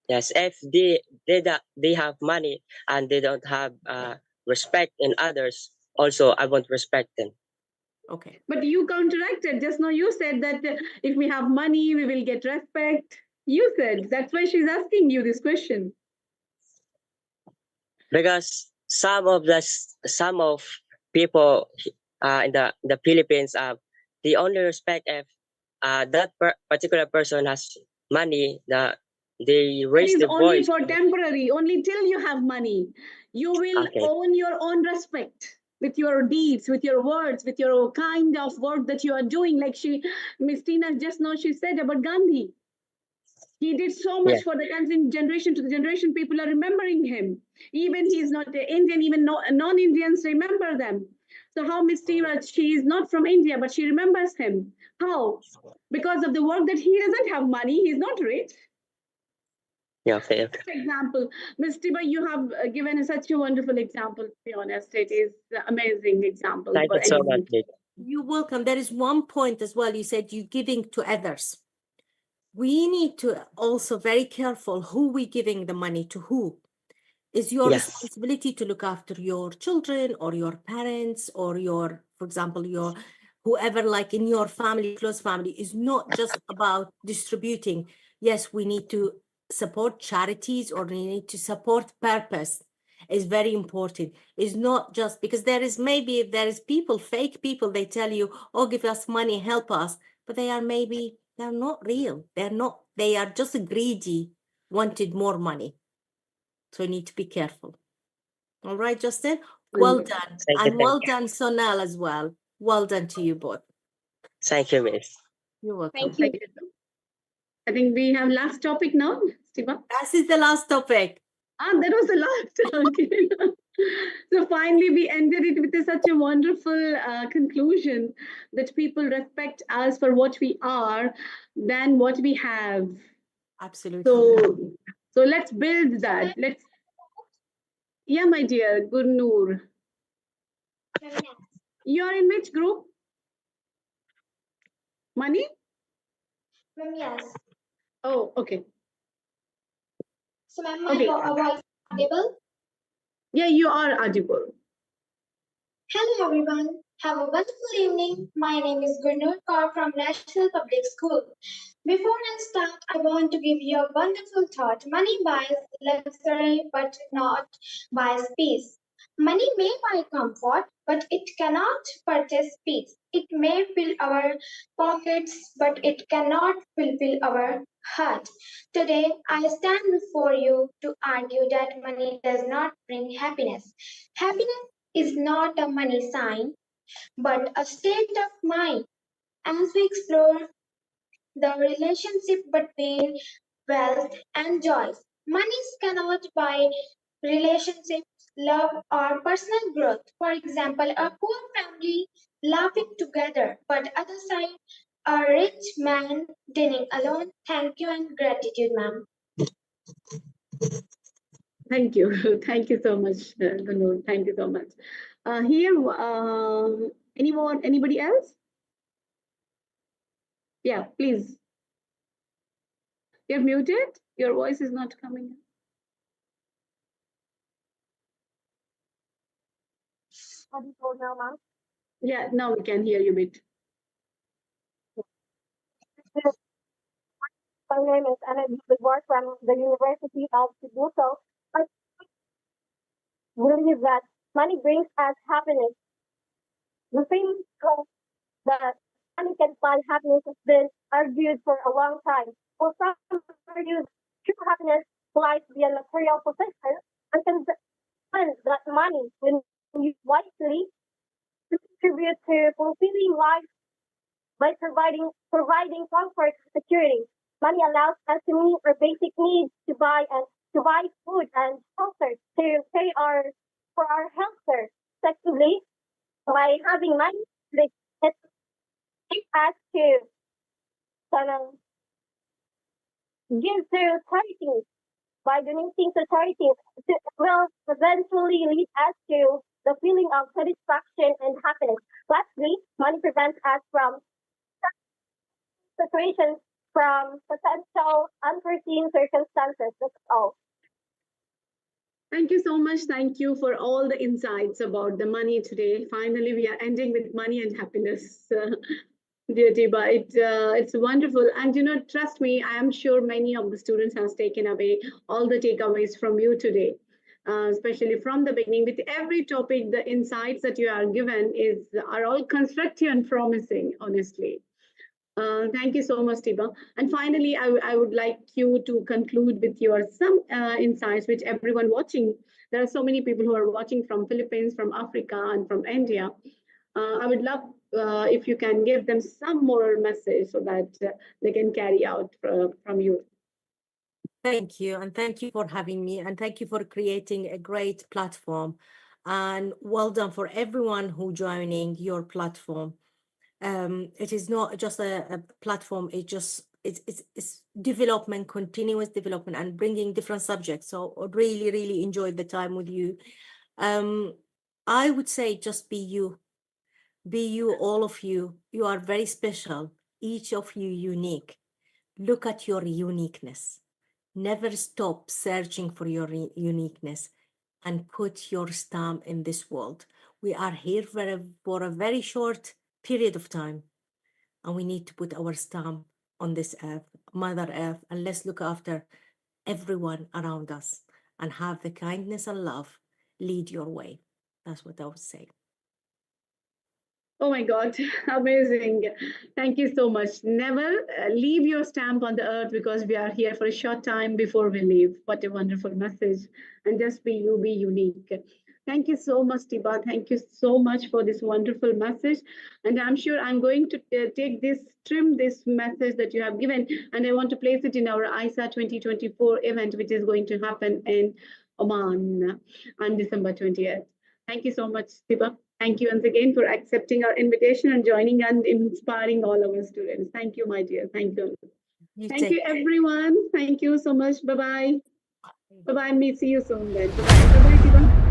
Yes, if they have money and they don't have respect in others, also I won't respect them. Okay. But you counteracted. Just now you said that if we have money, we will get respect. You said that's why she's asking you this question. Because some of people in the Philippines, they only respect if that particular person has money. They It raise is the only voice. for temporary, only till you have money. You will Okay. own your own respect with your deeds, with your words, with your kind of work that you are doing. Like Miss Tina just now, she said about Gandhi. He did so much Yeah. for the country, generation to the generation. People are remembering him. Even he's not Indian, even non-Indians remember them. So how Miss Tina, she is not from India, but she remembers him. How? Because of the work that he doesn't have money. He's not rich. Yeah. Okay. Example, Ms. Tiba, you have given such a wonderful example. To be honest, it is amazing example Thank for you so much. anyone. Jade. You're welcome. There is one point as well. You said you're giving to others. We need to also very careful who we giving the money to. Who is your Yes. responsibility to look after your children or your parents or your, for example, your whoever like in your family, close family, is not just about distributing. Yes, we need to support charities or we need to support purpose. Is very important. It's not just because there is people, fake people, they tell you, oh, give us money, help us, but they're not real. They are just greedy, wanted more money. So you need to be careful. All right, Justin? Well done. And well done, Sonal, as well. Well done to you both. Thank you, Miss. You're welcome. Thank you. I think we have last topic now, Stiba. This is the last topic. That was the last. Okay. So finally, we ended it with such a wonderful conclusion that people respect us for what we are than what we have. Absolutely. So let's build that. Yeah, my dear, Gurnur. You are in which group? Money? Yes. Oh, okay. So, ma'am, Okay. my voice is audible? Yeah, you are audible. Hello, everyone. Have a wonderful evening. My name is Gurnur Kaur from National Public School. Before I start, I want to give you a wonderful thought. Money buys luxury, but not buys peace. Money may buy comfort, but it cannot purchase peace. It may fill our pockets, but it cannot fulfill our heart. Today, I stand before you to argue that money does not bring happiness. Happiness is not a money sign, but a state of mind. As we explore the relationship between wealth and joy, money cannot buy relationships, love, or personal growth. For example, a poor family laughing together, but other side, a rich man dining alone. Thank you and gratitude, ma'am. Thank you. Thank you so much, Gurnur. Thank you so much. Here, anybody else? Yeah, please. You're muted. Your voice is not coming. Audible now, ma'am. Yeah, now we can hear you a bit. My name is Anna Bigwar from the University of Cebu. So I believe that money brings us happiness. The famous quote that money can buy happiness has been argued for a long time. For some argue true happiness lies beyond material possession and can that money, when used wisely, contribute to fulfilling life by providing comfort and security. Money allows us to meet our basic needs to buy food and shelter, to pay for our health care. Secondly, by having money, it takes us to um, give to charities. By donating to charities, it will eventually lead us to the feeling of satisfaction and happiness. Lastly, money prevents us from situations from potential unforeseen circumstances. That's all. Thank you so much. Thank you for all the insights about the money today. Finally, we are ending with money and happiness. Dear Tiba, it's wonderful. And trust me, I am sure many of the students have taken away all the takeaways from you today, especially from the beginning. With every topic, the insights that you are given are all constructive and promising, honestly. Thank you so much, Tiba. And finally, I would like you to conclude with your some insights, which everyone watching, there are so many people who are watching from Philippines, from Africa, and from India. I would love if you can give them some moral message so that they can carry out from you. Thank you. And thank you for having me. And thank you for creating a great platform. And well done for everyone who joining your platform. It is not just a platform. It's development, continuous development, and bringing different subjects. So I really enjoyed the time with you. I would say just be you. Be you, all of you. You are very special. Each of you unique. Look at your uniqueness. Never stop searching for your uniqueness and put your stamp in this world. We are here for a very short period of time, and we need to put our stamp on this earth, Mother Earth, and let's look after everyone around us and have the kindness and love lead your way. That's what I would say. Oh my God, amazing. Thank you so much. Never leave your stamp on the earth because we are here for a short time before we leave. What a wonderful message. And just be you, be unique. Thank you so much, Tiba. Thank you so much for this wonderful message. And I'm sure I'm going to trim this message that you have given, and I want to place it in our ISA 2024 event, which is going to happen in Oman on December 20th. Thank you so much, Tiba. Thank you once again for accepting our invitation and joining and inspiring all our students. Thank you, my dear. Thank you. Thank you, everyone. Thank you so much. Bye-bye. Bye-bye. See you soon then. Bye-bye. Bye-bye, Tiba.